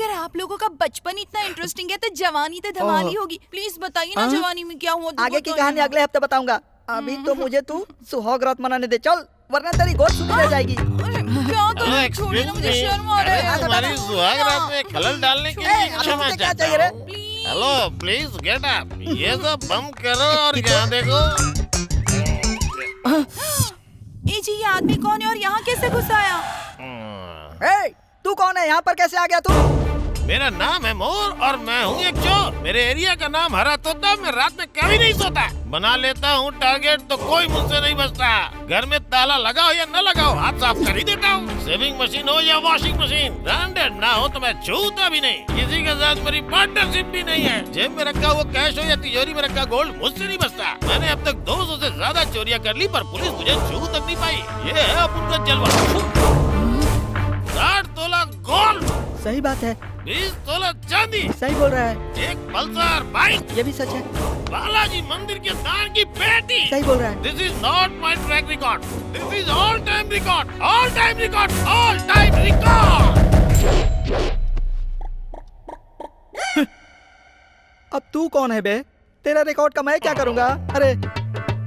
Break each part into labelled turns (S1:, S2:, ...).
S1: अगर आप लोगों का बचपन इतना इंटरेस्टिंग है तो जवानी तो धमाली होगी। प्लीज बताइए ना जवानी में क्या हुआ।
S2: आगे की कहानी अगले हफ्ते बताऊंगा। अभी तो मुझे तू सुहाग रात मनाने दे, चल, वरना तेरी गोद सूखी रह जाएगी।
S1: क्या करूं, छोड़िए ना, मुझे शर्म आ रहा है।
S3: हमारी सुहाग रात में खलल डालने के लिए क्षमा चाहता हूं। Hello, please get up. ये सब बंद करो और यहाँ देखो।
S1: ए जी, ये आदमी कौन है और यहाँ कैसे घुस आया?
S2: तू कौन है? यहाँ पर कैसे आ गया तू?
S3: मेरा नाम है मोर और मैं हूँ एक चोर। मेरे एरिया का नाम हरा तोता। मैं रात में कभी नहीं सोता। बना लेता हूँ टारगेट तो कोई मुझसे नहीं बचता। घर में ताला लगाओ या न लगाओ, हाथ साफ कर ही देता हूँ। सेविंग मशीन हो या वॉशिंग मशीन, ब्रांडेड ना हो तो मैं छूता भी नहीं। किसी के साथ मेरी पार्टनरशिप भी नहीं है। जेब में रखा हुआ कैश हो या तिजोरी में रखा गोल्ड मुझसे नहीं बचता। मैंने अब तक 200 से ज्यादा चोरियां कर ली पर पुलिस मुझे छू तक नहीं पाई। ये है अब उनका जलवा। 60 तोला गोल्ड,
S2: सही बात है।
S3: 20 तोला चांदी,
S2: सही बोल रहा है।
S3: एक पल्सर बाइक,
S2: ये भी सच है।
S3: बालाजी मंदिर के दान की पेटी।
S2: सही बोल रहा है।
S3: This is not my track record, this is all time record, all time record, all time record.
S2: अब तू कौन है बे? तेरा रिकॉर्ड का मैं क्या करूंगा? अरे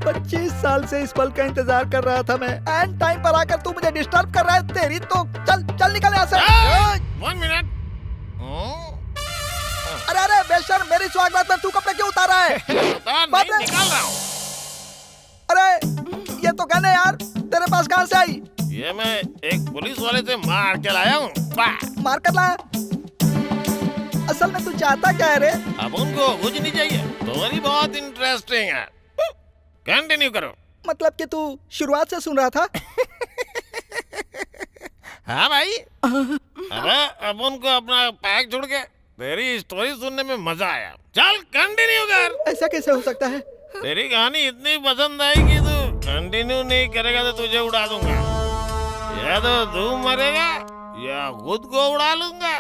S2: 25 साल से इस पल का इंतजार कर रहा था मैं। एंड टाइम पर आकर तू मुझे डिस्टर्ब कर रहा है। तेरी तो चल चल निकल यहाँ से।
S3: 1 मिनट।
S2: अरे अरे बेशर्म, मेरी स्वागत में तू कपड़े क्यों उतारा है?
S3: नहीं निकाल रहा हूँ।
S2: अरे ये तो गन है यार, तेरे पास कहाँ से आई?
S3: ये मैं एक पुलिस वाले से मार के लाया हूँ।
S2: मार कर लाया? असल में तू चाहता क्या है रे?
S3: अब उनको कुछ नहीं चाहिए। तुम्हारी बहुत इंटरेस्टिंग है, कंटिन्यू करो।
S2: मतलब कि तू शुरुआत से सुन रहा था?
S3: हाँ भाई। अब उनको अपना पैक छोड़ के तेरी स्टोरी सुनने में मजा आया। चल कंटिन्यू कर।
S2: ऐसा कैसे हो सकता है?
S3: तेरी कहानी इतनी पसंद आई कि तू कंटिन्यू नहीं करेगा तो तुझे उड़ा दूंगा। या तो तू मरेगा या खुद को उड़ा लूंगा।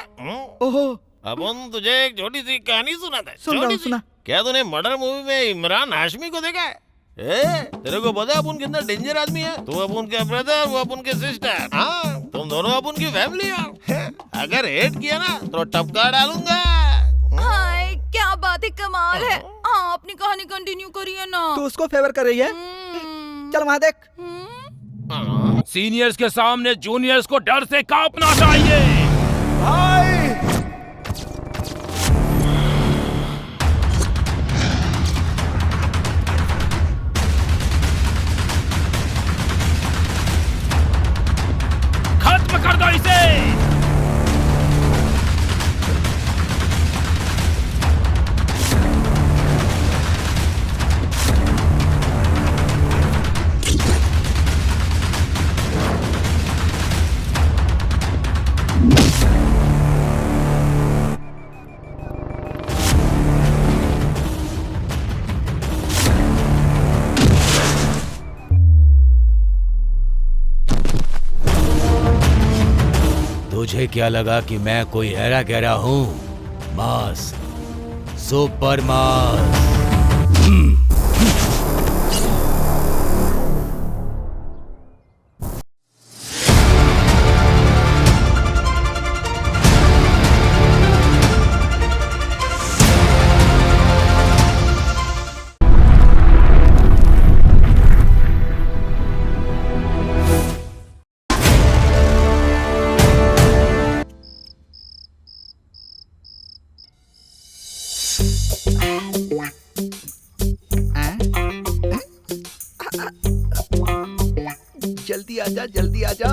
S2: ओहो।
S3: अब हम तुझे एक छोटी सी कहानी सुनाता है।
S2: सुन रहा हूँ, सुना।
S3: क्या तूने मर्डर मूवी में इमरान हाशमी को देखा है? तेरे को पता है अपन कितना डेंजर आदमी है? तू अपन के ब्रदर, वो अपन के सिस्टर। हाँ, तुम दोनों अपन की फैमिली हो। अगर हेट किया ना तो टपका डालूंगा।
S1: हाय, क्या बात है, कमाल है। हाँ, अपनी कहानी कंटिन्यू करिए ना।
S2: तू उसको फेवर कर रही है? चल वहाँ देख।
S4: सीनियर्स के सामने जूनियर्स को डर से कांपना चाहिए।
S2: भाई
S4: खत्म कर दो इसे।
S5: तुझे क्या लगा कि मैं कोई हेरा गहरा हूँ? मास, सुपर मास।
S2: जल्दी आजा, जल्दी आजा।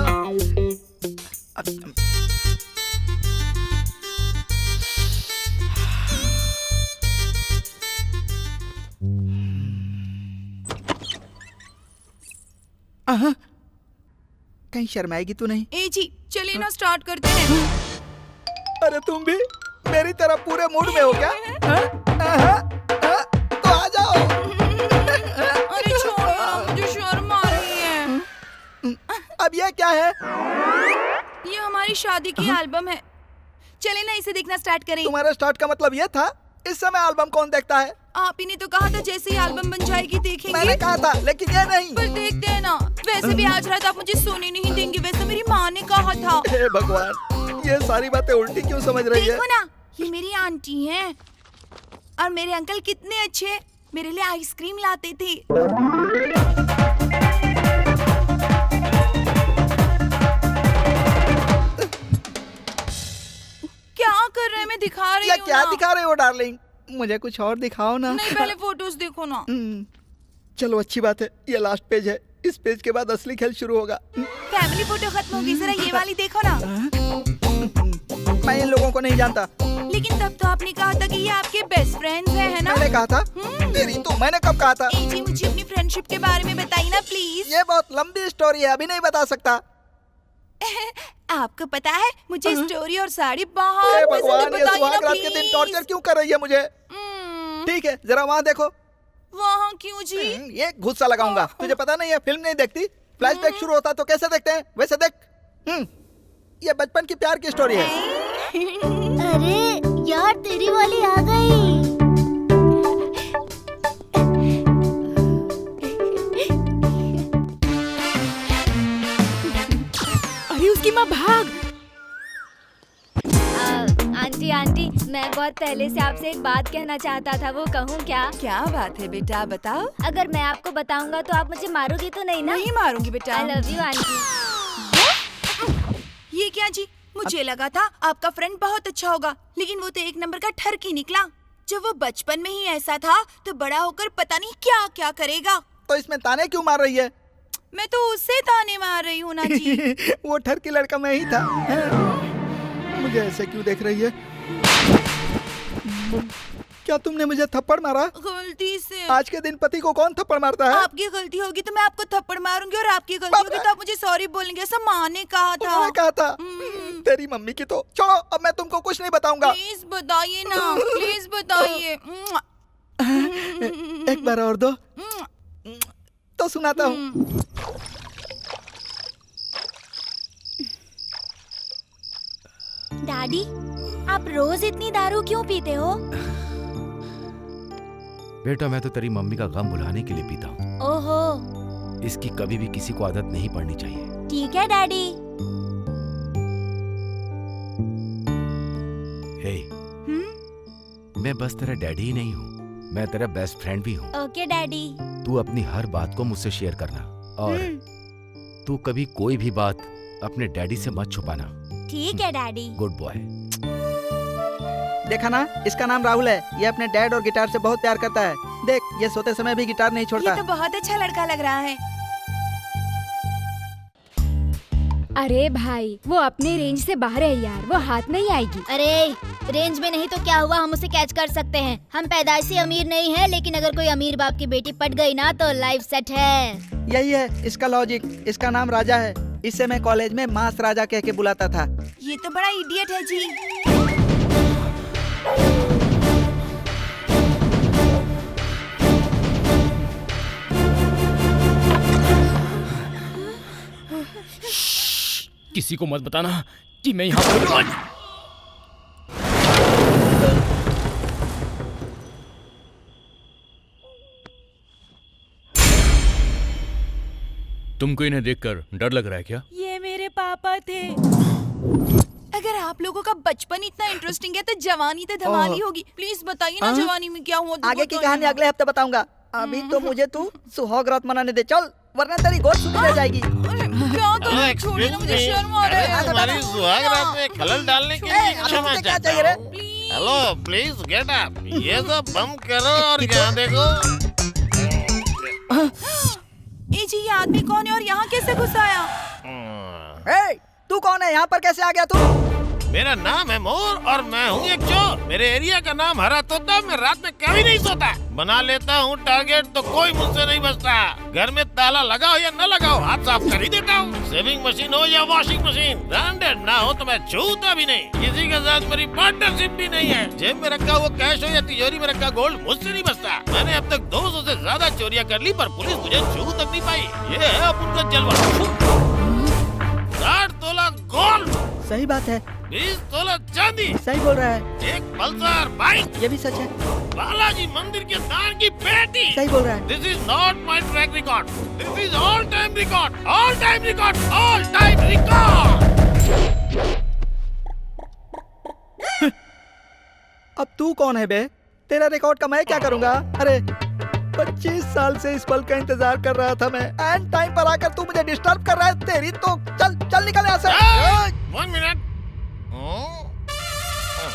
S2: कहीं शर्माएगी तू नहीं?
S1: ए जी, चलिए ना स्टार्ट करते हैं।
S2: अरे तुम भी मेरी तरह पूरे मूड में हो क्या? तो आ जाओ।
S1: अरे छोड़ो ना, मुझे शर्म आ रही है।
S2: अब ये क्या है?
S1: ये हमारी शादी की एल्बम है। चले ना इसे देखना स्टार्ट करें।
S2: तुम्हारे स्टार्ट का मतलब ये था? इस समय एल्बम कौन देखता है?
S1: आप ही ने तो कहा था जैसे ही एल्बम बन जाएगी देखेंगे।
S2: मैंने कहा था, लेकिन ये नहीं।
S1: पर देखते हैं ना। वैसे भी आज रात आप मुझे सोने नहीं देंगे, वैसे मेरी माँ ने कहा था।
S2: हे भगवान, ये सारी बातें उल्टी क्यों समझ रही है?
S1: देखो ना, ये मेरी आंटी हैं और मेरे अंकल कितने अच्छे मेरे लिए आइसक्रीम लाते थे। क्या कर रहे हैं? मैं दिखा रही
S2: ये
S1: हूँ
S2: क्या
S1: ना।
S2: दिखा रहे हो डार्लिंग? मुझे कुछ और दिखाओ ना।
S1: नहीं, पहले फोटोज देखो ना।
S2: चलो अच्छी बात है, ये लास्ट पेज है। इस पेज के बाद असली खेल शुरू होगा।
S1: फैमिली फोटो खत्म होगी, जरा ये वाली देखो ना।
S2: मैं इन लोगों को नहीं जानता।
S1: लेकिन तब तो आपने कहा था कि ये आपके बेस्ट फ्रेंड्स हैं, है ना?
S2: मैंने कहा था? तेरी तो मैंने कब कहा था?
S1: ए जी, मुझे अपनी फ्रेंडशिप के बारे में बताइए ना प्लीज।
S2: ये बहुत लंबी स्टोरी है, अभी नहीं बता सकता।
S1: आपको पता है मुझे स्टोरी और साड़ी
S2: हे
S1: बहुत पसंद है,
S2: भगवान, ये
S1: बताइए
S2: सुहाग
S1: ना
S2: रात के दिन
S1: प्लीज।
S2: टॉर्चर क्यों कर रही है मुझे? ठीक है, जरा वहाँ देखो।
S1: वहाँ क्यों जी?
S2: ये गुस्सा लगाऊंगा। तुझे पता नहीं है, फिल्म नहीं देखती? फ्लैशबैक शुरू होता तो कैसे देखते हैं, वैसे देख। ये बचपन की प्यार की स्टोरी है।
S6: अरे यार, तेरी वाली आ गई।
S1: अरे उसकी माँ भाग।
S6: आंटी, मैं बहुत पहले से आपसे एक बात कहना चाहता था, वो कहूँ क्या?
S1: क्या बात है बेटा, बताओ।
S6: अगर मैं आपको बताऊंगा तो आप मुझे मारोगी तो नहीं ना?
S1: नहीं मारूंगी बेटा।
S6: I love you aunty.
S1: ये क्या जी? मुझे लगा था आपका फ्रेंड बहुत अच्छा होगा, लेकिन वो तो एक नंबर का ठरकी निकला। जब वो बचपन में ही ऐसा था तो बड़ा होकर पता नहीं क्या क्या करेगा।
S2: तो इसमें ताने क्यों मार रही है?
S1: मैं तो उससे ताने मार रही हूँ ना जी।
S2: वो ठरकी लड़का मैं ही था। मुझे ऐसे क्यों देख रही है? क्या तुमने मुझे थप्पड़ मारा?
S1: गलती से।
S2: आज के दिन पति को कौन थप्पड़ मारता है?
S1: आपकी गलती होगी तो मैं आपको थप्पड़ मारूंगी, और आपकी गलती होगी तो आप मुझे सॉरी बोलेंगे। ऐसा माँ ने कहा था।
S2: उन्होंने कहा था। तेरी मम्मी की तो छोड़ो, अब मैं तुमको कुछ नहीं बताऊंगा।
S1: प्लीज बताइए ना, प्लीज बताइए।
S2: एक बार और दो तो सुनाता हूँ।
S6: डैडी, आप रोज इतनी दारू क्यों पीते हो?
S5: बेटा, मैं तो तेरी मम्मी का गम भुलाने के लिए पीता हूँ।
S6: ओहो,
S5: इसकी कभी भी किसी को आदत नहीं पड़नी चाहिए।
S6: ठीक है डैडी।
S5: हे, मैं बस तेरा डैडी ही नहीं हूँ, मैं तेरा बेस्ट फ्रेंड भी हूँ।
S6: Okay daddy.
S5: तू अपनी हर बात को मुझसे शेयर करना, और तू कभी कोई भी बात अपने डैडी से मत छुपाना।
S6: ठीक है डैडी।
S5: Good boy.
S2: देखा ना, इसका नाम राहुल है। ये अपने डैड और गिटार से बहुत प्यार करता है। देख, ये सोते समय भी गिटार नहीं छोड़ता।
S1: ये तो बहुत अच्छा लड़का लग रहा है।
S7: अरे भाई, वो अपने रेंज से बाहर है यार, वो हाथ नहीं आएगी।
S6: अरे रेंज में नहीं तो क्या हुआ, हम उसे कैच कर सकते हैं। हम पैदाइशी अमीर नहीं है, लेकिन अगर कोई अमीर बाप की बेटी पट गई ना तो लाइफ सेट है।
S2: यही है इसका लॉजिक। इसका नाम राजा है। इससे मैं कॉलेज में मास राजा कह के बुलाता था।
S1: ये तो बड़ा इडियट है जी।
S4: किसी को मत बताना कि मैं यहाँ पर। तुमको इन्हें देखकर डर लग रहा है क्या?
S1: ये मेरे पापा थे। अगर आप लोगों का बचपन इतना इंटरेस्टिंग है तो जवानी तो धमाली होगी। प्लीज बताइए ना जवानी में क्या हुआ।
S2: आगे की कहानी अगले हफ्ते बताऊंगा। अभी तो मुझे तू सुहाग रात मनाने दे, चल, वरना तेरी गोद सूखी रह जाएगी।
S1: अरे क्या कर रहे हो? छोड़िए ना, मुझे शर्म आ रहा है।
S3: तुम्हारी सुहाग रात में खलल डालने के लिए क्षमा
S2: क्या
S3: चाहता
S2: चाहिए रे?
S3: हूँ। Hello, please get up. ये सब बंद करो और यहाँ देखो।
S1: ए जी, ये आदमी कौन है और यहाँ कैसे घुस आया?
S2: ए, तू कौन है? यहाँ पर कैसे आ गया तू?
S3: मेरा नाम है मोर और मैं हूँ एक चोर। मेरे एरिया का नाम हरा तोता। मैं रात में कभी नहीं सोता। बना लेता हूँ टारगेट तो कोई मुझसे नहीं बचता। घर में ताला लगाओ या न लगाओ, हाथ साफ कर ही देता हूँ। सेविंग मशीन हो या वॉशिंग मशीन, ब्रांडेड ना हो तो मैं छूता भी नहीं। किसी के साथ मेरी पार्टनरशिप भी नहीं है। जेब में रखा हुआ कैश हो या तिजोरी में रखा गोल्ड मुझसे नहीं बचता। मैंने अब तक 200 से ज्यादा चोरियां कर ली, पर पुलिस मुझे छू तक नहीं पाई। ये है अब उनका जलवा। 60 तोला गोल्ड,
S2: सही बात है।
S3: 20 तोला चांदी,
S2: सही बोल रहा है।
S3: एक पल्सर बाइक,
S2: ये भी सच है।
S3: बालाजी मंदिर के दान की पेटी।
S2: सही बोल रहा है।
S3: This is not my track record, this is all time record, all time record, all time record.
S2: अब तू कौन है बे? तेरा रिकॉर्ड का मैं क्या करूंगा? अरे 25 साल से इस पल का इंतजार कर रहा था मैं, एंड टाइम पर आकर तू मुझे डिस्टर्ब कर रहा है। तेरी तो चल चल निकल यहाँ से।
S3: 1 मिनट।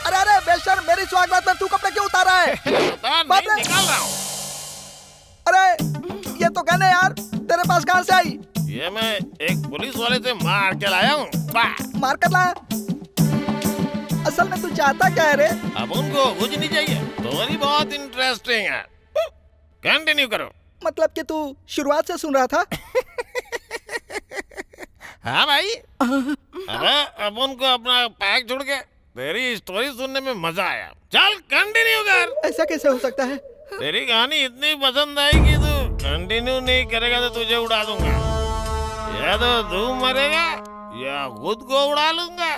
S2: अरे अरे बेशर्म, मेरी स्वागत में तू कपड़े क्यों उतार रहा है?
S3: नहीं निकाल रहा हूँ।
S2: अरे ये तो कहने यार, तेरे पास कहाँ से आई?
S3: ये मैं एक पुलिस वाले से मार के लाया हूँ।
S2: मार कर लाया? असल में तू चाहता क्या है रे?
S3: अब उनको कुछ नहीं चाहिए। तुम्हारी बहुत इंटरेस्टिंग है, कंटिन्यू करो।
S2: मतलब कि तू शुरुआत से सुन रहा था?
S3: हाँ भाई। अब उनको अपना पैक छोड़ के तेरी स्टोरी सुनने में मजा आया। चल कंटिन्यू कर।
S2: ऐसा कैसे हो सकता है?
S3: तेरी कहानी इतनी पसंद आई कि तू कंटिन्यू नहीं करेगा तो तुझे उड़ा दूंगा। या तो तू मरेगा या खुद को उड़ा लूंगा।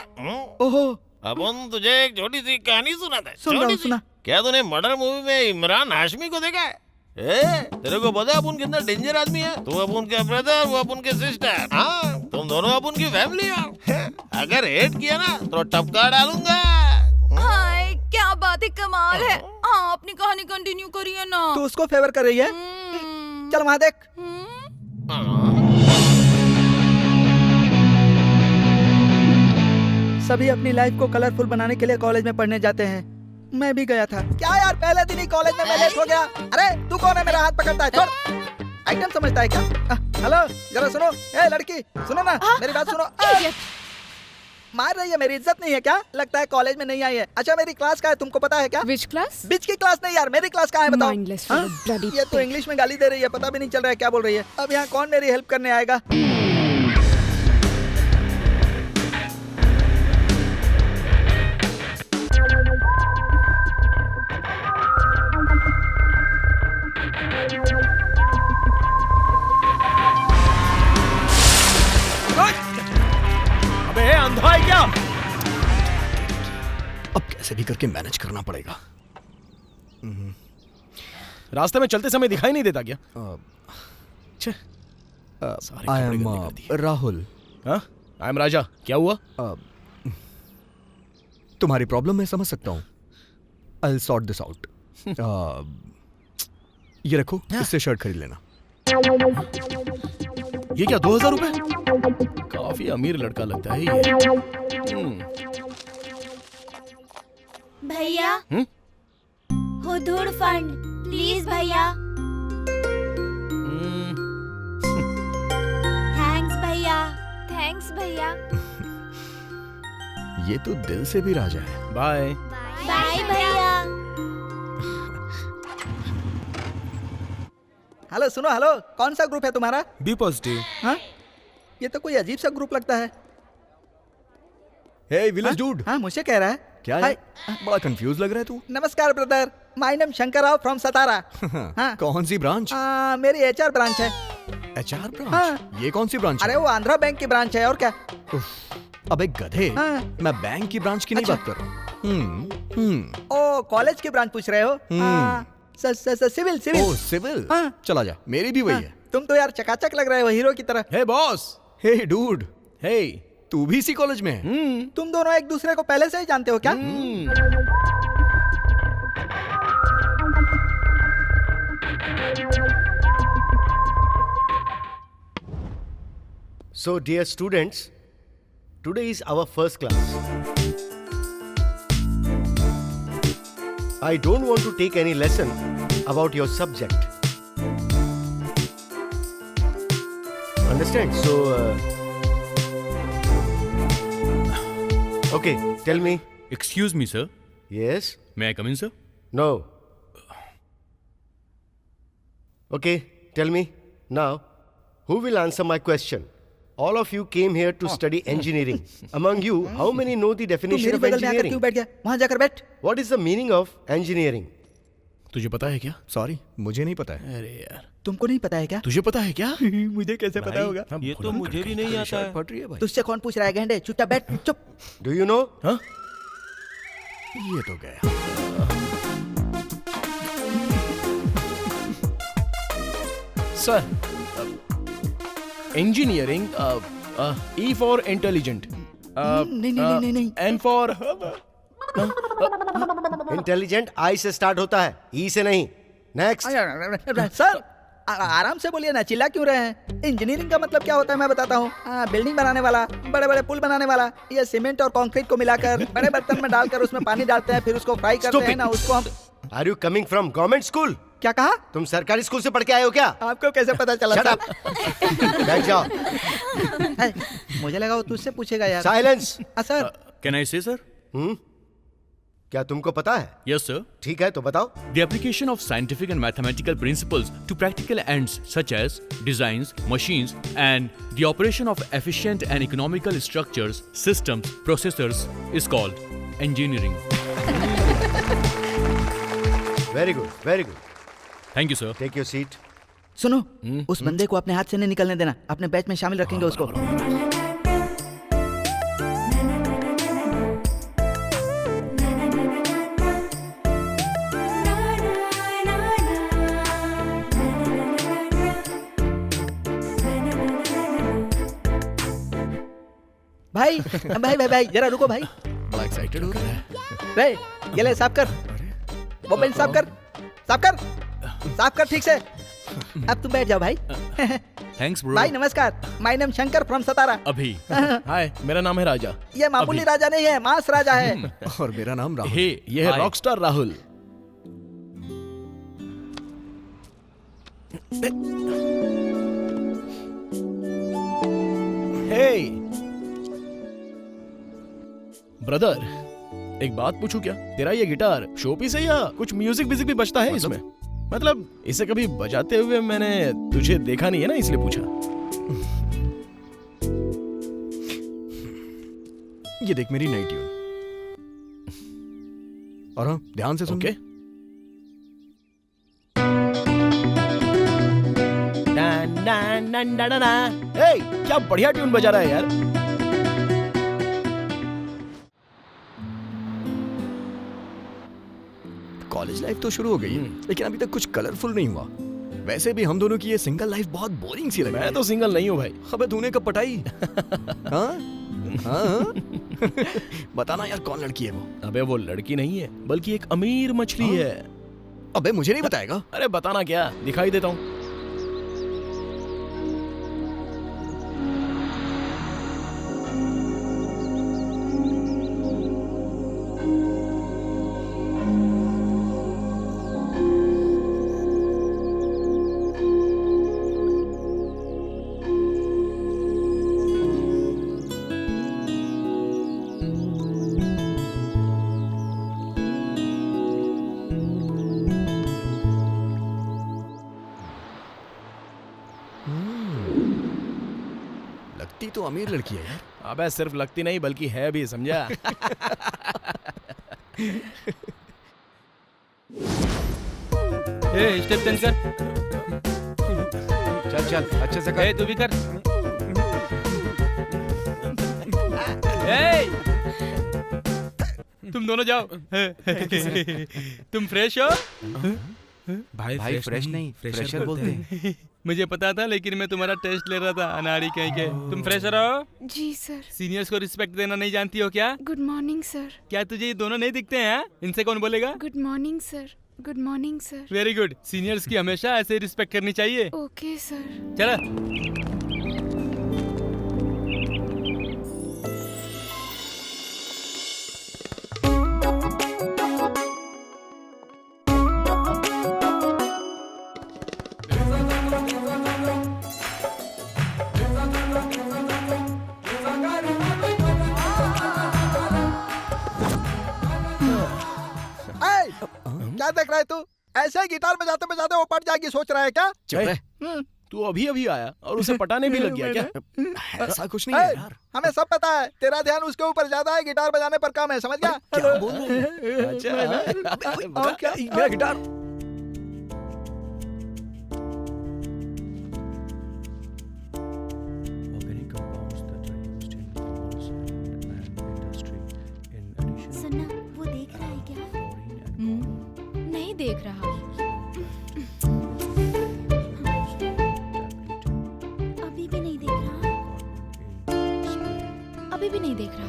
S2: ओहो,
S3: अब उन तुझे एक छोटी सी कहानी सुनाता है।
S2: सुन रहा हूँ,
S3: छोटी सी।
S2: सुना।
S3: क्या तूने मर्डर मूवी में इमरान हाशमी को देखा है? तेरे को पता है अपुन कितना डेंजर आदमी है? तू अपुन के ब्रदर, वो अपुन के सिस्टर। हाँ, तुम दोनों अपुन की फैमिली हो। अगर हेट किया ना तो टपका डालूंगा।
S1: हाय क्या बात है, कमाल है। हाँ अपनी कहानी कंटिन्यू करिए ना।
S2: तू उसको फेवर कर रही है? चल वहाँ देख। सभी अपनी लाइफ को कलरफुल बनाने के लिए कॉलेज में पढ़ने जाते हैं। मैं भी गया था। क्या यार, पहले दिन ही कॉलेज में मैं लेट हो गया। अरे तू कौन है, मेरा हाथ पकड़ता है? छोड़। आइटम समझता है क्या? हेलो जरा सुनो। ए लड़की सुनो ना, मेरी बात सुनो। मार रही है, मेरी इज्जत नहीं है क्या? लगता है कॉलेज में नहीं आई है। अच्छा मेरी क्लास का है, तुमको पता है क्या?
S7: Which class?
S2: बीच की क्लास नहीं यार, मेरी क्लास कहाँ है बताओ?
S7: Mindless
S2: हाँ?
S7: bloody
S2: ये तो इंग्लिश में गाली दे रही है, पता भी नहीं चल रहा है क्या बोल रही है। अब यहाँ कौन मेरी हेल्प करने आएगा?
S4: अबे अंधा है क्या? अब कैसे भी करके मैनेज करना पड़ेगा। रास्ते में चलते समय दिखाई नहीं देता क्या?
S8: I am Rahul.
S4: I am Raja. क्या हुआ?
S8: तुम्हारी प्रॉब्लम मैं समझ सकता हूँ। I will sort this out. ये रखो, इससे शर्ट खरीद लेना।
S4: ये क्या 2000 रुपए? काफी अमीर लड़का लगता है ये।
S6: भैया हुदूड़ फंड प्लीज भैया। थैंक्स भैया। थैंक्स भैया।
S8: ये तो दिल से भी राजा है।
S4: बाय
S6: बाय भैया।
S2: हेलो सुनो, हेलो कौन सा ग्रुप है तुम्हारा?
S8: B positive.
S2: हाँ, ये तो कोई अजीब सा ग्रुप लगता है।
S8: Hey village dude.
S2: हाँ मुझे कह रहा है।
S8: क्या
S2: हाय।
S8: है? बड़ा कंफ्यूज लग रहा है तू।
S2: नमस्कार brother, my name Shankar Rao from Satara. हाँ।
S8: कौन सी ब्रांच?
S2: मेरी एचआर ब्रांच है।
S8: HR branch?
S2: हाँ।
S8: ये कौन सी ब्रांच?
S2: अरे वो आंध्रा बैंक की ब्रांच है और क्या।
S8: अबे गधे,
S2: हाँ।
S8: मैं बैंक की ब्रांच की नहीं
S2: अच्छा।
S8: बात कर रहा हूँ।
S2: ओ कॉलेज की ब्रांच पूछ रहे हो? Civil civil.
S8: ओ सिविल।
S2: हाँ।
S8: चला जा, मेरी भी वही है।
S2: तुम तो यार चकाचक लग रहे हो, हीरो की तरह।
S4: हे बॉस।
S8: हे डूड,
S4: हे
S8: तू भी इसी कॉलेज में है?
S2: तुम दोनों एक दूसरे को पहले से ही जानते हो क्या?
S9: So, dear students, today is our first class. I don't want to take any lesson about your subject. Understand? So, okay, tell me.
S4: Excuse me sir,
S9: Yes?
S4: May I come in sir?
S9: No? Okay, tell me. Now, who will answer my question? All of you came here to study engineering. Among you, how many know the
S2: तुम
S9: definition
S2: मेरे
S9: of
S2: बगल में आकर
S9: engineering?
S2: क्यों बैठ गया? वहाँ जाकर बैठ।
S9: What is the meaning of engineering?
S4: तुझे पता है क्या?
S8: सॉरी, मुझे नहीं पता है।
S4: अरे यार,
S2: तुमको नहीं पता है क्या?
S4: तुझे पता है क्या?
S2: मुझे कैसे पता होगा?
S3: ये तो मुझे भी नहीं आता है।
S8: पट रही है भाई।
S2: तुझसे कौन पूछ रहा है गेंडे? चुपचाप बैठ, चुप।
S9: Do you know?
S4: हाँ?
S8: ये तो गया।
S4: Sir, engineering, E for intelligent,
S2: नहीं, नहीं, नहीं, नहीं।
S4: एन फॉर
S9: इंटेलिजेंट आई से स्टार्ट होता है, ई से नहीं। नेक्स्ट।
S2: सर आराम से बोलिए ना, चिल्ला क्यों रहे हैं? इंजीनियरिंग का मतलब क्या होता है मैं बताता हूँ। बिल्डिंग बनाने वाला, बड़े बड़े पुल बनाने वाला। ये सीमेंट और कंक्रीट को मिलाकर बड़े बर्तन में डालकर उसमें पानी डालते हैं, फिर उसको फ्राई करते हैं ना, उसको हम।
S9: Are you coming from government school?
S2: क्या कहा?
S9: तुम सरकारी स्कूल से पढ़ के आए हो क्या?
S2: आपको कैसे पता चला?
S9: Shut up. बैठ जाओ।
S2: मुझे लगा वो तुझसे पूछेगा यार।
S9: साइलेंस।
S2: सर
S4: कैन आई से सर?
S9: क्या तुमको पता है?
S4: Yes sir.
S9: ठीक है तो बताओ।
S4: The application of scientific and mathematical principles to practical ends such as designs, machines, and the operation of efficient and economical structures, systems, processors is called engineering.
S9: Very good, very good.
S4: Thank you, sir.
S9: Take your seat.
S2: सुनो, उस बंदे को अपने हाथ से नहीं निकलने देना, अपने बैच में शामिल रखेंगे उसको। भाई भाई भाई भाई जरा रुको भाई।
S4: बड़ा एक्साइटेड हो रहा है.
S2: भाई ये ले साफ कर, वो बेंच साफ कर, साफ कर, साफ कर ठीक से। अब तुम बैठ जाओ भाई।
S4: Thanks, bro.
S2: भाई नमस्कार, माय नेम शंकर फ्रॉम सतारा।
S4: अभी. हाय, मेरा नाम है राजा.
S2: ये मामूली
S4: अभी.
S2: राजा नहीं है, मास राजा है।
S8: और मेरा नाम राहुल।
S4: हे, ये है रॉकस्टार राहुल. हे ब्रदर, एक बात पूछूं क्या? तेरा ये गिटार शो पीस है या कुछ म्यूजिक भी बजता है इसमें? मतलब इसे कभी बजाते हुए मैंने तुझे देखा नहीं है ना, इसलिए पूछा.
S8: ये देख मेरी नई ट्यून। और हाँ, ध्यान से सुन।
S4: ओके. हे, क्या बढ़िया ट्यून बजा रहा है यार.
S8: कॉलेज लाइफ तो शुरू हो गई है, लेकिन अभी तक कुछ कलरफुल नहीं हुआ। वैसे भी हम दोनों की ये सिंगल लाइफ बहुत बोरिंग सी लगी।
S4: मैं तो सिंगल नहीं हूँ भाई.
S8: अबे तूने कब पटाई? हाँ? हाँ? बताना यार कौन लड़की है वो?
S4: अबे वो लड़की नहीं है, बल्कि एक अमीर मछली है.
S8: अबे मुझे नहीं बताएगा?
S4: अरे बताना क्या, दिखाई देता हूँ.
S8: लगती तो अमीर लड़की है यार।
S4: अबे सिर्फ लगती नहीं बल्कि है भी, समझा?
S10: ए स्टेप चेंज कर.
S9: चल चल अच्छे से कर।
S10: ए तू भी कर. ए तुम दोनों जाओ. तुम फ्रेश हो?
S5: भाई फ्रेश नहीं, फ्रेशर बोलते हैं.
S10: मुझे पता था, लेकिन मैं तुम्हारा टेस्ट ले रहा था अनाड़ी कहीं के. तुम फ्रेशर हो?
S7: जी सर।
S10: सीनियर्स को रिस्पेक्ट देना नहीं जानती हो क्या?
S7: Good morning sir.
S10: क्या तुझे ये दोनों नहीं दिखते हैं? इनसे कौन बोलेगा?
S7: Good morning sir. Good morning sir.
S10: Very good. Seniors की हमेशा ऐसे ही रिस्पेक्ट करनी चाहिए.
S7: Okay sir.
S10: चलो.
S2: क्या देख रहा है तू? ऐसे ही गिटार बजाते बजाते वो पट जाएगी सोच रहा है क्या?
S8: चुप रह।
S4: तू अभी अभी आया और उसे पटाने भी लग गया क्या?
S8: ऐसा कुछ नहीं है यार।
S2: हमें सब पता है, तेरा ध्यान उसके ऊपर ज्यादा है, गिटार बजाने पर कम है, समझ गया?
S8: क्या बोल रहे हैं?
S4: अच्छा.
S2: और क्या?
S8: मेरा गिटार।
S6: सुनना, वो देख रहा है क्या?
S7: नहीं देख रहा।
S6: अभी भी नहीं देख रहा।
S7: अभी भी नहीं देख रहा।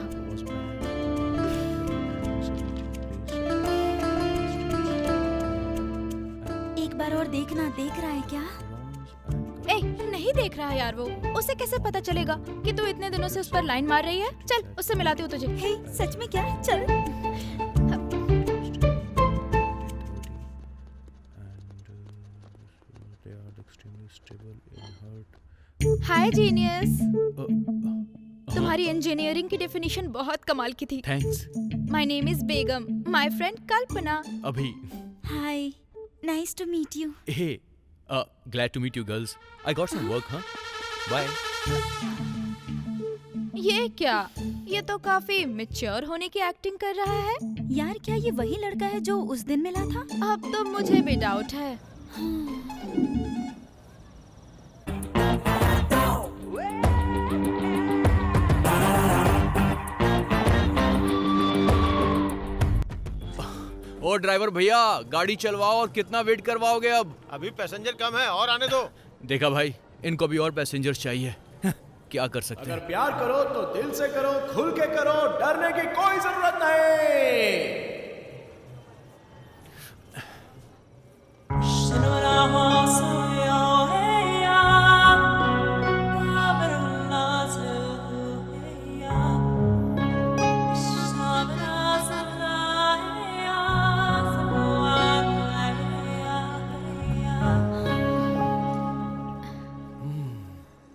S11: बार और देखना, देख रहा है क्या?
S1: ए, नहीं देख रहा है यार वो। उसे कैसे पता चलेगा कि तू इतने दिनों से उस पर लाइन मार रही है? चल उससे मिलाती हूँ तुझे।
S11: हे, सच में क्या? चल।
S1: Hi genius. तुम्हारी इंजीनियरिंग की डेफिनेशन बहुत कमाल की थी।
S4: Thanks.
S1: My name is Begum, my friend Kalpana.
S4: अभी।
S11: Hi, nice to meet you.
S4: Hey, glad to meet you girls. I got some work, huh? Bye.
S1: ये क्या? ये तो काफी मैच्योर होने की एक्टिंग कर रहा है।
S11: यार क्या ये वही लड़का है जो उस दिन मिला था?
S1: अब तो मुझे भी डाउट है।
S4: ओ ड्राइवर भैया, गाड़ी चलवाओ और कितना वेट करवाओगे अब?
S3: अभी पैसेंजर कम है और आने दो।
S4: देखा भाई, इनको भी और पैसेंजर्स चाहिए। क्या कर सकते
S12: अगर
S4: हैं?
S12: प्यार करो तो दिल से करो, खुल के करो, डरने की कोई जरूरत नहीं।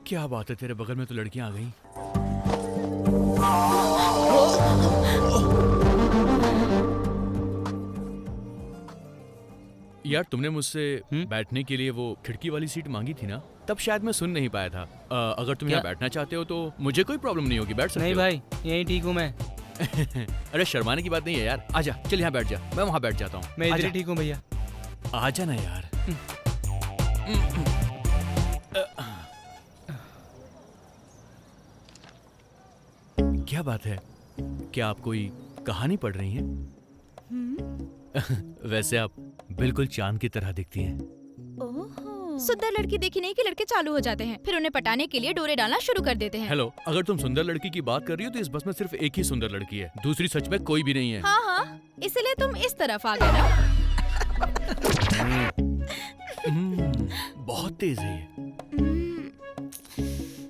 S4: क्या बात है, तेरे बगल में तो लड़कियां आ गई। यार तुमने मुझसे बैठने के लिए वो खिड़की वाली सीट मांगी थी ना, तब शायद मैं सुन नहीं पाया था। अगर तुम यहाँ बैठना चाहते हो तो मुझे कोई प्रॉब्लम नहीं होगी, बैठ सकते हो।
S10: नहीं भाई, यहीं ठीक हूँ मैं।
S4: अरे शर्माने की बात नहीं है यार, आजा, चल यहाँ बैठ जा, मैं वहाँ बैठ जाता हूँ।
S10: मैं इधर ही ठीक हूँ भैया।
S4: आजा ना यार। क्या बात है, क्या आप कोई कहानी पढ़ रही हैं? वैसे आप बिल्कुल चांद की तरह दिखती हैं।
S1: सुंदर लड़की देखी नहीं कि लड़के चालू हो जाते हैं, फिर उन्हें पटाने के लिए डोरे डालना शुरू कर देते हैं।
S4: हेलो, अगर तुम सुंदर लड़की की बात कर रही हो तो इस बस में सिर्फ एक ही सुंदर लड़की है, दूसरी सच में कोई भी नहीं है।
S1: हाँ हाँ, इसलिए तुम इस तरफ आ गए ना।
S4: बहुत तेज है ये।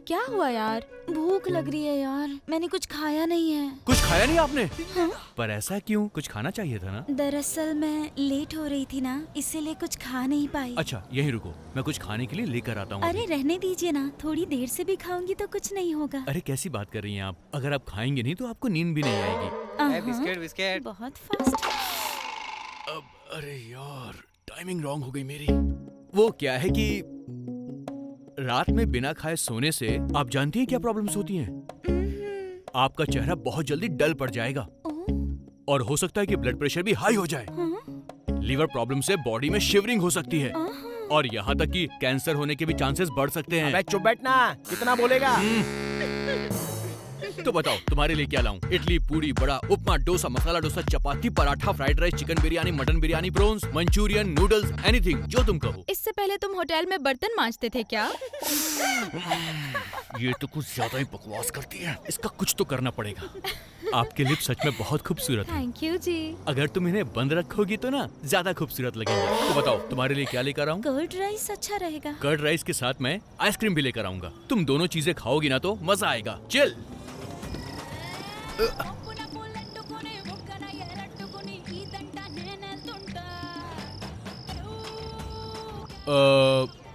S11: क्या हुआ यार? भूख लग रही है यार, मैंने कुछ खाया नहीं है।
S4: कुछ खाया नहीं आपने? हाँ? पर ऐसा क्यों? कुछ खाना चाहिए था ना।
S11: दरअसल मैं लेट हो रही थी ना, इसीलिए कुछ खा नहीं पाई।
S4: अच्छा यहीं रुको, मैं कुछ खाने के लिए लेकर आता हूँ।
S11: अरे रहने दीजिए ना, थोड़ी देर से भी खाऊंगी तो कुछ नहीं होगा।
S4: अरे कैसी बात कर रही हैं आप? अगर आप खाएंगे नहीं तो आपको नींद भी नहीं आएगी।
S10: Biscuit biscuit.
S11: बहुत फास्ट।
S4: अब अरे यार, टाइमिंग रॉन्ग हो गई मेरी। वो क्या है कि रात में बिना खाए सोने से आप जानती हैं क्या प्रॉब्लम्स होती हैं? आपका चेहरा बहुत जल्दी डल पड़ जाएगा और हो सकता है कि ब्लड प्रेशर भी हाई हो जाए। लीवर प्रॉब्लम से बॉडी में शिवरिंग हो सकती है और यहाँ तक कि कैंसर होने के भी चांसेस बढ़ सकते हैं।
S12: चुप बैठना, कितना बोलेगा?
S4: तो बताओ तुम्हारे लिए क्या लाऊं? Idli, puri, vada, upma, dosa, masala dosa, chapati, paratha, fried rice, chicken biryani, mutton biryani, prawns, Manchurian, noodles, anything जो तुम कहो।
S1: इससे पहले तुम होटल में बर्तन मांजते थे क्या?
S4: ये तो कुछ ज्यादा ही बकवास करती है, इसका कुछ तो करना पड़ेगा। आपके लिप्स सच में बहुत खूबसूरत हैं।
S1: थैंक यू जी।
S4: अगर तुम इन्हें बंद रखोगी तो ना ज्यादा खूबसूरत लगेंगे। तो बताओ तुम्हारे लिए क्या लेकर आऊं?
S11: कर्ड राइस अच्छा रहेगा।
S4: कर्ड राइस के साथ मैं आइसक्रीम भी लेकर आऊंगा। तुम दोनों चीजें खाओगी ना तो मजा आएगा। चल।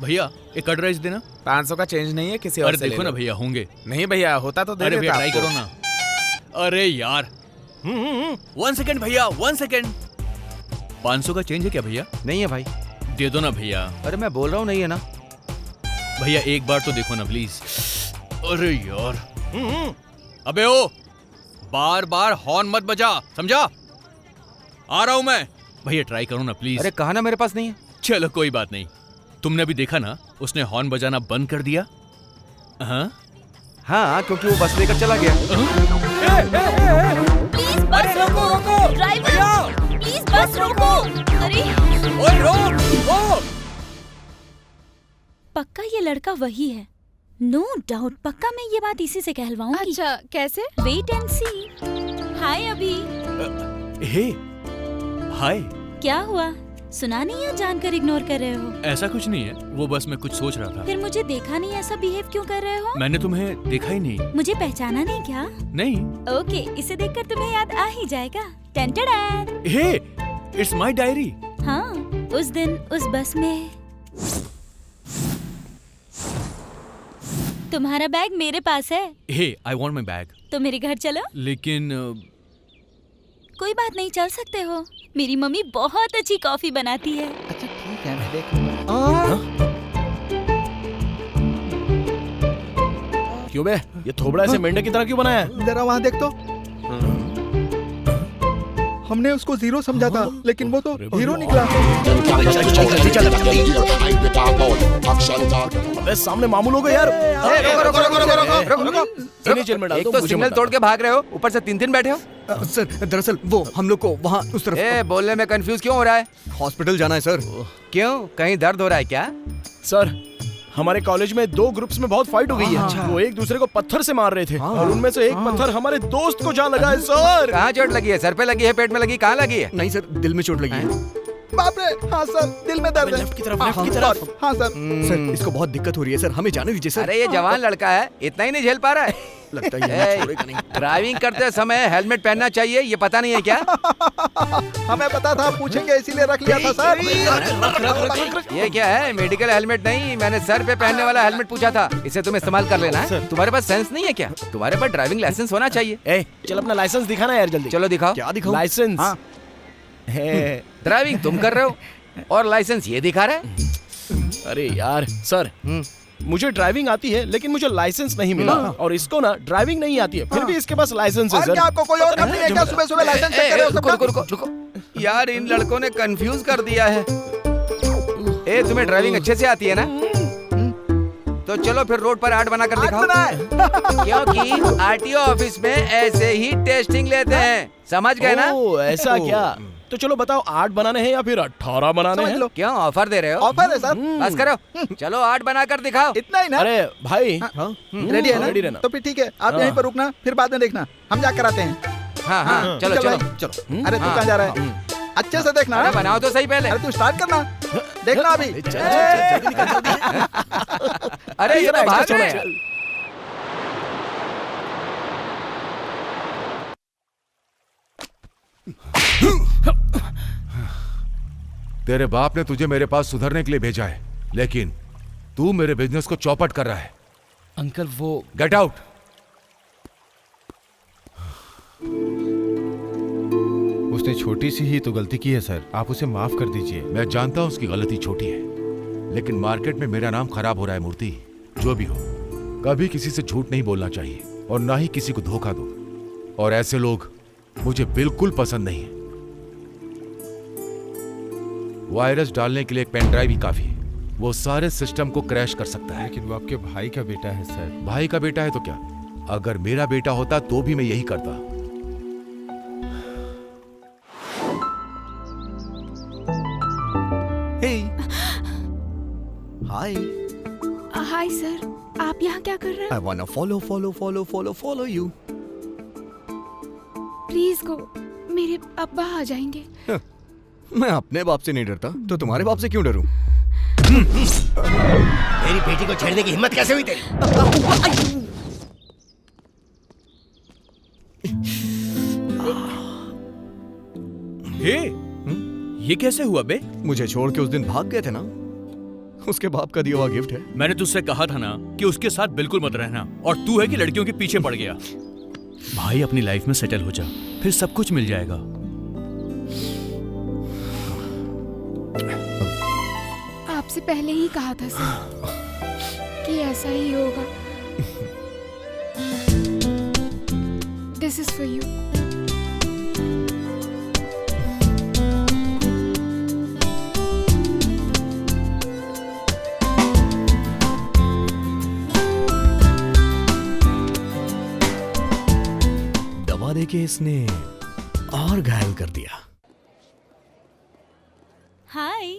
S4: भैया एक कर्ड राइस देना।
S13: 500 का चेंज नहीं है, किसी और
S4: अरे
S13: से ले
S4: देखो ना
S13: लो।
S4: भैया होंगे।
S13: नहीं भैया, होता तो दे
S4: अरे भैया
S13: देता
S4: ट्राई
S13: आपको।
S4: करो ना। अरे यार 1 सेकेंड भैया, 1 सेकेंड। 500 का चेंज है क्या भैया?
S13: नहीं है भाई।
S4: दे दो ना भैया।
S13: अरे मैं बोल रहा हूँ नहीं है ना।
S4: भैया एक बार तो देखो ना प्लीज। अरे यार अबे ओ, बार बार हॉर्न मत बजा, समझा? आ रहा हूं मैं। भैया ट्राई करो ना प्लीज।
S13: अरे कहा ना मेरे पास नहीं है।
S4: चलो कोई बात नहीं। तुमने अभी देखा ना, उसने हॉर्न बजाना बंद कर दिया।
S13: हाँ क्योंकि वो बस लेकर चला गया।
S11: प्लीज बस रोको। ड्राइवर प्लीज बस रोको। अरे
S4: ओए रोक।
S11: पक्का ये लड़का वही है। नो डाउट, पक्का मैं ये बात इसी से कहलवाऊंगी।
S1: अच्छा कैसे?
S11: वेट एंड सी। हाय अभी।
S4: हे हाय।
S11: क्या हुआ? सुना नहीं या जानकर इग्नोर कर रहे हो?
S4: ऐसा कुछ नहीं है, वो बस मैं कुछ सोच रहा था।
S11: फिर मुझे देखा नहीं, ऐसा बिहेव क्यों कर रहे हो?
S4: मैंने तुम्हें देखा ही नहीं।
S11: मुझे पहचाना नहीं क्या?
S4: नहीं।
S11: ओके, इसे देखकर तुम्हें याद आ ही जाएगा। टन-टन-टन।
S4: Hey, it's my diary.
S11: हाँ, उस दिन उस बस में तुम्हारा बैग मेरे पास है।
S4: हे, आई वांट माय बैग।
S11: तो मेरे घर चलो।
S4: लेकिन
S11: कोई बात नहीं, चल सकते हो। मेरी मम्मी बहुत अच्छी कॉफी बनाती है।
S2: अच्छा ठीक है, मैं देखूंगा।
S12: क्यों बे, ये थोबड़ा ऐसे मेंढक की तरह क्यों बनाया है?
S2: जरा वहाँ देख तो। हमने उसको जीरो समझा था, लेकिन वो तो हीरो निकला।
S12: अबे सामने मामूल हो गए यार।
S13: एक तो सिग्नल तोड़ के भाग रहे हो, ऊपर से तीन बैठे हो।
S8: सर दरअसल वो हम लोग को वहाँ उस तरफ
S13: बोलने में कंफ्यूज क्यों हो रहा है?
S8: हॉस्पिटल जाना है सर।
S13: क्यों, कहीं दर्द हो रहा है क्या?
S12: सर, हमारे कॉलेज में 2 ग्रुप्स में बहुत फाइट हो गई है। वो एक दूसरे को पत्थर से मार रहे थे और उनमें से एक पत्थर हमारे दोस्त को जा लगा है सर।
S13: कहाँ चोट लगी है? सर पे लगी है, पेट में लगी, कहाँ लगी है?
S8: नहीं सर, दिल में चोट लगी है।
S2: बाप रे, हाँ सर, दिल में दर्द है।
S12: लेफ्ट की तरफ।
S2: हाँ सर।
S8: सर इसको बहुत दिक्कत हो रही है सर, हमें जाने दीजिए सर।
S13: अरे ये जवान लड़का है, इतना ही नहीं झेल पा रहा है।
S8: लगता है ये छोड़ेगा नहीं।
S13: ड्राइविंग करते समय हेलमेट पहनना चाहिए, ये पता नहीं है क्या?
S2: हमें पता था, पूछेंगे इसीलिए रख लिया था सर।
S13: ये क्या है? मेडिकल हेलमेट नहीं, मैंने सर पे पहनने वाला हेलमेट पूछा था। इसे तुम इस्तेमाल कर लेना है। तुम्हारे पास सेंस नहीं है क्या? तुम्हारे पास ड्राइविंग लाइसेंस होना चाहिए।
S12: चल अपना लाइसेंस दिखाना यार जल्दी।
S13: चलो दिखाओ।
S8: क्या दिखाऊं?
S12: लाइसेंस।
S13: ड्राइविंग तुम कर रहे हो और लाइसेंस ये दिखा रहा है।
S12: अरे यार सर, मुझे ड्राइविंग आती है लेकिन मुझे लाइसेंस नहीं मिला, और इसको ना ड्राइविंग नहीं आती है, फिर भी इसके पास लाइसेंस है
S2: और
S12: सर।
S2: क्या आपको कोई और काम नहीं है क्या? सुबह सुबह लाइसेंस चेक कर रहे हो सबका?
S13: रुको। यार इन लड़कों ने कंफ्यूज कर दिया है। तुम्हें ड्राइविंग अच्छे से आती है ना? तो चलो फिर रोड पर आर्ट बना कर दिखाओ। क्योंकि आरटीओ ऑफिस में ऐसे ही टेस्टिंग लेते हैं, समझ गए ना?
S12: ऐसा क्या? तो चलो बताओ, 8 बनाने हैं या फिर 18 बनाने हैं?
S13: क्यों ऑफर दे रहे हो?
S2: ऑफर है सर।
S13: बस करो, चलो 8 बना कर दिखाओ।
S2: इतना ही ना?
S12: अरे भाई,
S2: रेडी है ना?
S12: रेडी रहना।
S2: तो फिर ठीक है, आप यहीं पर रुकना, फिर बाद में देखना, हम जा कर आते हैं।
S13: हाँ, चलो।
S2: अरे तू कहाँ जा रहा है? अच्छे से देखना।
S13: अरे बनाओ तो सही पहले।
S2: अरे तू स्टार्ट करना, देखना अभी।
S13: अरे ये तो भाग रहे हैं।
S5: तेरे बाप ने तुझे मेरे पास सुधरने के लिए भेजा है, लेकिन तू मेरे बिजनेस को चौपट कर रहा है।
S12: अंकल वो
S5: गेट आउट।
S14: उसने छोटी सी ही तो गलती की है सर, आप उसे माफ कर दीजिए।
S5: मैं जानता हूं उसकी गलती छोटी है, लेकिन मार्केट में मेरा नाम खराब हो रहा है। मूर्ति, जो भी हो, कभी किसी से झूठ नहीं बोलना चाहिए और ना ही किसी को धोखा दो, और ऐसे लोग मुझे बिल्कुल पसंद नहीं है। वायरस डालने के लिए एक पेन ड्राइव ही काफी है, वो सारे सिस्टम को क्रैश कर सकता है।
S14: लेकिन वो आपके भाई का बेटा है सर।
S5: भाई का बेटा है तो क्या? अगर मेरा बेटा होता तो भी मैं यही करता।
S8: हाय।
S7: हाय सर, आप यहाँ क्या कर रहे हैं?
S8: I wanna follow you.
S7: Please go, मेरे अब्बा आ जाएंगे।
S8: मैं अपने बाप से नहीं डरता, तो तुम्हारे बाप से क्यों डरूं?
S9: मेरी बेटी को छेड़ने की हिम्मत कैसे हुई तेरी?
S4: हे, ये कैसे हुआ बे?
S8: मुझे छोड़ के उस दिन भाग गए थे ना, उसके बाप का दिया हुआ गिफ्ट है।
S4: मैंने तुझसे कहा था ना कि उसके साथ बिल्कुल मत रहना, और तू है कि लड़कियों के पीछे पड़ गया। भाई अपनी लाइफ में सेटल हो जा, फिर सब कुछ मिल जाएगा।
S7: आपसे पहले ही कहा था सर कि ऐसा ही होगा। This is for you.
S8: दवा देके इसने और घायल कर दिया।
S11: हाय।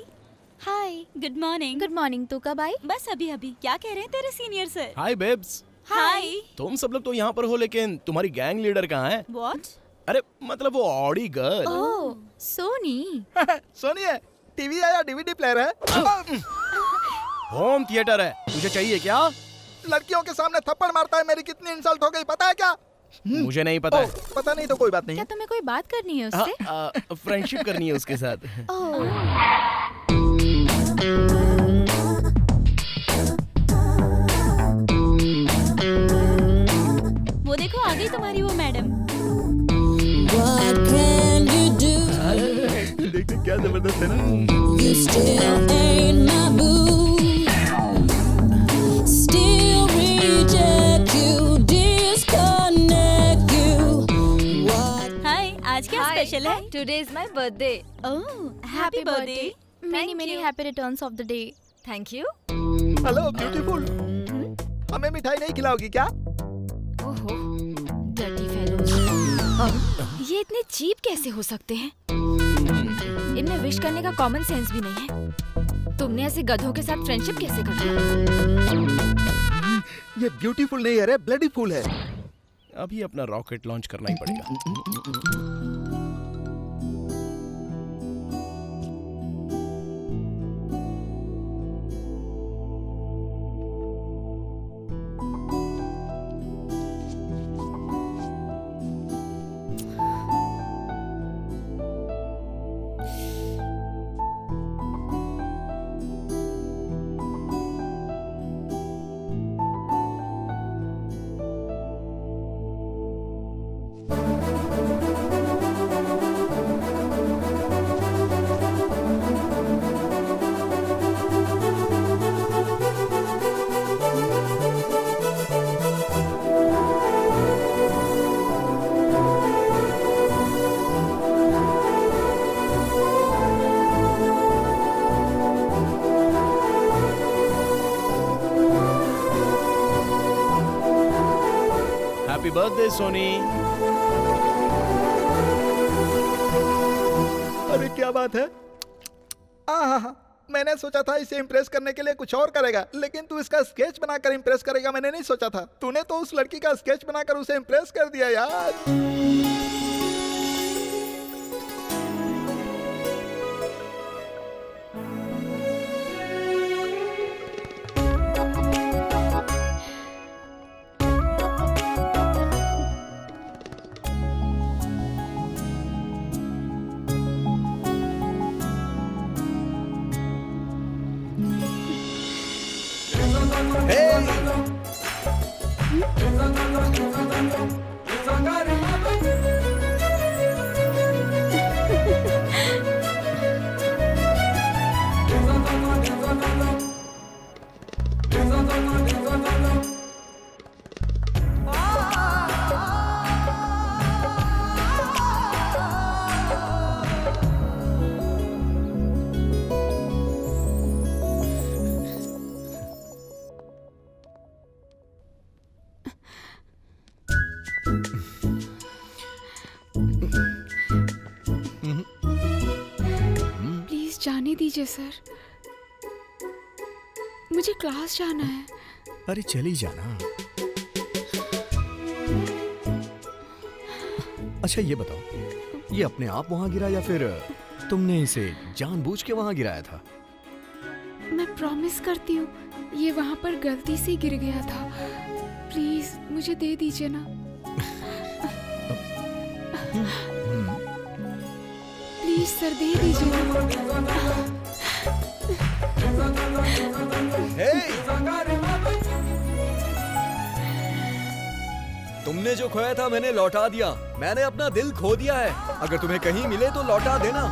S11: हाय, गुड मॉर्निंग।
S6: Good morning. तू कब आई?
S11: बस अभी अभी। क्या कह रहे हैं तेरे सीनियर सर?
S12: हाय बेब्स।
S11: हाय।
S12: तुम सब लोग तो यहाँ पर हो, लेकिन तुम्हारी गैंग लीडर कहाँ है?
S11: व्हाट?
S12: अरे मतलब वो ऑडी गर्ल।
S6: ओह, सोनी।
S2: सोनी है, टीवी है या डीवीडी प्लेयर है?
S12: होम थिएटर है, तुझे चाहिए क्या?
S2: लड़कियों के सामने थप्पड़ मारता है, मेरी कितनी इंसल्ट हो गई पता है क्या?
S12: मुझे नहीं पता है।
S2: पता नहीं तो कोई बात नहीं।
S11: क्या तुम्हें कोई बात करनी है उससे?
S12: फ्रेंडशिप करनी है उसके साथ।
S11: वो देखो आ गई तुम्हारी वो मैडम।
S2: देखते क्या जबरदस्त है ना।
S15: You still ain't my boo. Still reject you, disconnect you.
S11: हाय, आज क्या स्पेशल है?
S16: Today is my birthday.
S11: Oh, happy birthday.
S16: Many happy returns of the day. Thank you.
S2: Hello beautiful, हमें मिठाई नहीं खिलाओगी क्या?
S16: ओहो, dirty fellows. ये इतने चीप कैसे हो सकते हैं? इनमें विश करने का कॉमन सेंस भी नहीं है। तुमने ऐसे गधों के साथ फ्रेंडशिप कैसे कर ली?
S2: ये ब्यूटीफुल नहीं है रे, ब्लडी फुल है।
S12: अभी अपना रॉकेट लॉन्च करना ही पड़ेगा। Happy birthday Soni.
S2: अरे क्या बात है? मैंने सोचा था इसे इम्प्रेस करने के लिए कुछ और करेगा, लेकिन तू इसका स्केच बनाकर इम्प्रेस करेगा मैंने नहीं सोचा था। तूने तो उस लड़की का स्केच बनाकर उसे इम्प्रेस कर दिया यार।
S7: जाने दीजिए सर, मुझे क्लास जाना है।
S8: अरे चली जाना। अच्छा ये बताओ, ये अपने आप वहां गिरा या फिर तुमने इसे जानबूझ के वहां गिराया था?
S7: मैं प्रॉमिस करती हूँ ये वहां पर गलती से गिर गया था। प्लीज मुझे दे दीजिए ना। प्लीज सर दे दीजिए ना।
S8: तुमने जो खोया था मैंने लौटा दिया। मैंने अपना दिल खो दिया है। अगर तुम्हें कहीं मिले तो लौटा देना।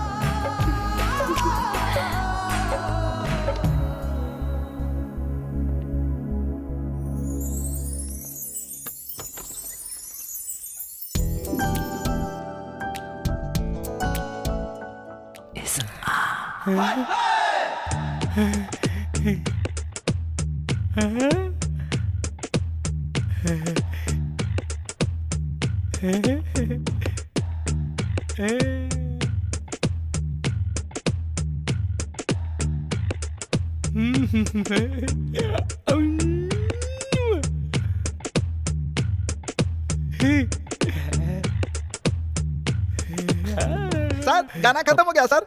S2: सर गाना खत्म हो गया सर।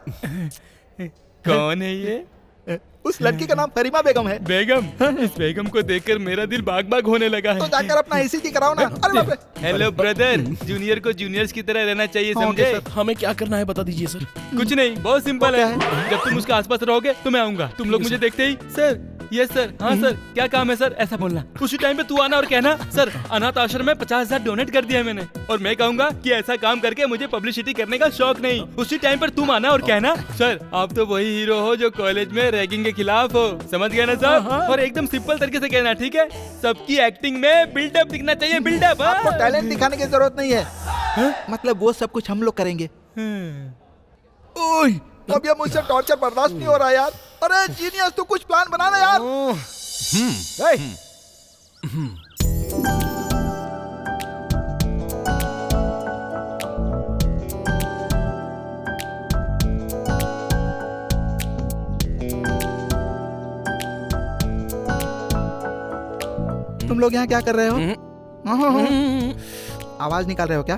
S10: कौन है ये?
S2: उस लड़की का नाम फरीमा बेगम है।
S10: बेगम? इस बेगम को देखकर मेरा दिल बाग बाग होने लगा है।
S2: तो जाकर अपना ईसीजी कराओ ना। अरे बाप रे।
S10: हेलो ब्रदर, जूनियर को जूनियर्स की तरह रहना चाहिए, समझे?
S12: हमें क्या करना है बता दीजिए सर।
S10: कुछ नहीं, बहुत सिंपल है। जब तुम उसके आसपास रहोगे तो मैं आऊंगा। तुम लोग मुझे देखते ही सर, यस सर, हाँ सर, क्या काम है सर, ऐसा बोलना। उसी टाइम पे तू आना और कहना सर अनाथ आश्रम में 50,000 डोनेट कर दिया है मैंने, और मैं कहूंगा कि ऐसा काम करके मुझे पब्लिसिटी करने का शौक नहीं। उसी टाइम पर तुम आना और कहना सर आप तो वही हीरो हो जो कॉलेज में रैगिंग के खिलाफ हो, समझ गए ना सर? और एकदम सिंपल तरीके से कहना, ठीक है? सबकी एक्टिंग में बिल्डअप दिखना चाहिए, बिल्डअप।
S2: आपको टैलेंट दिखाने की जरूरत नहीं है, मतलब वो सब कुछ हम लोग करेंगे। ओए, अब ये मुझसे टॉर्चर बर्दाश्त नहीं हो रहा यार। अरे जीनियस, तू कुछ प्लान बना ना यार। तुम लोग यहाँ क्या कर रहे हो? आवाज निकाल रहे हो क्या?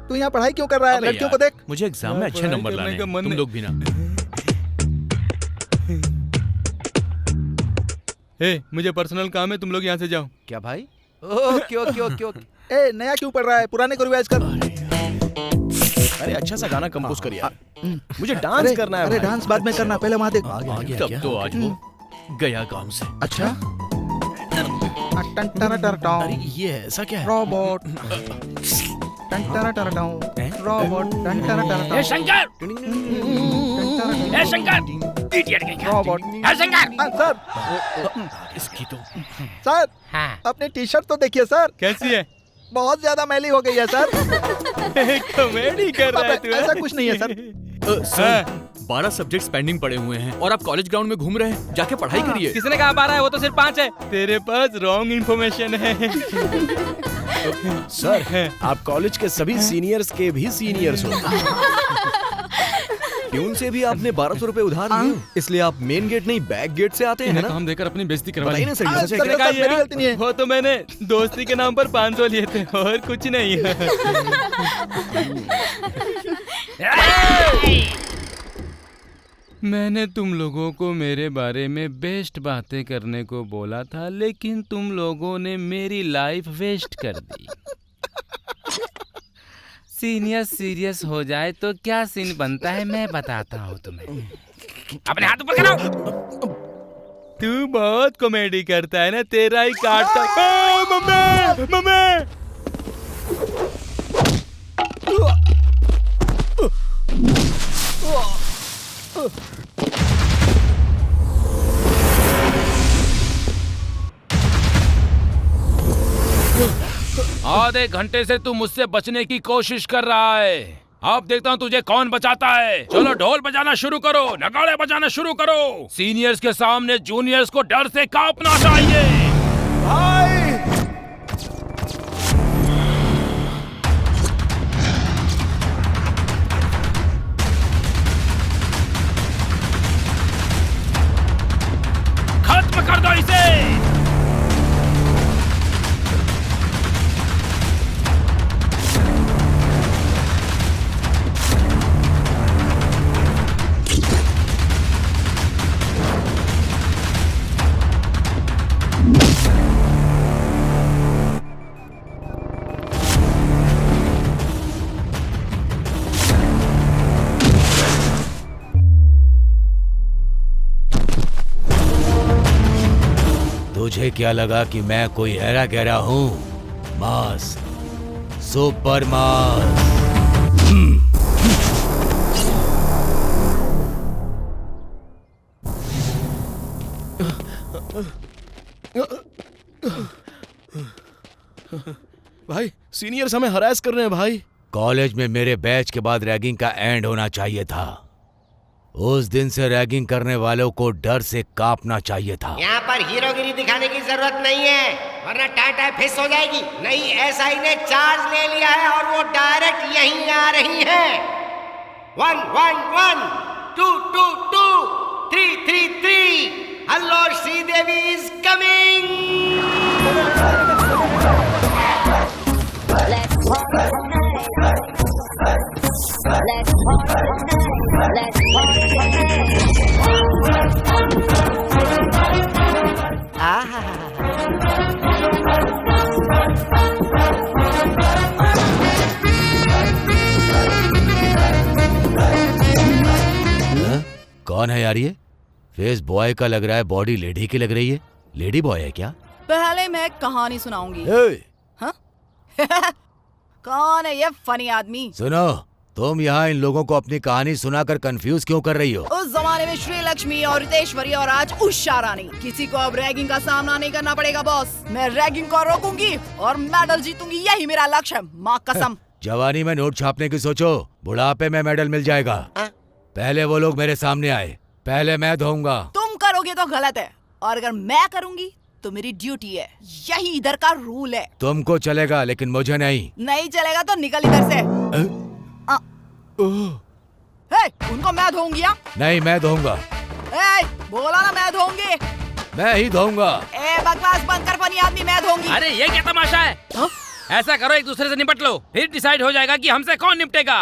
S2: तू यहाँ पढ़ाई क्यों कर रहा है? लड़कियों को देख।
S4: मुझे एग्जाम में अच्छे नंबर लाने हैं, तुम लोग भी ना।
S10: मुझे पर्सनल काम है, तुम लोग यहाँ से जाओ।
S13: क्या भाई? Okay okay okay okay.
S2: ए, नया क्यों पढ़ रहा है? पुराने को रिवाइज कर।
S12: अरे अच्छा सा गाना कंपोज कर यार, मुझे डांस करना है।
S2: अरे डांस बाद में करना, पहले वहाँ देख।
S4: तब तो आज वो गया गांव से।
S2: अच्छा,
S12: अरे ये ऐसा क्या है?
S2: रोबोट रोबोट
S3: शंकर, इडियट कहीं
S2: रोबोट
S3: शंकर।
S2: सर
S4: इसकी तो
S2: सर अपनी टी शर्ट तो देखिए सर।
S10: कैसी है?
S2: बहुत ज्यादा मैली हो गई है सर।
S10: कॉमेडी कर रहा है तू?
S2: ऐसा कुछ नहीं है सर।
S4: सर 12 सब्जेक्ट्स पेंडिंग पड़े हुए हैं और आप कॉलेज ग्राउंड में घूम रहे हैं, जाके पढ़ाई करिए।
S10: किसने कहा 12 है? वो तो सिर्फ 5 है। तेरे पास रॉन्ग इन्फॉर्मेशन है।
S12: सर आप कॉलेज के सभी सीनियर्स के भी सीनियर्स हो। ट्यून से भी आपने 1200 रुपए उधार लिए, इसलिए आप मेन गेट नहीं बैक गेट से आते हैं ना?
S10: हम देकर अपनी बेइज्जती करवा
S12: बताइए ना सर,
S2: मेरी गलती नहीं है।
S10: वो तो मैंने दोस्ती के नाम पर 500 लिए थे और कुछ नहीं। मैंने तुम लोगों को मेरे बारे में बेस्ट बातें करने को बोला था, लेकिन तुम लोगों ने मेरी लाइफ वेस्ट कर दी। सीनियर सीरियस हो जाए तो क्या सीन बनता है मैं बताता हूँ तुम्हें। अपने हाथ ऊपर करो। तू बहुत कॉमेडी करता है ना, तेरा ही काटता। मम्मी मम्मी आधे घंटे से तू मुझसे बचने की कोशिश कर रहा है। अब देखता हूँ तुझे कौन बचाता है। चलो ढोल बजाना शुरू करो, नगाड़े बजाना शुरू करो। सीनियर्स के सामने जूनियर्स को डर से कांपना चाहिए।
S2: भाई
S3: खत्म कर दो इसे।
S5: तुझे क्या लगा कि मैं कोई हेरा गहरा हूँ? मास, सुपर मास।
S12: भाई सीनियर्स हमें हरास कर रहे हैं भाई।
S5: कॉलेज में मेरे बैच के बाद रैगिंग का एंड होना चाहिए था। उस दिन से रैगिंग करने वालों को डर से कांपना चाहिए था।
S17: यहाँ पर हीरोगिरी दिखाने की जरूरत नहीं है, वरना टाटा फिस हो जाएगी। नहीं, एसआई ने चार्ज ले लिया है और वो डायरेक्ट यहीं आ रही है। 1 1 1 2 2 2 3 3 3। Hello Sridevi is coming.
S15: Let's party tonight. Let's party tonight. Let's party tonight.
S5: कौन है यार ये? फेस बॉय का लग रहा है, बॉडी लेडी की लग रही है। लेडी बॉय है क्या?
S1: पहले मैं एक कहानी सुनाऊंगी। हाँ? कौन है ये फनी आदमी?
S5: सुनो, तुम यहाँ इन लोगों को अपनी कहानी सुनाकर कंफ्यूज क्यों कर रही हो?
S1: उस जमाने में श्री लक्ष्मी और रितेश्वरी और आज उषा रानी। किसी को अब रैगिंग का सामना नहीं करना पड़ेगा बॉस। मैं रैगिंग को रोकूंगी और मेडल जीतूंगी, यही मेरा लक्ष्य है, माँ कसम।
S5: जवानी में नोट छापने की सोचो, बुढ़ापे में मेडल मिल जाएगा। पहले वो लोग मेरे सामने आए, पहले मैं धोऊंगा।
S1: तुम करोगे तो गलत है, और अगर मैं करूंगी तो मेरी ड्यूटी है। यही इधर का रूल है।
S5: तुमको चलेगा लेकिन मुझे नहीं।
S1: नहीं चलेगा तो निकल इधर से। उनको मैं धोऊंगी।
S5: नहीं, मैं धोऊंगा।
S1: बोला ना मैं धोऊंगी।
S5: मैं ही धोऊंगा।
S1: बकवास बंद कर फनी आदमी, मैं धोऊंगी।
S10: अरे ये क्या तमाशा है? ऐसा करो, एक दूसरे से निपट लो, फिर डिसाइड हो जाएगा कि हमसे कौन निपटेगा।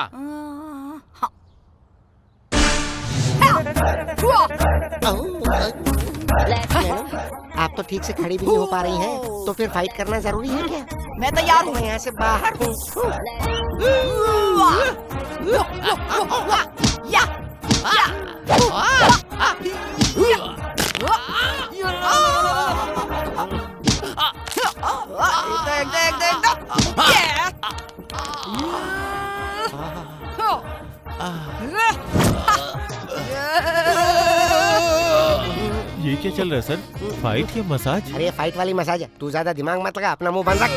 S17: आप तो ठीक से खड़ी भी नहीं हो पा रही हैं, तो फिर फाइट करना जरूरी है क्या?
S1: मैं तैयार हूँ।
S17: मैं यहाँ से बाहर हूँ।
S14: ये क्या चल रहा है सर? फाइट या मसाज?
S17: अरे फाइट वाली मसाज है, तू ज्यादा दिमाग मत लगा, अपना मुंह बंद रख।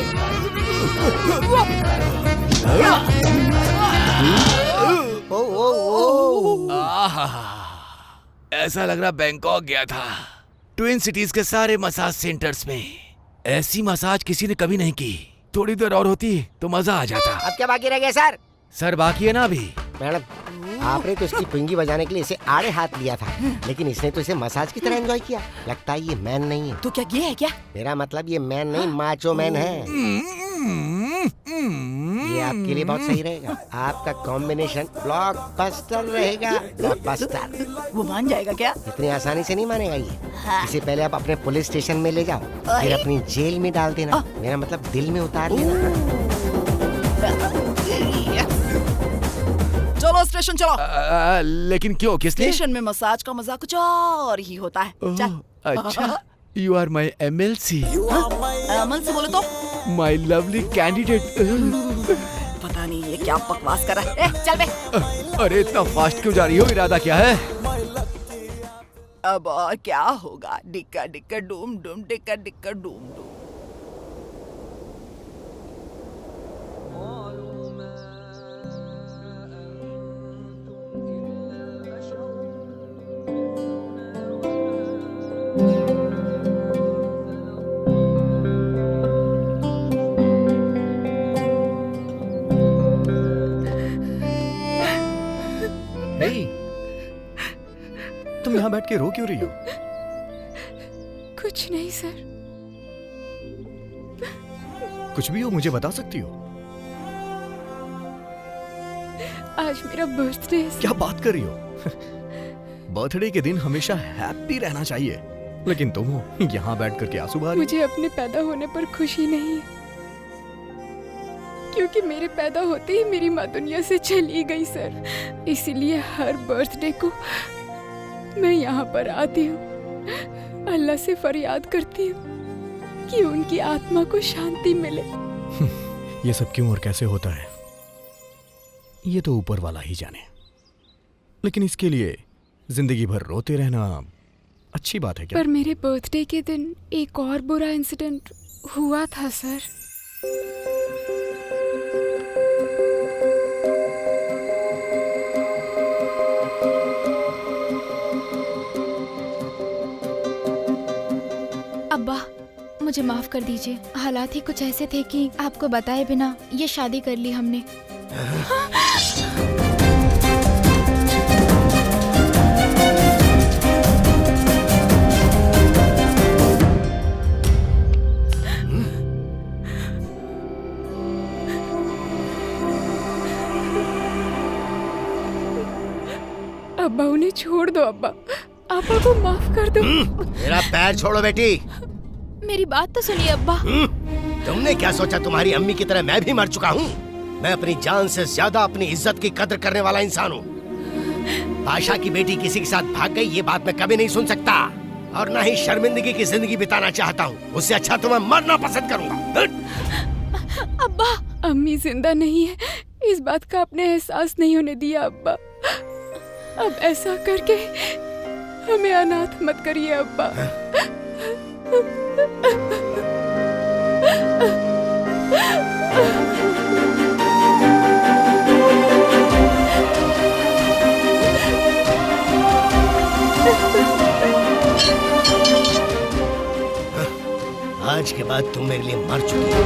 S5: ऐसा लग रहा बैंकॉक गया था। ट्विन सिटीज के सारे मसाज सेंटर्स में ऐसी मसाज किसी ने कभी नहीं की। थोड़ी देर और होती तो मजा आ जाता।
S17: अब क्या बाकी रह गया सर?
S5: सर बाकी है ना अभी।
S17: मैडम, आपने तो इसकी पुंगी बजाने के लिए इसे आड़े हाथ लिया था, लेकिन इसने तो इसे मसाज की तरह एंजॉय किया। लगता है ये मैन नहीं है।
S1: तो क्या ये है क्या?
S17: मेरा मतलब ये मैन नहीं, माचो मैन है। ये आपके लिए बहुत सही रहेगा। आपका कॉम्बिनेशन ब्लॉकबस्टर रहेगा। ब्लॉकबस्टर।
S1: वो मान जाएगा क्या?
S17: इतनी आसानी से नहीं मानेगा ये। इसे पहले आप अपने पुलिस स्टेशन में ले जाओ, फिर अपनी जेल में डाल देना। मेरा मतलब दिल में उतार लेना।
S1: चलो स्टेशन चलो।
S5: लेकिन क्यों, किस लिए?
S1: स्टेशन में मसाज का मजा कुछ और ही होता है। चल।
S5: अच्छा, you are my MLC।
S1: MLC बोले तो?
S5: My lovely candidate.
S1: पता नहीं ये क्या बकवास कर रहा है। चल बे।
S5: अरे इतना फास्ट क्यों जा रही हो? इरादा क्या है?
S1: अब और क्या होगा? डिक्का डिक्का डूम डूम, डिक्का डिक्का डूम डूम।
S12: तुम यहाँ बैठ के रो क्यों रही हो?
S7: कुछ नहीं सर।
S12: कुछ भी हो मुझे बता सकती हो।
S7: आज मेरा बर्थडे है।
S12: क्या बात कर रही हो? बर्थडे के दिन हमेशा हैप्पी रहना चाहिए, लेकिन तुम हो यहाँ बैठ करके आंसू बहा रही हो।
S7: मुझे अपने पैदा होने पर खुशी नहीं है, क्योंकि मेरे पैदा होते ही मेरी माँ दुनिया से चली गई सर। इसीलिए हर बर्थडे को मैं यहाँ पर आती हूँ, अल्लाह से फरियाद करती हूँ कि उनकी आत्मा को शांति मिले।
S12: ये सब क्यों और कैसे होता है ये तो ऊपर वाला ही जाने, लेकिन इसके लिए जिंदगी भर रोते रहना अच्छी बात है क्या?
S7: पर मेरे बर्थडे के दिन एक और बुरा इंसिडेंट हुआ था सर। अब्बा, मुझे माफ कर दीजिए। हालात ही कुछ ऐसे थे कि आपको बताए बिना ये शादी कर ली हमने। अब्बा, उन्हें छोड़ दो अब्बा, अब्बा को माफ कर दो।
S9: मेरा पैर छोड़ो बेटी।
S7: मेरी बात तो सुनिए अब्बा।
S9: तुमने क्या सोचा तुम्हारी अम्मी की तरह मैं भी मर चुका हूँ? मैं अपनी जान से ज्यादा अपनी इज्जत की कदर करने वाला इंसान हूँ।
S17: बादशाह की बेटी किसी के साथ भाग गई, ये बात मैं कभी नहीं सुन सकता, और ना ही शर्मिंदगी की जिंदगी बिताना चाहता हूँ। उससे अच्छा तो मैं मरना पसंद करूंगा।
S7: अब्बा, अम्मी जिंदा नहीं है, इस बात का आपने एहसास नहीं होने दिया अब्बा। अब ऐसा करके हमें अनाथ मत करिए अब्बा।
S17: आज के बाद तुम मेरे लिए मर चुकी हो।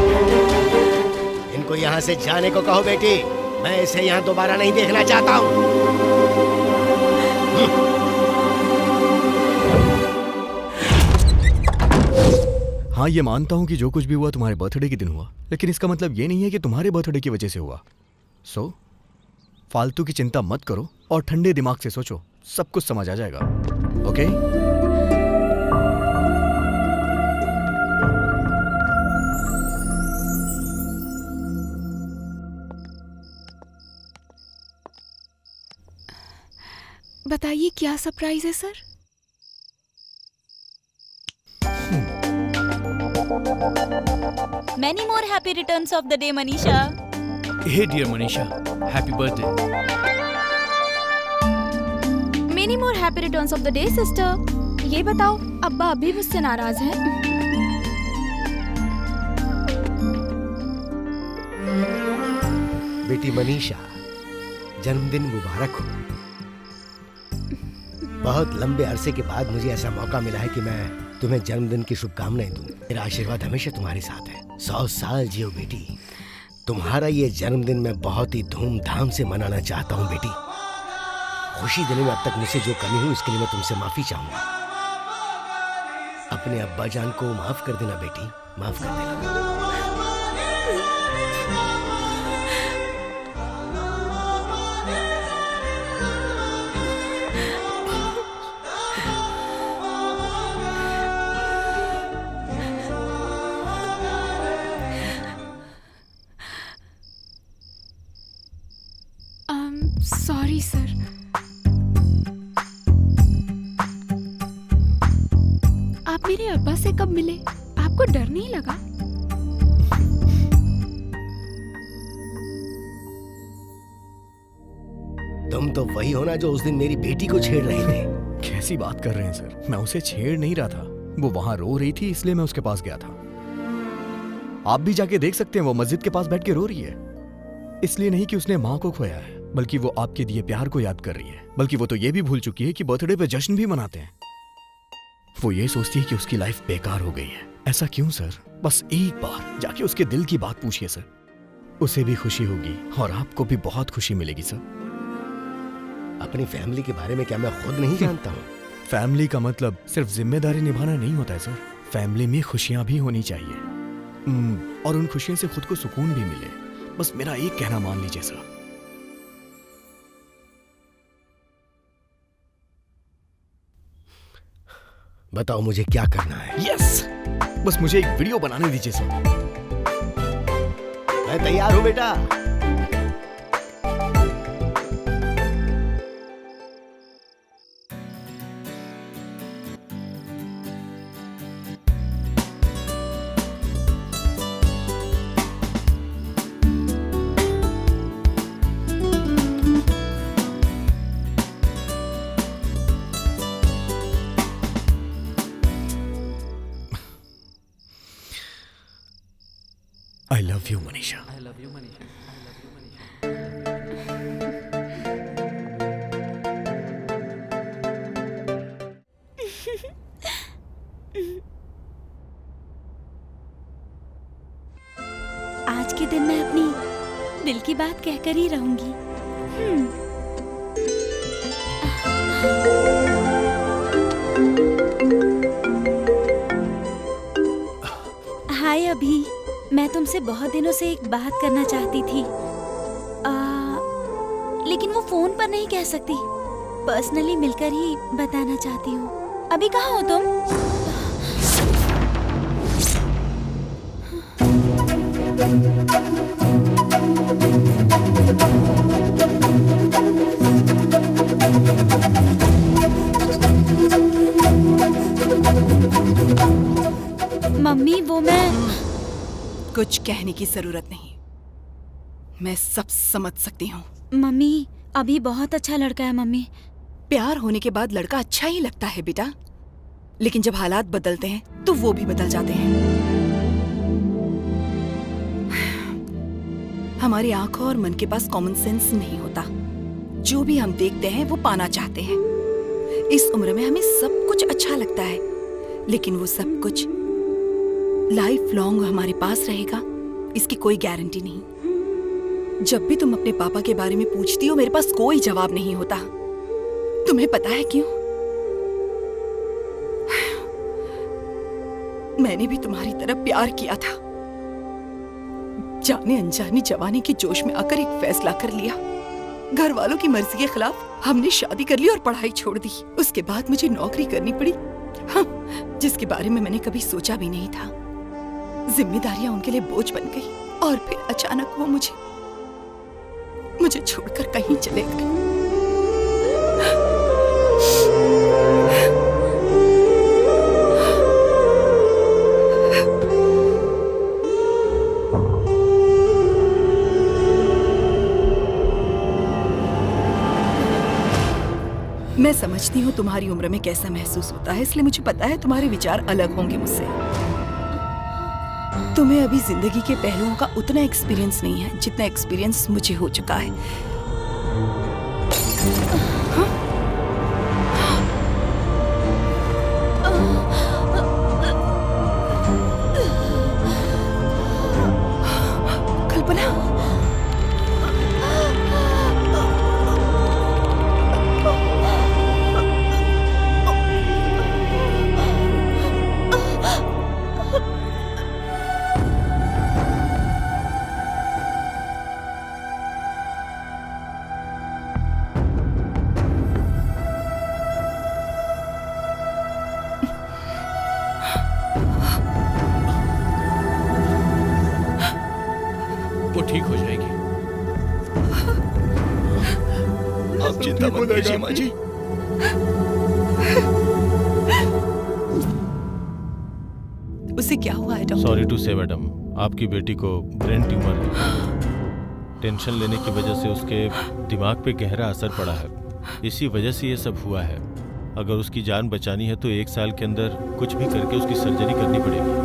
S17: इनको यहाँ से जाने को कहो बेटी, मैं इसे यहाँ दोबारा नहीं देखना चाहता हूँ।
S12: हाँ, ये मानता हूँ कि जो कुछ भी हुआ तुम्हारे बर्थडे के दिन हुआ, लेकिन इसका मतलब ये नहीं है कि तुम्हारे बर्थडे की वजह से हुआ। सो फालतू की चिंता मत करो और ठंडे दिमाग से सोचो, सब कुछ समझ आ जाएगा। ओके?
S7: बताइए क्या सरप्राइज है sir?
S11: Many more happy returns of the day, Manisha.
S4: Hey dear Manisha, happy birthday.
S16: Many more happy returns of the day, sister. ये बताओ, अब्बा अभी मुझसे नाराज हैं?
S17: बेटी मनीषा, जन्मदिन मुबारक हो। बहुत लंबे अरसे के बाद मुझे ऐसा मौका मिला है कि मैं तुम्हें जन्मदिन की शुभकामनाएं दूं। मेरा आशीर्वाद हमेशा तुम्हारे साथ है। 100 साल जियो बेटी। तुम्हारा ये जन्मदिन मैं बहुत ही धूमधाम से मनाना चाहता हूँ बेटी। खुशी देने में अब तक मुझसे जो कमी हुई इसके लिए मैं तुमसे माफी चाहूंगा। अपने अब्बा जान को माफ कर देना बेटी, माफ कर देना।
S7: Sorry sir. आप मेरे अब्बा से कब मिले? आपको डर नहीं लगा?
S17: तुम तो वही हो ना जो उस दिन मेरी बेटी को छेड़ रहे थे।
S12: कैसी बात कर रहे हैं सर? मैं उसे छेड़ नहीं रहा था, वो वहां रो रही थी इसलिए मैं उसके पास गया था। आप भी जाके देख सकते हैं, वो मस्जिद के पास बैठ के रो रही है। इसलिए नहीं कि उसने माँ को खोया है, बल्कि वो आपके दिए प्यार को याद कर रही है। बल्कि वो तो ये भी भूल चुकी है कि बर्थडे पे जश्न भी मनाते हैं। वो ये सोचती है कि उसकी लाइफ बेकार हो गई है। ऐसा क्यों सर? बस एक बार जाके उसके दिल की बात पूछिए सर, उसे भी खुशी होगी और आपको भी बहुत खुशी मिलेगी सर।
S17: अपनी फैमिली के बारे में क्या मैं खुद नहीं जानता हूँ?
S12: फैमिली का मतलब सिर्फ जिम्मेदारी निभाना नहीं होता है सर। फैमिली में खुशियां भी होनी चाहिए, और उन खुशियों से खुद को सुकून भी मिले। बस मेरा एक कहना मान लीजिए सर।
S17: बताओ मुझे क्या करना है?
S12: यस, बस मुझे एक वीडियो बनाने दीजिए सर।
S17: मैं तैयार हूं बेटा।
S12: I love you, Manisha. I love you, Manisha.
S11: आज के दिन मैं अपनी दिल की बात कहकर ही रहूंगी। हाय अभी, मैं तुमसे बहुत दिनों से एक बात करना चाहती थी, लेकिन वो फोन पर नहीं कह सकती। पर्सनली मिलकर ही बताना चाहती हूँ। अभी कहाँ हो तुम?
S1: कुछ कहने की जरूरत नहीं, मैं सब समझ सकती हूँ।
S11: मम्मी अभी बहुत अच्छा लड़का है मम्मी।
S1: प्यार होने के बाद लड़का अच्छा ही लगता है बेटा, लेकिन जब हालात बदलते हैं तो वो भी बदल जाते हैं। हमारी आंखों और मन के पास कॉमन सेंस नहीं होता। जो भी हम देखते हैं वो पाना चाहते हैं। इस उम्र में हमें सब कुछ अच्छा लगता है, लेकिन वो सब कुछ लाइफ लॉन्ग हमारे पास रहेगा इसकी कोई गारंटी नहीं। जब भी तुम अपने पापा के बारे में पूछती हो मेरे पास कोई जवाब नहीं होता। तुम्हें पता है क्यों? मैंने भी तुम्हारी तरह प्यार किया था। जाने अनजाने जवानी के जोश में आकर एक फैसला कर लिया। घर वालों की मर्जी के खिलाफ हमने शादी कर ली और पढ़ाई छोड़ दी। उसके बाद मुझे नौकरी करनी पड़ी, हाँ, जिसके बारे में मैंने कभी सोचा भी नहीं था। जिम्मेदारियां उनके लिए बोझ बन गई और फिर अचानक वो मुझे छोड़कर कहीं चले गए। मैं समझती हूँ तुम्हारी उम्र में कैसा महसूस होता है, इसलिए मुझे पता है तुम्हारे विचार अलग होंगे मुझसे। तुम्हें अभी जिंदगी के पहलुओं का उतना एक्सपीरियंस नहीं है जितना एक्सपीरियंस मुझे हो चुका है। कल्पना,
S4: वो ठीक हो जाएगी।
S12: आप चिंता मत कीजिए माँ जी।
S1: उसे क्या हुआ है डॉक्टर?
S14: सॉरी टू से मैडम, आपकी बेटी को ब्रेन ट्यूमर है। टेंशन लेने की वजह से उसके दिमाग पे गहरा असर पड़ा है, इसी वजह से ये सब हुआ है। अगर उसकी जान बचानी है तो 1 साल के अंदर कुछ भी करके उसकी सर्जरी करनी पड़ेगी।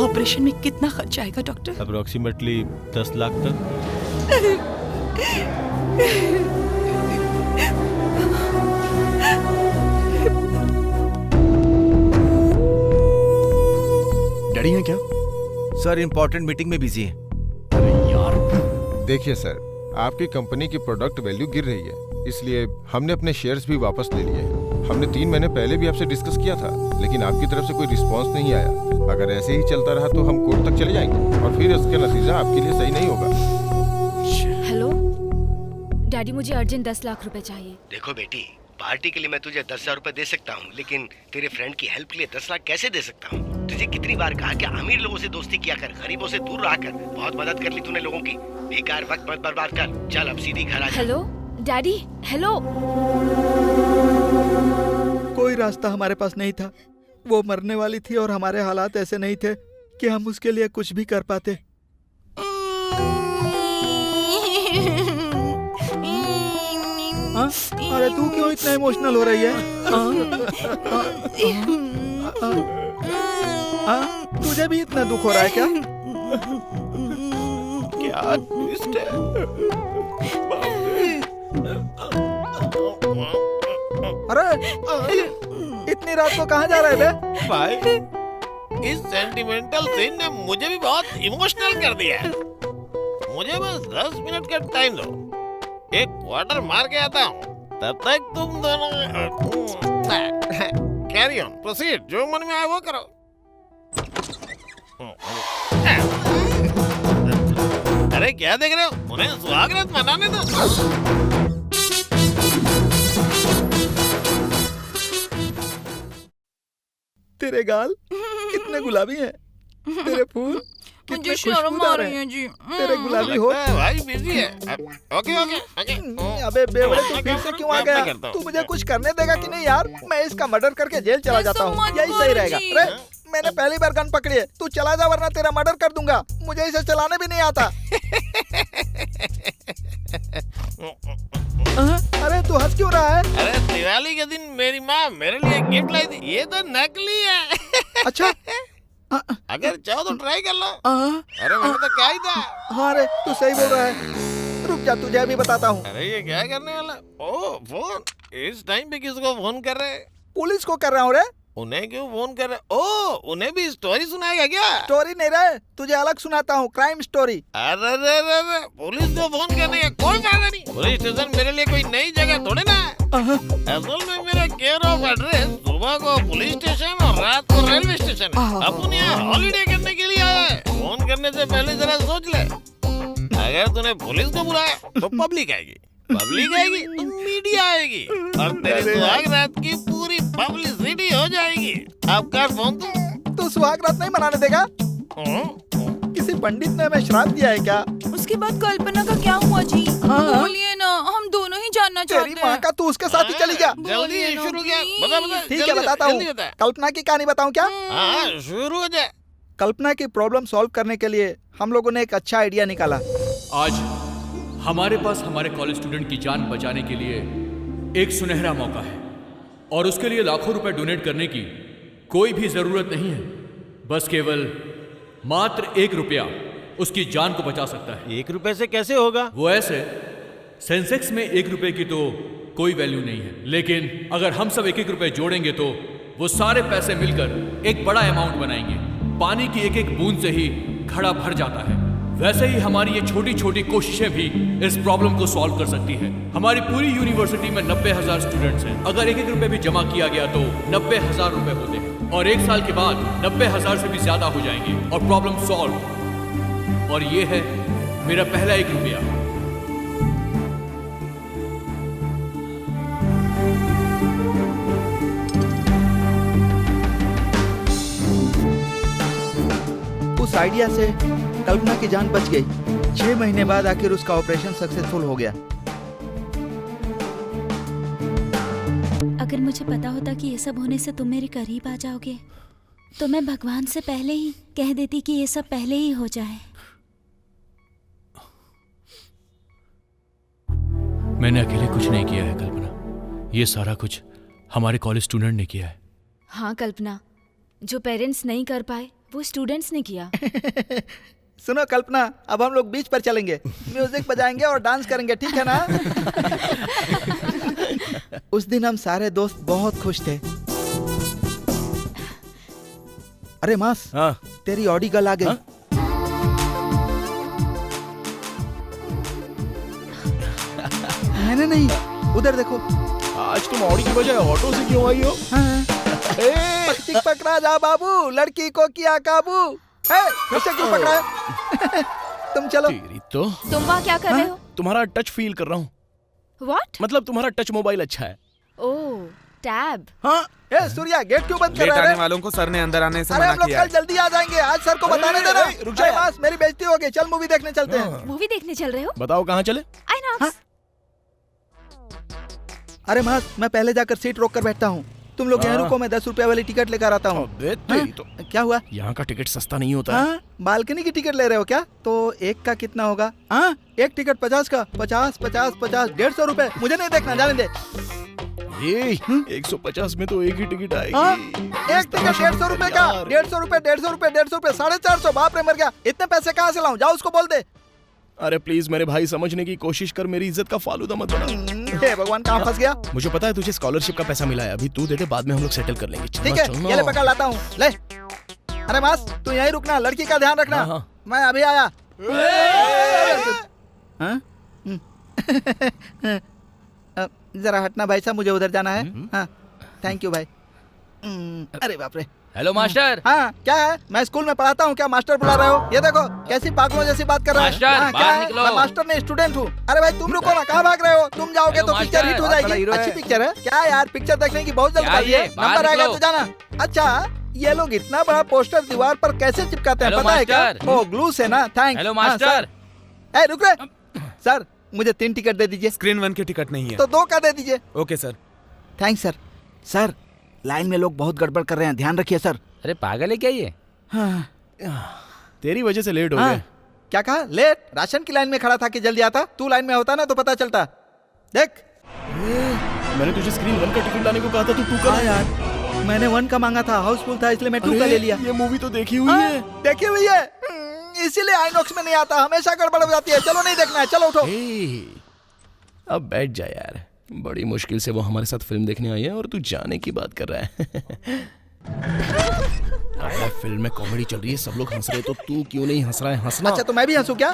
S1: ऑपरेशन में कितना खर्च आएगा डॉक्टर?
S14: अप्रोक्सीमेटली 10 लाख तक।
S12: डैडी हैं क्या?
S13: सर इम्पोर्टेंट मीटिंग में बिजी है।
S12: अरे यार।
S14: देखिए सर, आपकी कंपनी की प्रोडक्ट वैल्यू गिर रही है, इसलिए हमने अपने शेयर्स भी वापस ले लिए हैं। हमने 3 महीने पहले भी आपसे डिस्कस किया था, लेकिन आपकी तरफ से कोई रिस्पांस नहीं आया। अगर ऐसे ही चलता रहा तो हम कोर्ट तक चले जाएंगे और फिर इसका नतीजा आपके लिए सही नहीं होगा।
S16: हेलो डैडी, मुझे अर्जेंट 10 लाख रुपए चाहिए।
S17: देखो बेटी, पार्टी के लिए मैं तुझे 10,000 रुपए दे सकता हूँ, लेकिन तेरे फ्रेंड की हेल्प के लिए 10 लाख कैसे दे सकता हूँ? तुझे कितनी बार कहा कि अमीर लोगों से दोस्ती किया कर, गरीबों से दूर रहा कर। बहुत मदद कर ली तूने लोगों की, बेकार वक्त मत बर्बाद कर। चल अब सीधी घर आ जा।
S16: Hello daddy, hello.
S2: कोई रास्ता हमारे पास नहीं था। वो मरने वाली थी और हमारे हालात ऐसे नहीं थे कि हम उसके लिए कुछ भी कर पाते। अरे तू क्यों इतना इमोशनल हो रही है? तुझे भी इतना दुख हो रहा है क्या?
S3: क्या ट्विस्ट है?
S2: अरे इतनी रात को कहाँ जा रहे बे?
S3: भाई, इस सेंटिमेंटल सीन ने मुझे भी बहुत इमोशनल कर दिया है। मुझे बस 10 मिनट का टाइम दो, एक क्वार्टर मार के आता हूँ, तब तक तुम दोनों कैरी ऑन, प्रोसीड, जो मन में आए वो करो। अरे क्या देख रहे हो? उन्हें स्वागत मनाने दो।
S2: तेरे गाल कितने गुलाबी हैं, तेरे फूल
S1: मुझे शर्म आ रही है जी।
S2: तेरे गुलाबी हो
S3: भाई बिजी है। Okay okay.
S2: अबे बेवड़े, तू फिर से क्यों आ गया? तू मुझे कुछ करने देगा कि नहीं यार? मैं इसका मर्डर करके जेल चला जाता हूँ, यही सही रहेगा। मैंने पहली बार गन पकड़ी है। तू चला जा वरना तेरा मर्डर कर दूंगा। मुझे इसे चलाने भी नहीं आता। अरे तू हंस क्यों रहा है?
S3: अरे दिवाली के दिन मेरी माँ मेरे लिए गिफ्ट लाई थी। ये तो नकली है।
S2: अच्छा
S3: अगर चाहो तो ट्राई कर लो। अरे मैंने तो कहा ही था।
S2: हाँ रे तू सही बोल रहा है। रुक जा तुझे अभी बताता हूँ।
S3: अरे ये क्या करने वाला? ओ फोन इस टाइम पे किसको फोन कर रहे?
S2: पुलिस को कर रहा हूँ रे।
S3: उन्हें क्यों फोन कर रहे? ओ उन्हें भी स्टोरी सुनाएगा क्या?
S2: स्टोरी नहीं रे, तुझे अलग सुनाता हूँ, क्राइम स्टोरी।
S3: अरे पुलिस को फोन करने का कोई फायदा नहीं। पुलिस स्टेशन मेरे लिए कोई नई जगह थोड़े ना है। असल में मेरा केयर ऑफ एड्रेस सुबह को पुलिस स्टेशन और रात को रेलवे स्टेशन है। अपन यहाँ हॉलीडे करने के लिए आया है। फोन करने से पहले जरा सोच ले, अगर तूने पुलिस को बुलाया तो पब्लिक आएगी, पब्लिक आएगी तो मीडिया आएगी और तेरी सुहाग रात की पूरी पब्लिसिटी हो जाएगी। अब कर फोन
S2: तू सुहाग रात नहीं मनाने देगा? किसी पंडित ने हमें श्राप दिया है क्या?
S18: उसके बाद कल्पना का क्या हुआ जी? बोलिए ना, हम दोनों ही जानना चाहते हैं।
S2: तेरी माँ का, तू उसके साथ ही चली जा।
S3: जल्दी शुरू किया। बता
S2: ठीक है बताता हूँ। कल्पना की कहानी बताऊँ क्या?
S3: हाँ शुरू हो जाए।
S2: कल्पना की प्रॉब्लम सॉल्व करने के लिए हम लोगों ने एक अच्छा आइडिया निकाला।
S4: आज हमारे पास हमारे कॉलेज स्टूडेंट की जान बचाने के लिए एक सुनहरा मौका है और उसके लिए लाखों रुपए डोनेट करने की कोई भी जरूरत नहीं है। बस केवल मात्र 1 रुपया उसकी जान को बचा सकता है।
S3: 1 रुपए से कैसे होगा?
S4: वो ऐसे, सेंसेक्स में 1 रुपए की तो कोई वैल्यू नहीं है, लेकिन अगर हम सब 1-1 रुपए जोड़ेंगे तो वो सारे पैसे मिलकर एक बड़ा अमाउंट बनाएंगे। पानी की एक एक बूंद से ही घड़ा भर जाता है। वैसे ही हमारी ये छोटी छोटी कोशिशें भी इस प्रॉब्लम को सॉल्व कर सकती है। हमारी पूरी यूनिवर्सिटी में 90,000 स्टूडेंट्स हैं। अगर 1-1 रुपए भी जमा किया गया तो 90,000 रुपए होते हैं और 1 साल के बाद 90,000 से भी ज्यादा हो जाएंगे और प्रॉब्लम सॉल्व। और ये है मेरा पहला 1 रुपया।
S2: उस आइडिया से कल्पना की जान बच गई। 6 महीने बाद आखिर उसका ऑपरेशन सक्सेसफुल हो गया।
S11: अगर मुझे पता होता कि ये सब होने से तुम मेरे करीब आ जाओगे तो मैं भगवान से पहले ही कह देती कि ये सब पहले ही हो जाए।
S4: मैंने अकेले कुछ नहीं किया है कल्पना, ये सारा कुछ हमारे कॉलेज स्टूडेंट ने किया है।
S16: हाँ कल्पना, जो पेरेंट्स नहीं कर पाए वो स्टूडेंट्स ने किया।
S2: सुनो कल्पना, अब हम लोग बीच पर चलेंगे, म्यूजिक बजाएंगे और डांस करेंगे, ठीक है ना? उस दिन हम सारे दोस्त बहुत खुश थे। अरे मास,
S8: हाँ?
S2: तेरी ऑडी गर्ल आ गई। हाँ? नहीं, उधर देखो।
S8: आज तुम ऑडी की बजाय ऑटो से क्यों आई हो?
S2: हाँ। पक्षी पकड़ा जा बाबू, लड़की को किया काबू। फिर क्यों पकड़ा है? तुम चलो।
S8: तो
S16: तुम वहाँ क्या कर रहे हो?
S8: तुम्हारा टच फील कर रहा हूँ।
S16: What?
S8: मतलब तुम्हारा टच मोबाइल अच्छा है।
S16: ओह, टैब।
S2: हाँ? सूर्या गेट क्यों बंद कर रहा है?
S19: आने वालों को सर ने अंदर आने से
S2: अरे
S19: मना
S2: हम लोग
S19: किया है।
S2: कल जल्दी आ जाएंगे, आज सर को बताने देना। रुक जाए मास, मेरी बेइज्जती हो गई। चल मूवी देखने चलते हैं।
S16: मूवी देखने चल रहे हो?
S8: बताओ कहाँ चले?
S16: आइनॉक्स।
S2: अरे मास, मैं पहले जाकर सीट रोक कर बैठता हूँ। तुम लोग यहाँ रुको, मैं 10 रुपए वाली टिकट लेकर आता हूँ।
S8: तो
S2: क्या हुआ?
S8: यहाँ का टिकट सस्ता नहीं होता है।
S2: बालकनी की टिकट ले रहे हो क्या? तो एक का कितना होगा? हाँ, एक टिकट 50 का। 50, 150 रुपए। मुझे नहीं देखना, जाने दे।
S8: ये 150 में तो एक ही टिकट आएगी।
S2: एक टिकट 150 रुपए का। 150 रुपए, 150 रुपए, 150 रुपए, 450। बाप रे, मर गया। इतने पैसे कहाँ से लाऊं? जाओ उसको बोल दे।
S8: अरे प्लीज मेरे भाई, समझने की कोशिश कर, मेरी इज्जत का फालूदा मत बना।
S2: हे भगवान, कहाँ फंस गया?
S8: मुझे पता है तुझे स्कॉलरशिप का पैसा मिला है, अभी तू दे दे, बाद में हम लोग सेटल कर लेंगे।
S2: ठीक है, ये ले पकड़ लाता हूँ, ले। अरे मास, तू यहीं रुकना, लड़की का ध्यान रखना। मैं अभी आया। जरा हटना भाई साहब, मुझे उधर जाना है। हाँ, थैंक यू भाई। अरे बाप रे।
S10: Hello master.
S2: हाँ, क्या है? मैं स्कूल में पढ़ाता हूँ, क्या मास्टर बुला रहे हो? ये देखो कैसी पागलों जैसी बात कर रहे हैं।
S10: मास्टर,
S2: क्या है? मैं मास्टर नहीं, स्टूडेंट हूँ। अरे भाई तुम रुको ना, कहाँ भाग रहे हो? तुम जाओगे तो पिक्चर हिट हो जाएगी। अच्छी पिक्चर है क्या यार? पिक्चर देखने की बहुत जल्दबाजी है। नंबर आएगा तो जाना। अच्छा, ये लोग इतना बड़ा पोस्टर दीवार पर कैसे चिपकाते हैं, पता है क्या? ओ, ग्लू से ना। थैंक्स।
S10: Hello master.
S2: रुक रहे सर, मुझे 3 टिकट दे दीजिए।
S19: स्क्रीन 1 की टिकट नहीं है
S2: तो 2 का दे दीजिए।
S19: Okay sir.
S2: Thanks sir. Sir, line में लोग बहुत गड़बड़ कर रहे हैं, ध्यान रखिए सर।
S19: अरे पागल है क्या ये?
S2: तेरी वजह से लेट हो गए। क्या कहा? लेट? राशन की लाइन में खड़ा था कि जल्दी आता? तू लाइन में होता ना तो पता चलता। देख,
S20: मैंने तुझे स्क्रीन 1 का टिकट लाने को कहा था, तू 2 का
S2: यार, मैंने 1 का मांगा था, हाउसफुल था, इसलिए मैं 2 का ले लिया।
S20: ये मूवी तो देखी हुई है।
S2: देखी हुई है, इसीलिए आइनॉक्स में नहीं आता, हमेशा गड़बड़ हो जाती है। चलो नहीं देखना है, चलो उठो।
S20: अब बैठ जा यार, बड़ी मुश्किल से वो हमारे साथ फिल्म देखने आई है और तू जाने की बात कर रहा है। फिल्म में कॉमेडी चल रही है, सब लोग हंस रहे, तो तू क्यों नहीं हंस रहा है? हंसना।
S2: अच्छा तो मैं भी हंसूं क्या?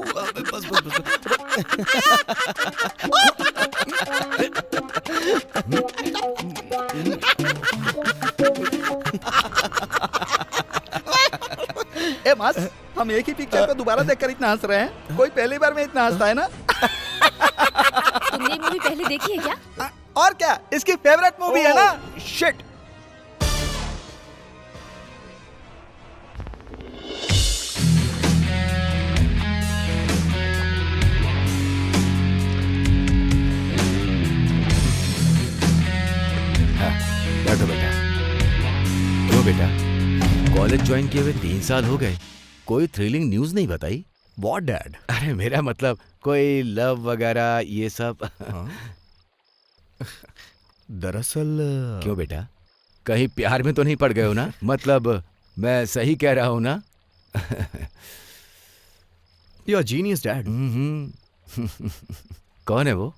S20: बस बस बस।
S2: ए मास, हम एक ही पिक्चर को दोबारा देखकर इतना हंस रहे हैं, कोई पहली बार में इतना हंसता है ना?
S16: तुमने ये मूवी पहले देखी है क्या?
S2: और क्या, इसकी फेवरेट मूवी है ना। शिट।
S5: बैठो बेटा। क्यों बेटा, कॉलेज ज्वाइन किए हुए 3 साल हो गए, कोई थ्रिलिंग न्यूज नहीं बताई?
S12: What dad?
S5: अरे मेरा मतलब कोई लव वगैरह ये सब।
S12: दरअसल
S5: क्यों बेटा, कहीं प्यार में तो नहीं पड़ गए हो ना? मतलब मैं सही कह रहा हूं ना?
S12: You are genius dad.
S5: कौन है वो?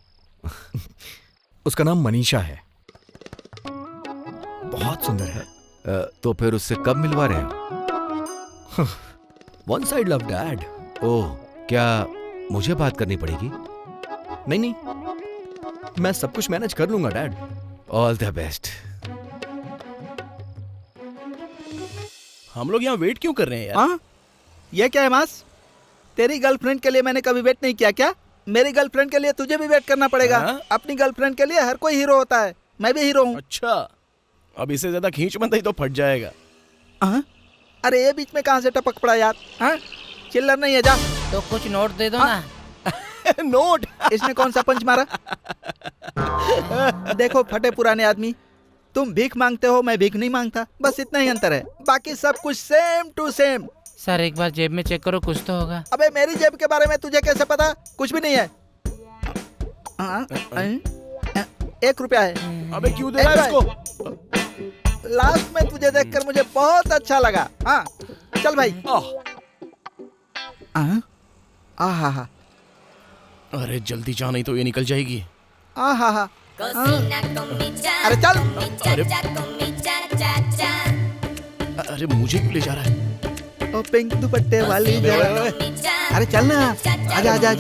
S12: उसका नाम मनीषा है, बहुत सुंदर है।
S5: तो फिर उससे कब मिलवा रहे हो?
S12: One side love dad.
S5: Oh, क्या मुझे बात करनी पड़ेगी?
S12: नहीं नहीं, मैं सब कुछ मैनेज कर लूंगा डैड।
S5: All the best.
S20: हम लोग यहाँ वेट क्यों कर रहे हैं यार?
S2: हाँ? ये क्या है मास? तेरी गर्लफ्रेंड के लिए मैंने कभी वेट नहीं किया क्या? मेरी गर्लफ्रेंड के लिए तुझे भी वेट करना पड़ेगा। अपनी गर्लफ्रेंड के लिए हर कोई हीरो होता है, मैं भी हीरो हूँ।
S20: अच्छा, अब इससे ज्यादा खींच मत, तो फट जाएगा।
S2: अरे ये बीच में कहाँ से टपक पड़ा यार? चिल्लर नहीं है, जा।
S21: तो कुछ नोट दे दो ना।
S2: नोट? इसने कौन सा पंच मारा? देखो फटे पुराने आदमी, तुम भीख मांगते हो, मैं भीख नहीं मांगता, बस इतना ही अंतर है, बाकी सब कुछ सेम टू सेम।
S21: सर एक बार जेब में चेक करो, कुछ तो होगा।
S2: अबे मेरी जेब के बारे में तुझे कैसे पता? कुछ भी नहीं है। 1 रुपया है।
S20: अबे क्यों दे रहा है इसको?
S2: लास्ट में तुझे देखकर मुझे बहुत अच्छा लगा। हाँ चल भाई। हाँ।
S20: अरे जल्दी जा, नहीं तो ये निकल जाएगी।
S2: हाँ। अरे चल।
S20: अरे मुझे क्यों ले जा रहा है?
S2: ओ पिंक दुपट्टे वाली। अरे चल ना, आजा।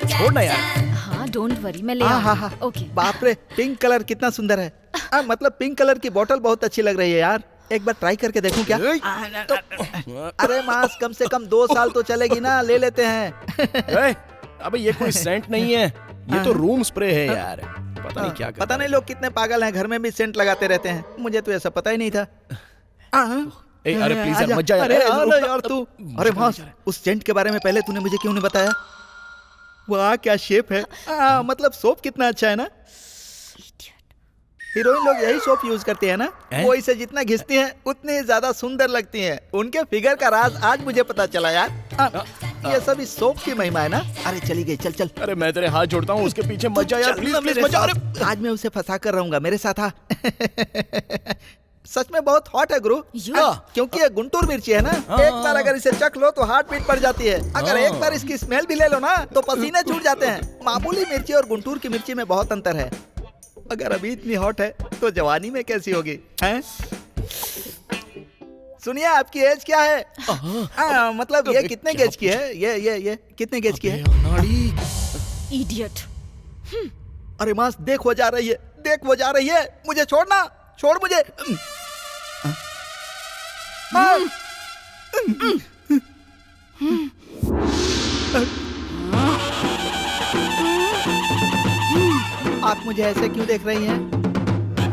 S20: छोड़ना यार।
S16: हाँ डोंट वरी, मैं ले
S2: हाँ।
S16: ओके।
S2: बाप रे, पिंक कलर कितना सुंदर है। मतलब पिंक कलर की बोतल बहुत अच्छी लग रही है यार, एक बार ट्राई करके देखूं क्या? अरे मास, कम से कम 2 साल तो चलेगी ना, ले लेते हैं।
S20: अबे ये कोई सेंट नहीं है, ये तो रूम स्प्रे है यार। पता नहीं क्या
S2: पता नहीं लोग कितने पागल हैं, घर में भी सेंट लगाते रहते हैं, मुझे तो ऐसा पता ही नहीं था।
S20: अरे प्लीज यार, मत जा यार।
S2: अरे यार तू, अरे मास, उस सेंट के बारे में पहले तूने मुझे क्यों नहीं बताया? वाह क्या शेप है। मतलब सोप कितना अच्छा है ना। हीरोइन लोग यही सोप यूज करती है ना, वो इसे जितना घिसती हैं उतनी ज्यादा सुंदर लगती हैं। उनके फिगर का राज आज मुझे पता चला यार। ये सब इस सोप की महिमा है ना। अरे चली गई, चल।
S20: अरे मैं तेरे हाथ जोड़ता हूँ, उसके पीछे मत जा यार, प्लीज मत जा।
S2: आज मैं उसे फंसा कर रहूंगा, मेरे साथ आ। सच में बहुत हॉट है गुरु, क्योंकि ये गुंटूर मिर्ची है ना। एक बार अगर इसे चख लो तो हार्ट बीट बढ़ जाती है, अगर एक बार इसकी स्मेल भी ले लो ना तो पसीने छूट जाते हैं। मामूली मिर्ची और गुंटूर की मिर्ची में बहुत अंतर है। अगर अभी इतनी हॉट है तो जवानी में कैसी होगी? हैं? सुनिए, आपकी एज क्या है? मतलब ये कितने गेज की है? ये कितने गेज की है?
S16: इडियट।
S2: अरे मास, देख वो जा रही है, मुझे छोड़ना, छोड़ मुझे। आप मुझे ऐसे क्यों देख रही हैं?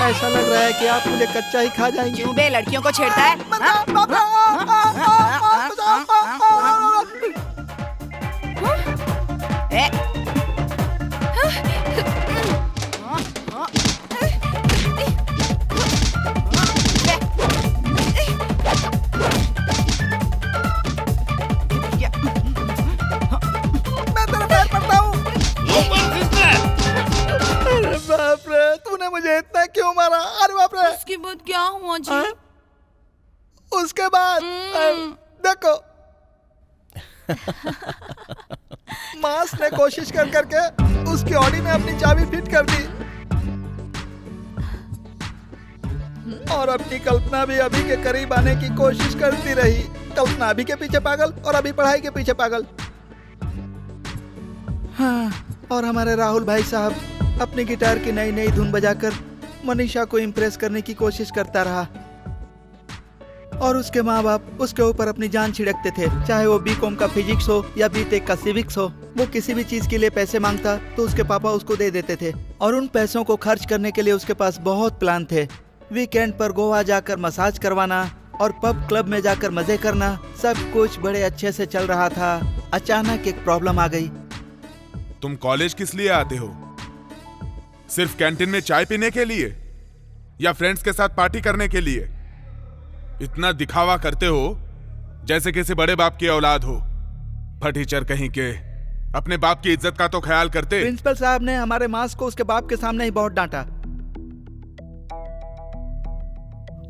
S2: ऐसा लग रहा है कि आप मुझे कच्चा ही खा जाएंगे।
S21: क्यों बे, लड़कियों को छेड़ता है?
S2: क्यों मारा? अरे बाप रे।
S18: उसके बाद क्या हुआ जी?
S2: उसके बाद देखो मास ने कोशिश कर करके उसकी ऑडी में अपनी चाबी फिट कर दी और अपनी कल्पना भी अभी के करीब आने की कोशिश करती रही। कल्पना अभी के पीछे पागल और अभी पढ़ाई के पीछे पागल। हाँ, और हमारे राहुल भाई साहब अपनी गिटार की नई नई धुन बजाकर मनीषा को इम्प्रेस करने की कोशिश करता रहा और उसके माँ बाप उसके ऊपर अपनी जान छिड़कते थे। चाहे वो बीकॉम का फिजिक्स हो या बीटेक का सिविक्स हो, वो किसी भी चीज के लिए पैसे मांगता तो उसके पापा उसको दे देते थे और उन पैसों को खर्च करने के लिए उसके पास बहुत प्लान थे। वीकेंड पर गोवा जाकर मसाज करवाना और पब क्लब में जाकर मजे करना, सब कुछ बड़े अच्छे से चल रहा था। अचानक एक प्रॉब्लम आ गई।
S6: तुम कॉलेज किस लिए आते हो? सिर्फ कैंटीन में चाय पीने के लिए या फ्रेंड्स के साथ पार्टी करने के लिए? इतना दिखावा करते हो जैसे किसी बड़े बाप की औलाद हो। फटीचर कहीं के, अपने बाप की इज्जत का तो ख्याल करते।
S2: प्रिंसिपल साहब ने हमारे मास को उसके बाप के सामने ही बहुत डांटा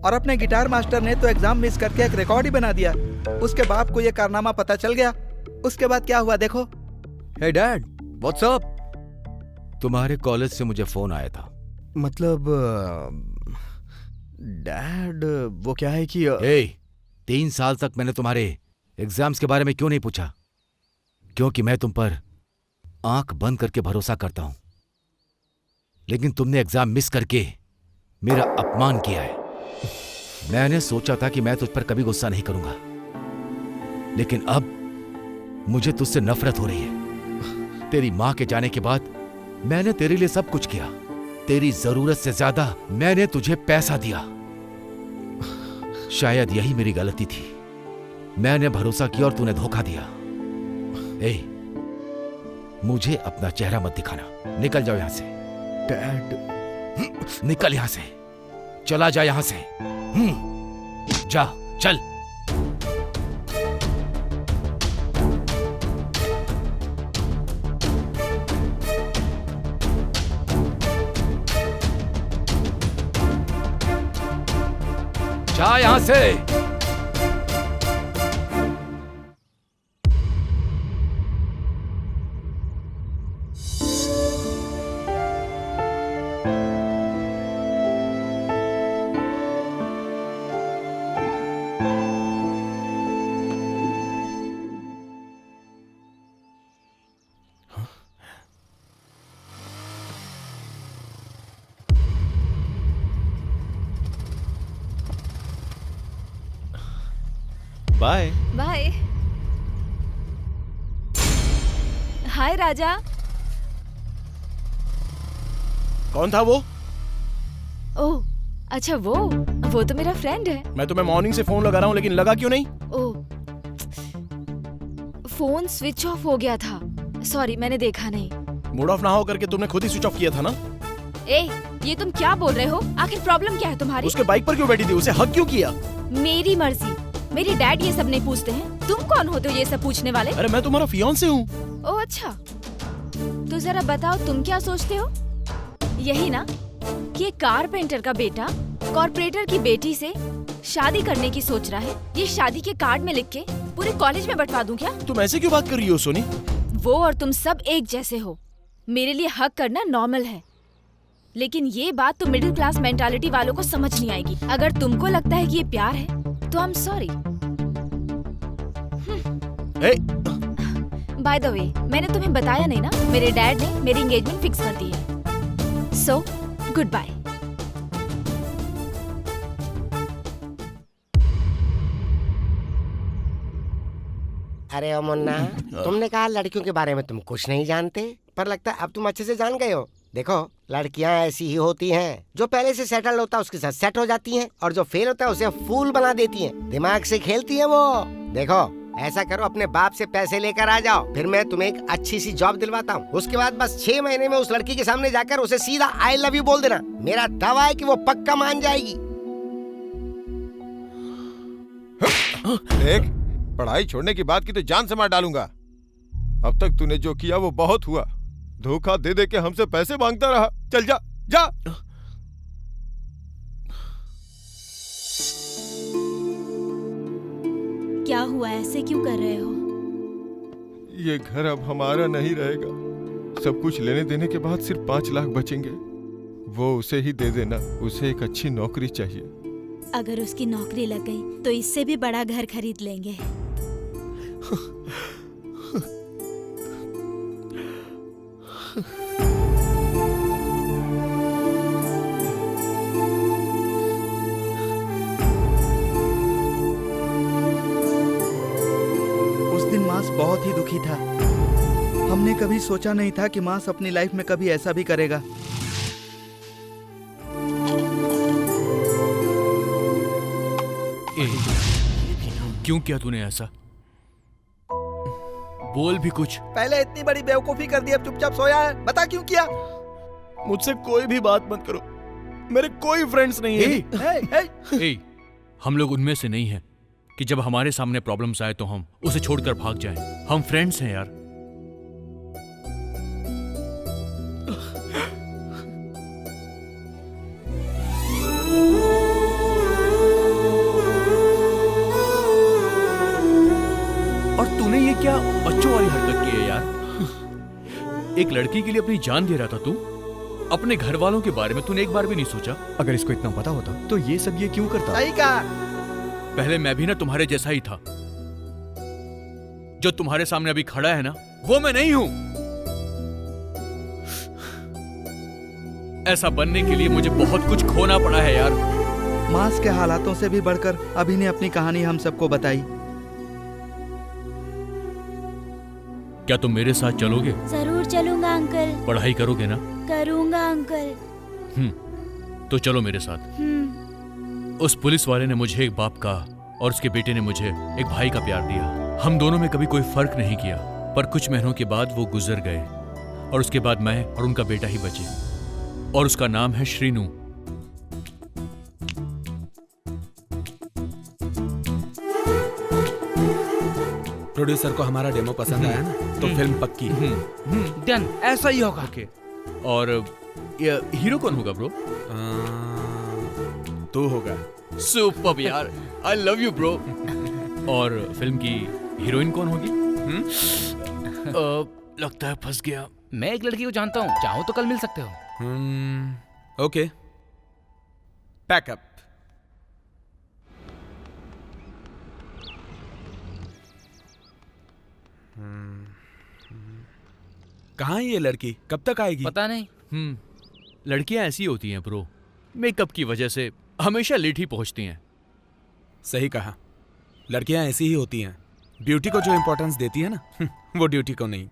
S2: और अपने गिटार मास्टर ने तो एग्जाम मिस करके एक रिकॉर्ड ही बना दिया। उसके बाप को यह कारनामा पता चल गया। उसके बाद क्या हुआ देखो।
S12: हे डैड, व्हाट्स अप?
S5: तुम्हारे कॉलेज से मुझे फोन आया था।
S12: मतलब डैड, वो क्या है कि
S5: 3 साल तक मैंने तुम्हारे एग्जाम्स के बारे में क्यों नहीं पूछा? क्योंकि मैं तुम पर आंख बंद करके भरोसा करता हूं, लेकिन तुमने एग्जाम मिस करके मेरा अपमान किया है। मैंने सोचा था कि मैं तुझ पर कभी गुस्सा नहीं करूंगा, लेकिन अब मुझे तुझसे नफरत हो रही है। तेरी मां के जाने के बाद मैंने तेरे लिए सब कुछ किया। तेरी जरूरत से ज्यादा मैंने तुझे पैसा दिया। शायद यही मेरी गलती थी। मैंने भरोसा किया और तूने धोखा दिया। मुझे अपना चेहरा मत दिखाना। निकल जाओ यहां से।
S12: डैड,
S5: निकल यहां से। चला जा यहां से। जा, चल। जा यहां से।
S19: Bye
S16: bye. हाय राजा।
S20: कौन था वो?
S16: ओह अच्छा, वो तो मेरा फ्रेंड है।
S20: मैं तुम्हें मॉर्निंग से फोन लगा रहा हूँ, लेकिन लगा क्यों नहीं?
S16: ओह, फोन स्विच ऑफ हो गया था। सॉरी, मैंने देखा नहीं।
S20: मूड ऑफ ना हो करके तुमने खुद ही स्विच ऑफ किया था ना?
S16: ये तुम क्या बोल रहे हो? आखिर प्रॉब्लम क्या है तुम्हारी?
S20: उसके बाइक पर क्यों बैठी थी? उसे हक क्यों किया?
S16: मेरी मर्जी। मेरे डैड ये सब नहीं पूछते हैं। तुम कौन होते हो ये सब पूछने वाले?
S20: अरे मैं तुम्हारा फियांसे हूँ।
S16: ओह अच्छा, तो जरा बताओ तुम क्या सोचते हो? यही ना कि एक कारपेंटर का बेटा कॉर्पोरेटर की बेटी से शादी करने की सोच रहा है। ये शादी के कार्ड में लिख के पूरे कॉलेज में बंटवा दूं क्या?
S20: तुम ऐसे क्यों बात कर रही हो सोनी?
S16: वो और तुम सब एक जैसे हो। मेरे लिए हक करना नॉर्मल है, लेकिन ये बात तो मिडिल क्लास मेंटालिटी वालों को समझ नहीं आएगी। अगर तुमको लगता है कि ये प्यार है तो I am sorry. By the way, मैंने तुम्हें बताया नहीं ना, मेरे डैड ने मेरी एंगेजमेंट फिक्स कर दी है। So goodbye.
S17: अरे ओ मुन्ना, तुमने कहा लड़कियों के बारे में तुम कुछ नहीं जानते, पर लगता है अब तुम अच्छे से जान गए हो। देखो, लड़कियां ऐसी ही होती हैं, जो पहले से सेटल होता है उसके साथ सेट हो जाती हैं, और जो फेल होता है उसे फूल बना देती हैं। दिमाग से खेलती हैं वो। देखो, ऐसा करो, अपने बाप से पैसे लेकर आ जाओ, फिर मैं तुम्हें एक अच्छी सी जॉब दिलवाता हूँ। उसके बाद बस 6 महीने में उस लड़की के सामने जाकर उसे सीधा आई लव यू बोल देना। मेरा दावा है कि वो पक्का मान जाएगी।
S14: देख, पढ़ाई छोड़ने की बात की तो जान से मार डालूंगा। अब तक तूने जो किया वो बहुत हुआ। धोखा दे दे के हमसे पैसे मांगता रहा। चल जा, जा।
S11: क्या हुआ, ऐसे क्यों कर रहे हो?
S14: ये घर अब हमारा नहीं रहेगा। सब कुछ लेने देने के बाद सिर्फ 5 लाख बचेंगे। वो उसे ही दे देना, उसे एक अच्छी नौकरी चाहिए।
S11: अगर उसकी नौकरी लग गई तो इससे भी बड़ा घर खरीद लेंगे।
S2: उस दिन मास बहुत ही दुखी था। हमने कभी सोचा नहीं था कि मास अपनी लाइफ में कभी ऐसा भी करेगा।
S4: क्यों किया तूने ऐसा? बोल भी कुछ।
S2: पहले इतनी बड़ी बेवकूफी कर दी, अब चुपचाप सोया है। बता क्यों किया?
S20: मुझसे कोई भी बात मत करो, मेरे कोई फ्रेंड्स नहीं है।
S4: हम लोग उनमें से नहीं हैं कि जब हमारे सामने प्रॉब्लम्स आए तो हम उसे छोड़कर भाग जाएं। हम फ्रेंड्स हैं यार। और तूने ये क्या बच्चों वाली हरकत की है यार? एक लड़की के लिए अपनी जान दे रहा था तू। अपने घर वालों के बारे में तूने एक बार भी नहीं सोचा?
S12: अगर इसको इतना पता होता तो ये सब ये क्यों करता?
S2: सही कहा।
S4: पहले मैं भी ना तुम्हारे जैसा ही था। जो तुम्हारे सामने अभी खड़ा है ना, वो मैं नहीं हूं। ऐसा बनने के लिए मुझे बहुत कुछ खोना पड़ा है यार।
S2: मास के हालातों से भी बढ़कर अभी ने अपनी कहानी हम सबको बताई।
S4: क्या तुम मेरे साथ चलोगे?
S11: जरूर चलूंगा अंकल।
S4: पढ़ाई करोगे ना?
S11: करूंगा अंकल।
S4: तो चलो मेरे साथ। उस पुलिस वाले ने मुझे एक बाप का और उसके बेटे ने मुझे एक भाई का प्यार दिया। हम दोनों में कभी कोई फर्क नहीं किया, पर कुछ महीनों के बाद वो गुजर गए और उसके बाद मैं और उनका बेटा ही बचे, और उसका नाम है श्रीनू।
S19: प्रोड्यूसर को हमारा डेमो पसंद आया ना, तो फिल्म पक्की।
S21: डन, ऐसा ही होगा।
S4: ओके। और हीरो कौन होगा ब्रो?
S19: तू होगा।
S4: सुपर यार, आई लव यू ब्रो। और फिल्म की हीरोइन कौन होगी? लगता है फंस गया।
S21: मैं एक लड़की को जानता हूँ, चाहो तो कल मिल सकते हो।
S19: Okay, pack up. कहाँ है ये लड़की? कब तक आएगी?
S21: पता नहीं।
S4: लड़कियां ऐसी होती हैं ब्रो, मेकअप की वजह से हमेशा लेट ही पहुंचती हैं।
S19: सही कहा, लड़कियां ऐसी ही होती हैं। ब्यूटी को जो इंपॉर्टेंस देती है ना, वो ड्यूटी को नहीं।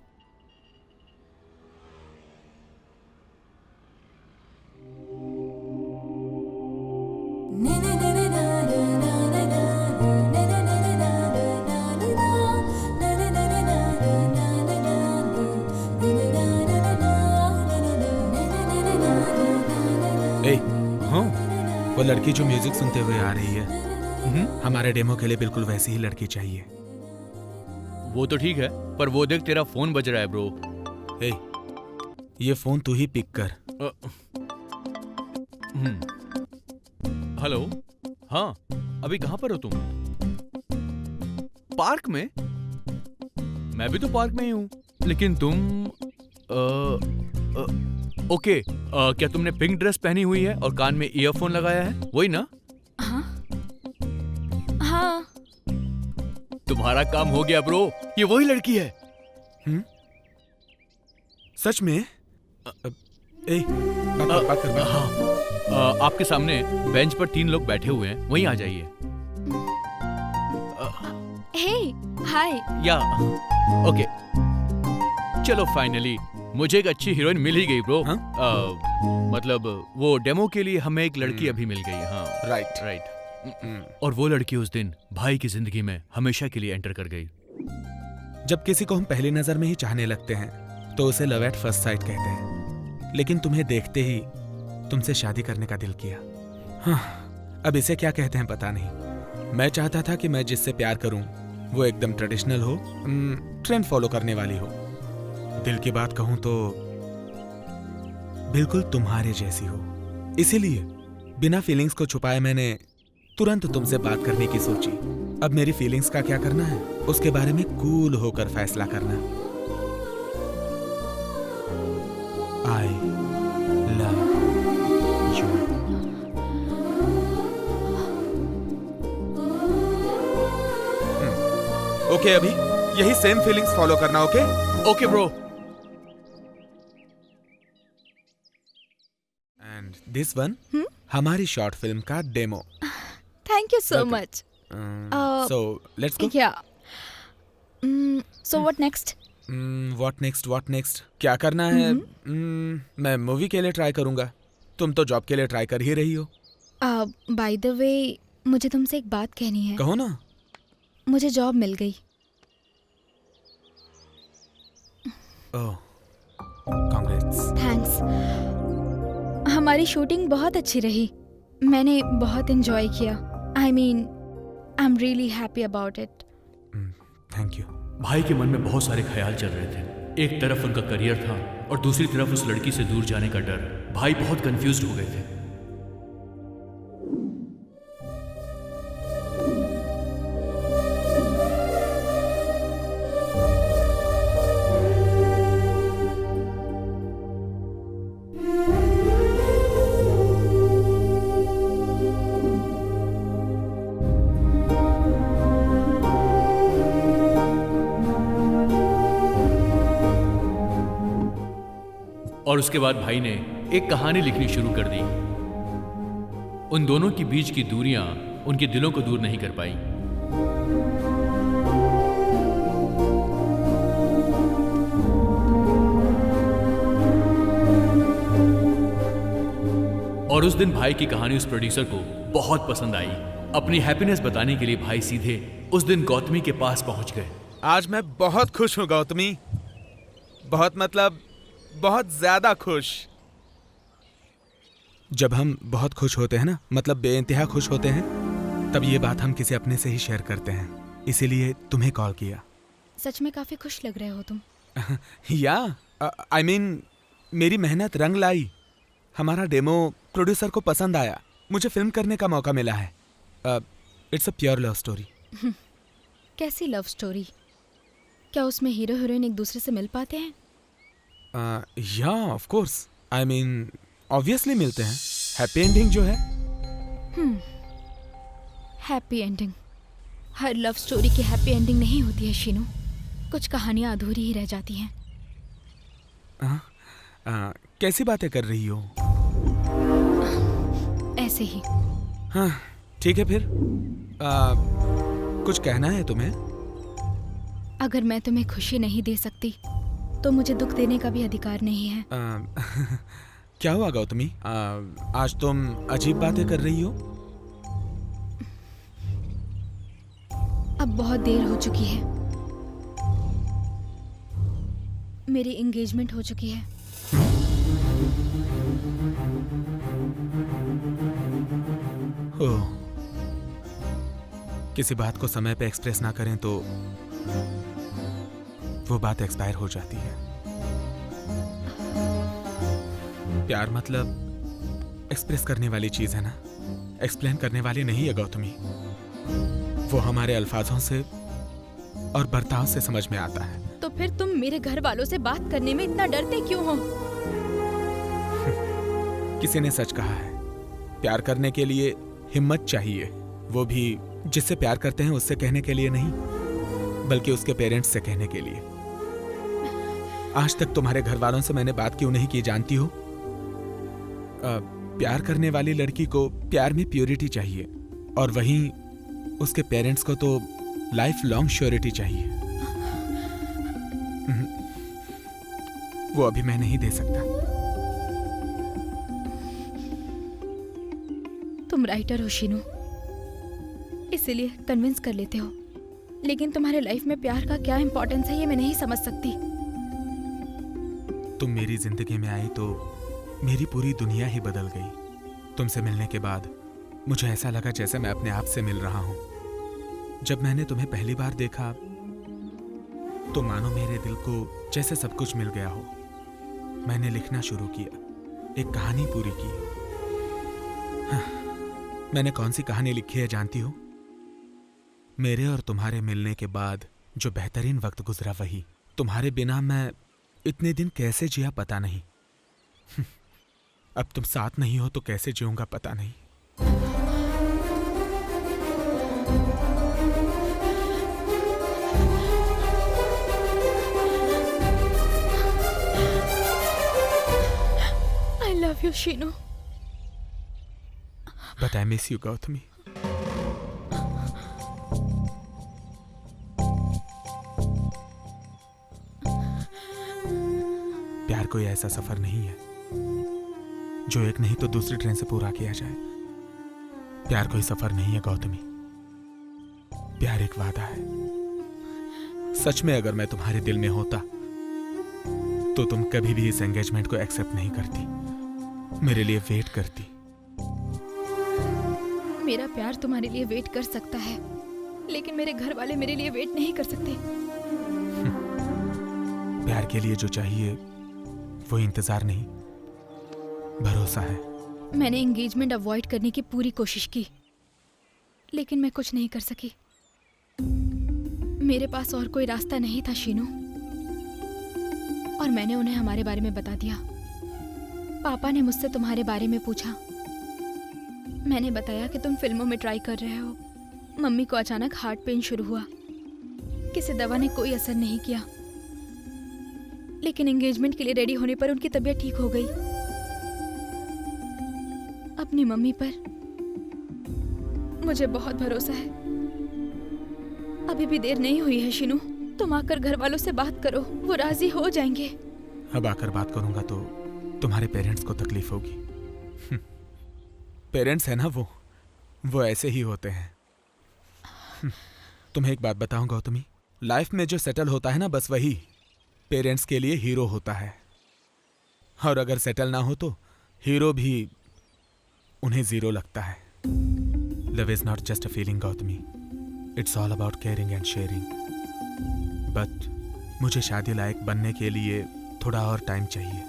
S19: वो लड़की जो म्यूजिक सुनते हुए आ रही है, हमारे डेमो के लिए बिल्कुल वैसी ही लड़की चाहिए।
S4: वो तो ठीक है, पर वो देख तेरा फोन बज रहा है ब्रो।
S19: ये फोन तू ही पिक कर।
S4: हेलो। हाँ, अभी कहाँ पर हो तुम? पार्क में? मैं भी तो पार्क में ही हूँ, लेकिन तुम ओके। क्या तुमने पिंक ड्रेस पहनी हुई है और कान में ईयरफोन लगाया है, वही ना?
S16: हाँ।
S4: तुम्हारा काम हो गया ब्रो, ये वही लड़की है।
S19: सच में?
S4: हाँ, आपके सामने बेंच पर 3 लोग बैठे हुए हैं, वहीं आ जाइए।
S16: हे, हाय।
S4: या ओके, चलो फाइनली मुझे एक अच्छी हीरोइन मिल ही गई ब्रो। मतलब वो डेमो के लिए हमें एक लड़की अभी मिल गई। हाँ, राइट। और वो लड़की उस दिन भाई की जिंदगी में हमेशा के लिए एंटर कर गई।
S19: जब किसी को हम पहली नजर में ही चाहने लगते हैं तो उसे लव एट फर्स्ट साइट कहते हैं, लेकिन तुम्हें देखते ही तुमसे शादी करने का दिल किया। हाँ, अब इसे क्या कहते हैं पता नहीं। मैं चाहता था कि मैं जिससे प्यार करूं वो एकदम ट्रेडिशनल हो, ट्रेंड फॉलो करने वाली हो। दिल की बात कहूं तो बिल्कुल तुम्हारे जैसी हो। इसीलिए बिना फीलिंग्स को छुपाए मैंने तुरंत तुमसे बात करने की सोची। अब मेरी फीलिंग्स का क्या करना है, उसके बारे में कूल होकर फैसला करना। I love you. ओके, अभी यही सेम फीलिंग्स फॉलो करना। Okay
S4: okay bro.
S19: And this one हमारी शॉर्ट फिल्म का demo.
S16: Thank you so much.
S19: So let's go.
S16: Yeah. So what next?
S19: What next? क्या करना है? मैं मूवी के लिए ट्राई करूंगा। तुम तो जॉब के लिए ट्राई कर ही रही हो।
S16: By the way, मुझे तुमसे एक बात कहनी है।
S19: कहो ना।
S16: मुझे जॉब मिल गई।
S19: ओह, congrats.
S16: Thanks. हमारी शूटिंग बहुत अच्छी रही। मैंने बहुत एंजॉय किया। I mean, I'm really happy about it.
S19: Thank you.
S4: भाई के मन में बहुत सारे ख्याल चल रहे थे। एक तरफ उनका करियर था और दूसरी तरफ उस लड़की से दूर जाने का डर। भाई बहुत कंफ्यूज्ड हो गए थे। और उसके बाद भाई ने एक कहानी लिखनी शुरू कर दी। उन दोनों के बीच की दूरियां उनके दिलों को दूर नहीं कर पाई। और उस दिन भाई की कहानी उस प्रोड्यूसर को बहुत पसंद आई। अपनी हैप्पीनेस बताने के लिए भाई सीधे उस दिन गौतमी के पास पहुंच गए।
S19: आज मैं बहुत खुश हूँ गौतमी, बहुत मतलब बहुत ज्यादा खुश। जब हम बहुत खुश होते हैं ना, मतलब बेइंतहा खुश होते हैं, तब ये बात हम किसी अपने से ही शेयर करते हैं। इसीलिए तुम्हें कॉल किया।
S16: सच में काफी खुश लग रहे हो तुम।
S19: या आई मीन मेरी मेहनत रंग लाई। हमारा डेमो प्रोड्यूसर को पसंद आया, मुझे फिल्म करने का मौका मिला है। It's a pure love story.
S16: कैसी लव स्टोरी? क्या उसमें हीरो हीरोइन एक दूसरे से मिल पाते हैं?
S19: या of course, I mean obviously मिलते हैं। हैप्पी एंडिंग जो है।
S16: Happy ending? हर लव स्टोरी की हैप्पी एंडिंग नहीं होती है शीनू। कुछ कहानियां अधूरी ही रह जाती हैं।
S19: कैसी बातें कर रही हो?
S16: ऐसे ही।
S19: हाँ ठीक है फिर। कुछ कहना है तुम्हें?
S16: अगर मैं तुम्हें खुशी नहीं दे सकती तो मुझे दुख देने का भी अधिकार नहीं है।
S19: क्या हुआ गौतमी? आज तुम अजीब बातें कर रही हो।
S16: अब बहुत देर हो चुकी है। मेरी एंगेजमेंट हो चुकी है।
S19: ओह, किसी बात को समय पे एक्सप्रेस ना करें तो वो बात एक्सपायर हो जाती है। प्यार मतलब एक्सप्रेस करने वाली चीज है ना, एक्सप्लेन करने वाली नहीं है गौतमी। वो हमारे अल्फाजों से और बर्ताव से समझ में आता है।
S16: तो फिर तुम मेरे घर वालों से बात करने में इतना डरते क्यों हो?
S19: किसी ने सच कहा है, प्यार करने के लिए हिम्मत चाहिए, वो भी जिससे प्यार करते हैं उससे कहने के लिए नहीं, बल्कि उसके पेरेंट्स से कहने के लिए। आज तक तुम्हारे घर वालों से मैंने बात क्यों नहीं की जानती हो? प्यार करने वाली लड़की को प्यार में प्योरिटी चाहिए, और वहीं उसके पेरेंट्स को तो लाइफ लॉन्ग श्योरिटी चाहिए। वो अभी मैं नहीं दे सकता।
S16: तुम राइटर हो शीनू, इसीलिए कन्विंस कर लेते हो, लेकिन तुम्हारे लाइफ में प्यार का क्या इंपॉर्टेंस है ये मैं नहीं समझ सकती।
S19: तुम मेरी जिंदगी में आई तो मेरी पूरी दुनिया ही बदल गई। तुमसे मिलने के बाद मुझे ऐसा लगा जैसे मैं अपने आप से मिल रहा हूं। जब मैंने तुम्हें पहली बार देखा तो मानो मेरे दिल को जैसे सब कुछ मिल गया हो। मैंने लिखना शुरू किया, एक कहानी पूरी की। हाँ, मैंने कौन सी कहानी लिखी है जानती हो? मेरे और तुम्हारे मिलने के बाद जो बेहतरीन वक्त गुजरा वही। तुम्हारे बिना मैं इतने दिन कैसे जिया पता नहीं। अब तुम साथ नहीं हो तो कैसे जीऊंगा पता नहीं।
S7: I love you, Sheenu.
S19: But I miss you, Gautami. प्यार कोई ऐसा सफर नहीं है जो एक नहीं तो दूसरी ट्रेन से पूरा किया जाए। प्यार कोई सफर नहीं है गौतमी, प्यार एक वादा है। सच में अगर मैं तुम्हारे दिल में होता तो तुम कभी भी इस एंगेजमेंट को एक्सेप्ट नहीं करती, मेरे लिए वेट करती।
S16: मेरा प्यार तुम्हारे लिए वेट कर सकता है, लेकिन मेरे घर वाले मेरे लिए वेट नहीं कर सकते।
S19: प्यार के लिए जो चाहिए वो इंतजार नहीं, भरोसा है।
S16: मैंने एंगेजमेंट अवॉइड करने की पूरी कोशिश की, लेकिन मैं कुछ नहीं कर सकी। मेरे पास और कोई रास्ता नहीं था शीनू, और मैंने उन्हें हमारे बारे में बता दिया। पापा ने मुझसे तुम्हारे बारे में पूछा। मैंने बताया कि तुम फिल्मों में ट्राई कर रहे हो। मम्मी को अचानक हार्ट पेन शुरू हुआ। किसी दवा ने कोई असर नहीं किया, लेकिन एंगेजमेंट के लिए रेडी होने पर उनकी तबीयत ठीक हो गई। अपनी मम्मी पर मुझे बहुत भरोसा है। अभी भी देर नहीं हुई है शीनू, तुम आकर घर वालों से बात करो, वो राजी हो जाएंगे।
S19: अब आकर बात करूंगा तो तुम्हारे पेरेंट्स को तकलीफ होगी। पेरेंट्स है ना वो ऐसे ही होते हैं। तुम्हें एक बात बताऊं गौतमी, लाइफ में जो सेटल होता है ना, बस वही पेरेंट्स के लिए हीरो होता है। और अगर सेटल ना हो तो हीरो भी उन्हें जीरो लगता है। Love is not just a feeling Gautami, it's all about caring and sharing. But मुझे शादी लायक बनने के लिए थोड़ा और टाइम चाहिए।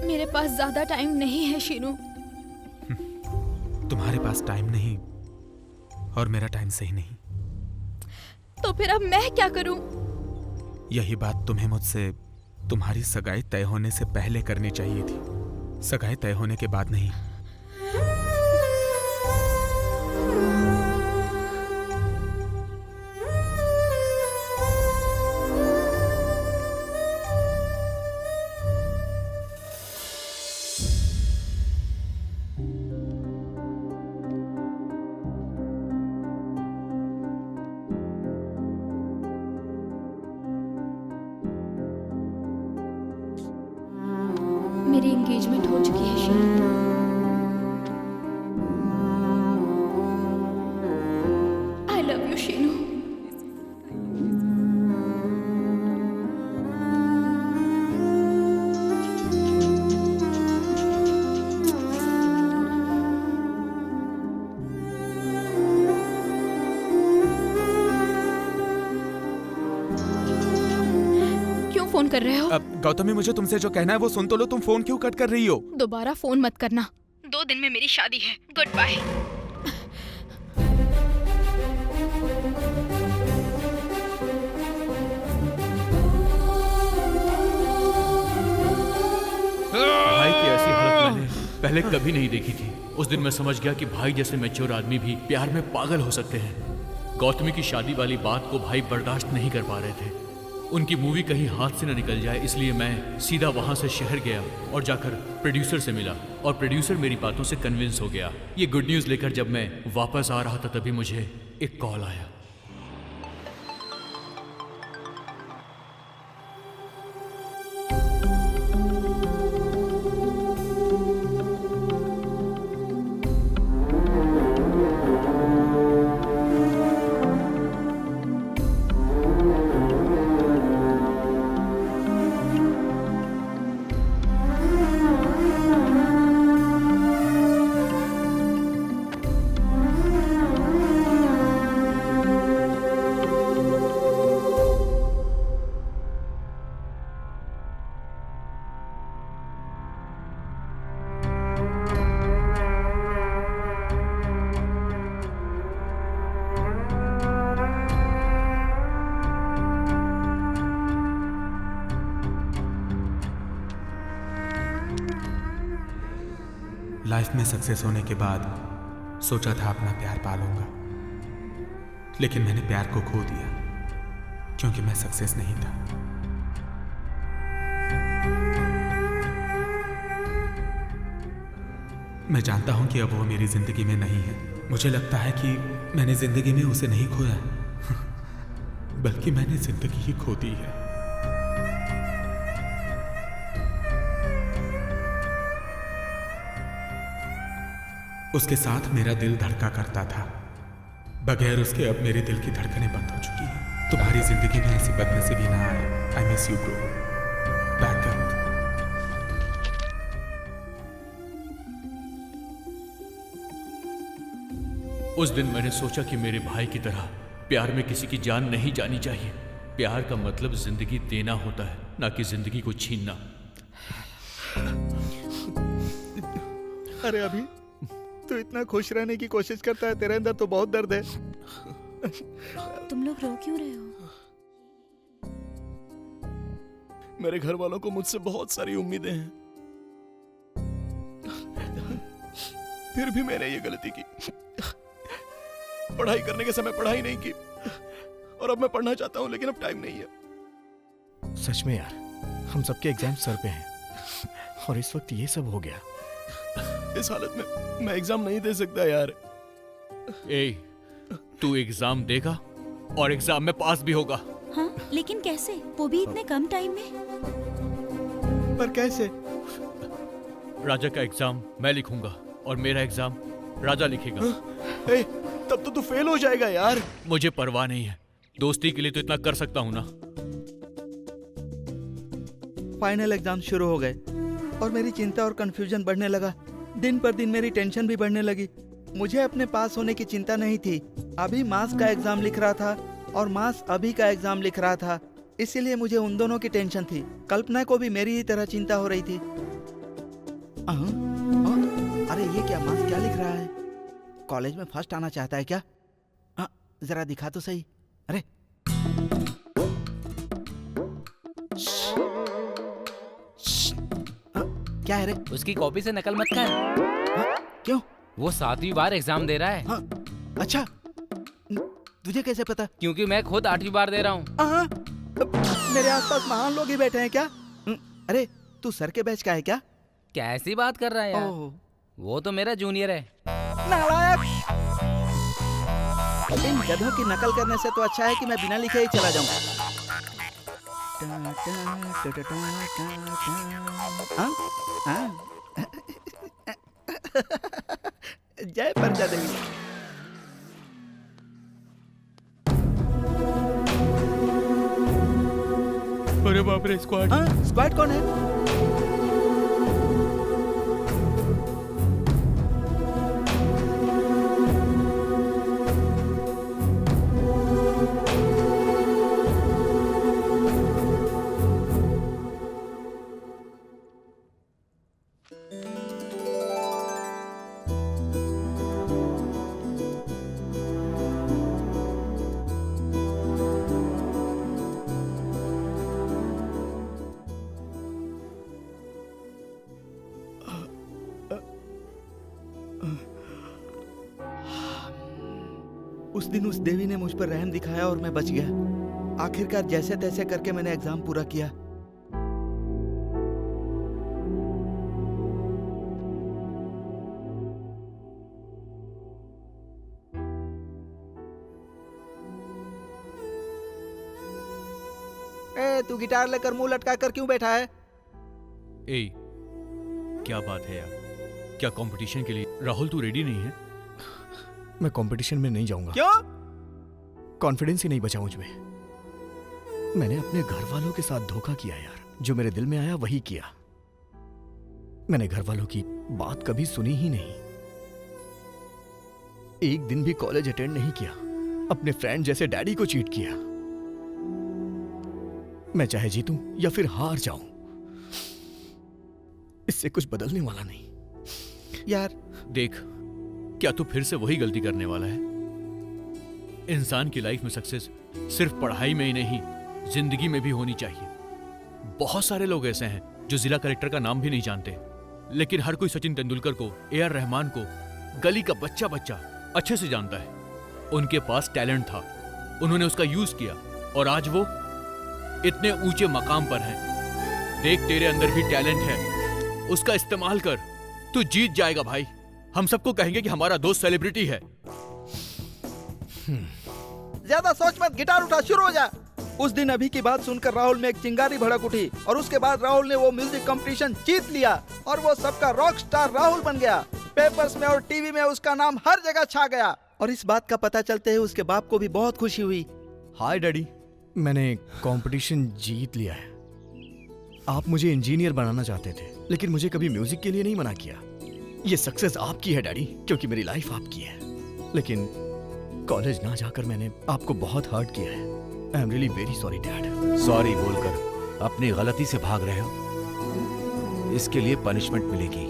S16: मेरे पास ज्यादा टाइम नहीं है शीनू।
S19: तुम्हारे पास टाइम नहीं और मेरा टाइम सही नहीं,
S16: तो फिर अब मैं क्या करूं?
S19: यही बात तुम्हें मुझसे तुम्हारी सगाई तय होने से पहले करनी चाहिए थी, सगाई तय होने के बाद नहीं।
S16: मेरी एंगेजमेंट हो चुकी है Sheenu. I love you Sheenu. क्यों फोन कर रहे हो?
S19: अब गौतमी, मुझे तुमसे जो कहना है वो सुन तो लो। तुम फोन क्यों कट कर रही हो?
S16: दोबारा फोन मत करना। 2 दिन में मेरी शादी है। Goodbye.
S4: भाई की ऐसी हालत मैंने पहले कभी नहीं देखी थी। उस दिन मैं समझ गया कि भाई जैसे मैच्योर आदमी भी प्यार में पागल हो सकते हैं। गौतमी की शादी वाली बात को भाई बर्दाश्त नहीं कर पा रहे थे। उनकी मूवी कहीं हाथ से न निकल जाए, इसलिए मैं सीधा वहां से शहर गया और जाकर प्रोड्यूसर से मिला, और प्रोड्यूसर मेरी बातों से कन्विंस हो गया। ये गुड न्यूज़ लेकर जब मैं वापस आ रहा था तभी मुझे एक कॉल आया।
S19: लाइफ में सक्सेस होने के बाद सोचा था अपना प्यार पालूंगा, लेकिन मैंने प्यार को खो दिया क्योंकि मैं सक्सेस नहीं था। मैं जानता हूं कि अब वो मेरी जिंदगी में नहीं है। मुझे लगता है कि मैंने जिंदगी में उसे नहीं खोया बल्कि मैंने जिंदगी ही खो दी है। उसके साथ मेरा दिल धड़का करता था, बगैर उसके अब मेरे दिल की धड़कनें बंद हो चुकी हैं। तुम्हारी जिंदगी में ऐसी बदनसीबी ना आए। आई miss you bro. Back up.
S4: उस दिन मैंने सोचा कि मेरे भाई की तरह प्यार में किसी की जान नहीं जानी चाहिए। प्यार का मतलब जिंदगी देना होता है, ना कि जिंदगी को छीनना।
S2: अरे अभी तू इतना खुश रहने की कोशिश करता है, तेरे अंदर तो बहुत दर्द है।
S11: तुम लोग रो क्यों रहे हो?
S20: मेरे घर वालों को मुझसे बहुत सारी उम्मीदें हैं, फिर भी मैंने ये गलती की। पढ़ाई करने के समय पढ़ाई नहीं की और अब मैं पढ़ना चाहता हूं लेकिन अब टाइम नहीं है।
S12: सच में यार, हम सबके एग्जाम सर पे हैं और इस वक्त ये सब हो गया।
S20: इस हालत में मैं एग्जाम नहीं दे सकता यार।
S4: ए, तू एग्जाम देगा और एग्जाम में पास भी होगा।
S11: हाँ, लेकिन कैसे? वो भी इतने कम टाइम में।
S2: पर कैसे?
S4: राजा का एग्जाम मैं लिखूंगा और मेरा एग्जाम राजा लिखेगा।
S20: ए, तब तो तू फेल हो जाएगा यार।
S4: मुझे परवाह नहीं है, दोस्ती के लिए तो इतना कर सकता हूँ ना।
S2: फाइनल एग्जाम शुरू हो गए और मेरी चिंता और कंफ्यूजन बढ़ने लगा। दिन पर दिन मेरी टेंशन भी बढ़ने लगी। मुझे अपने पास होने की चिंता नहीं थी। अभी मास का एग्जाम लिख रहा था और मास अभी का एग्जाम लिख रहा था, इसीलिए मुझे उन दोनों की टेंशन थी। कल्पना को भी मेरी ही तरह चिंता हो रही थी। अरे ये क्या, मास क्या लिख रहा है? कॉलेज में फर्स्ट आना चाहता है क्या? जरा दिखा तो सही। अरे क्या है रे?
S21: उसकी कॉपी से नकल मत कर।
S2: क्यों?
S21: वो 7वीं बार एग्जाम दे रहा है।
S2: अच्छा, तुझे कैसे पता?
S21: क्योंकि मैं खुद 8वीं बार दे रहा हूँ।
S2: मेरे आसपास महान लोग ही बैठे हैं क्या? अरे तू सर के बैच का है क्या?
S21: कैसी बात कर रहा है यार? वो तो मेरा जूनियर है।
S2: नालायक! इन गधों की नकल करने से तो अच्छा है कि मैं बिना लिखे ही चला जाऊं। जय प्रजा देवी।
S10: अरे बाप रे, स्क्वाड।
S2: स्क्वाड कौन है? उस दिन उस देवी ने मुझ पर रहम दिखाया और मैं बच गया। आखिरकार जैसे तैसे करके मैंने एग्जाम पूरा किया। ए, तू गिटार लेकर मुंह लटका कर क्यों बैठा है?
S4: ए, क्या बात है यार? क्या कंपटीशन के लिए राहुल तू रेडी नहीं है?
S12: मैं कंपटीशन में नहीं जाऊंगा।
S2: क्यों?
S12: कॉन्फिडेंस ही नहीं बचा मुझ में। मैंने अपने घर वालों के साथ धोखा किया यार। जो मेरे दिल में आया वही किया। मैंने घर वालों की बात कभी सुनी ही नहीं। एक दिन भी कॉलेज अटेंड नहीं किया। अपने फ्रेंड जैसे डैडी को चीट किया। मैं चाहे जीतूं या फिर हार जाऊं, इससे कुछ बदलने वाला नहीं।
S2: यार
S4: देख, क्या तू फिर से वही गलती करने वाला है? इंसान की लाइफ में सक्सेस सिर्फ पढ़ाई में ही नहीं, जिंदगी में भी होनी चाहिए। बहुत सारे लोग ऐसे हैं जो जिला कलेक्टर का नाम भी नहीं जानते, लेकिन हर कोई सचिन तेंदुलकर को, AR रहमान को, गली का बच्चा बच्चा अच्छे से जानता है। उनके पास टैलेंट था, उन्होंने उसका यूज किया और आज वो इतने ऊंचे मकाम पर हैं। देख, तेरे अंदर भी टैलेंट है, उसका इस्तेमाल कर, तू जीत जाएगा भाई। हम सबको कहेंगे कि हमारा दोस्त सेलिब्रिटी है।
S2: ज्यादा सोच मत, गिटार उठा, शुरू हो जा। उस दिन अभी की बात सुनकर राहुल में एक चिंगारी भड़क उठी और उसके बाद राहुल ने वो म्यूजिक कंपटीशन जीत लिया और वो सबका रॉक स्टार राहुल बन गया। पेपर्स में और टीवी में उसका नाम हर जगह छा गया और इस बात का पता चलते ही उसके बाप को भी बहुत खुशी हुई।
S12: हाय डैडी, मैंने कंपटीशन जीत लिया है। आप मुझे इंजीनियर बनाना चाहते थे, लेकिन मुझे कभी म्यूजिक के लिए नहीं मना किया। ये सक्सेस आपकी है डैडी, क्योंकि मेरी लाइफ आपकी है। लेकिन कॉलेज ना जाकर मैंने आपको बहुत हर्ट किया है। I am really very sorry dad.
S5: Sorry बोलकर अपनी गलती से भाग रहे हो, इसके लिए पनिशमेंट मिलेगी।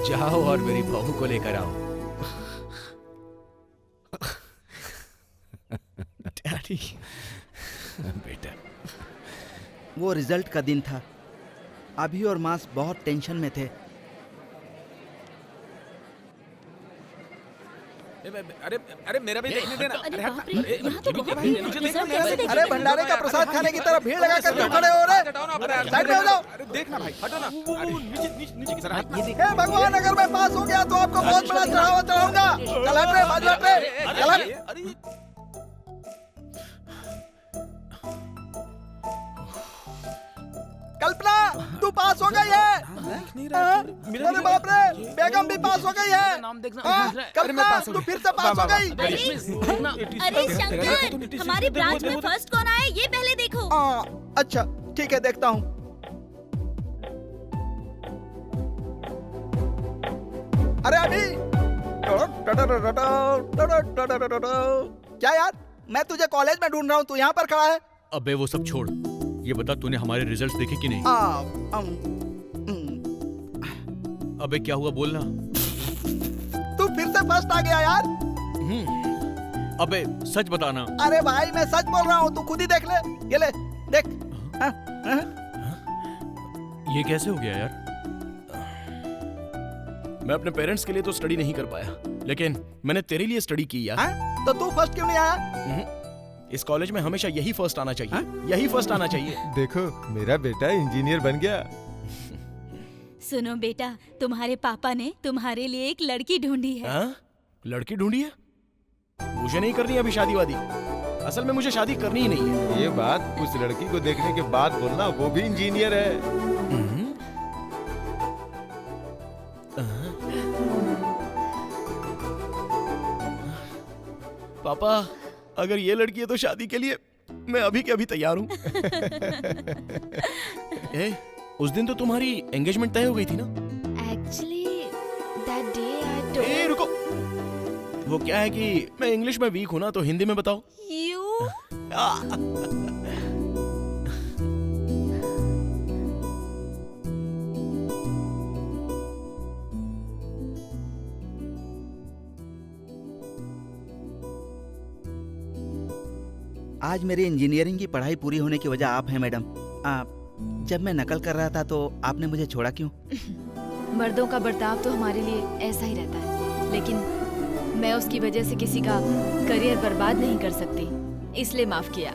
S5: जाओ और मेरी बहू को लेकर आओ।
S2: डैडी,
S5: बेटा,
S2: वो रिजल्ट का दिन था। अभी और मास बहुत टेंशन में थे।
S20: अरे अरे मेरा भी देखने देना।
S2: अरे भंडारे का प्रसाद खाने की तरह भीड़ लगा कर क्यों खड़े हो रहे? साइड में हो जाओ।
S20: देखना भाई, हटो ना। नीचे की तरफ।
S2: हे भगवान, अगर मैं पास हो गया तो आपको बहुत बड़ा चढ़ावा चढ़ाऊंगा। चल हट रे, बाजू हट रे, चल हट। कल्पना, तू पास हो गई है। अरे बाप रे, बेगम भी पास हो गई है। कल्पना, तू फिर से पास हो गई।
S11: अरे शंकर, हमारी ब्रांच में फर्स्ट कौन आया ये पहले देखो।
S2: अच्छा ठीक है, देखता हूँ। अरे अभी क्या यार, मैं तुझे कॉलेज में ढूंढ रहा हूँ, तू यहाँ पर खड़ा है।
S4: अबे वो सब छोड़, ये बता तूने हमारे रिजल्ट्स देखे कि नहीं? अबे क्या हुआ, बोलना।
S2: तू फिर से फर्स्ट आ गया यार।
S4: अबे सच बताना।
S2: अरे भाई मैं सच बोल रहा हूँ, तू खुद ही देख ले। ये ले देख।
S4: ये कैसे हो गया यार?
S20: मैं अपने पेरेंट्स के लिए तो स्टडी नहीं कर पाया, लेकिन मैंने तेरे लिए स्टडी की यार।
S2: तो तू फर्स्ट क्यों नहीं आया?
S20: इस कॉलेज में हमेशा यही फर्स्ट आना चाहिए, यही फर्स्ट आना चाहिए।
S14: देखो, मेरा बेटा इंजीनियर बन गया।
S11: सुनो बेटा, तुम्हारे पापा ने तुम्हारे लिए एक लड़की ढूंढी है।
S20: लड़की ढूंढी है? मुझे नहीं करनी अभी शादी वादी। असल में मुझे शादी करनी ही नहीं है।
S14: ये बात उस लड़की को देखने के बाद बोलना, वो भी इंजीनियर है।
S20: पापा, अगर ये लड़की है तो शादी के लिए मैं अभी के अभी तैयार हूँ। उस दिन तो तुम्हारी एंगेजमेंट तय हो गई थी ना?
S16: Actually, that day I told...
S20: रुको, वो क्या है कि मैं इंग्लिश में वीक हूँ ना, तो हिंदी में बताओ।
S2: आज मेरी इंजीनियरिंग की पढ़ाई पूरी होने की वजह आप हैं मैडम। जब मैं नकल कर रहा था तो आपने मुझे छोड़ा क्यों?
S16: मर्दों का बर्ताव तो हमारे लिए ऐसा ही रहता है, लेकिन मैं उसकी वजह से किसी का करियर बर्बाद नहीं कर सकती, इसलिए माफ किया।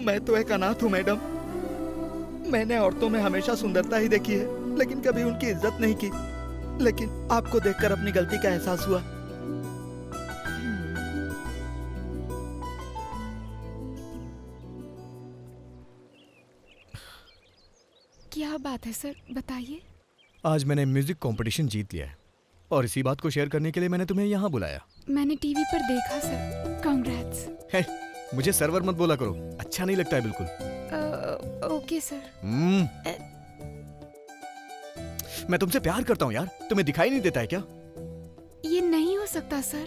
S2: मैं तो एक अनाथ हूँ मैडम। मैंने औरतों में हमेशा सुंदरता ही देखी है, लेकिन कभी उनकी इज्जत नहीं की। लेकिन आपको देखकर अपनी गलती का एहसास हुआ।
S7: क्या बात है सर, बताइए।
S12: आज मैंने म्यूजिक कंपटीशन जीत लिया है और इसी बात को शेयर करने के लिए मैंने तुम्हें यहाँ बुलाया।
S7: मैंने टीवी पर देखा सर। कांग्रेट्स।
S12: मुझे सर्वर मत बोला करो, अच्छा नहीं लगता है बिल्कुल।
S7: Okay sir.
S12: मैं तुमसे प्यार करता हूँ यार, तुम्हें दिखाई नहीं देता है क्या?
S7: ये नहीं हो सकता सर।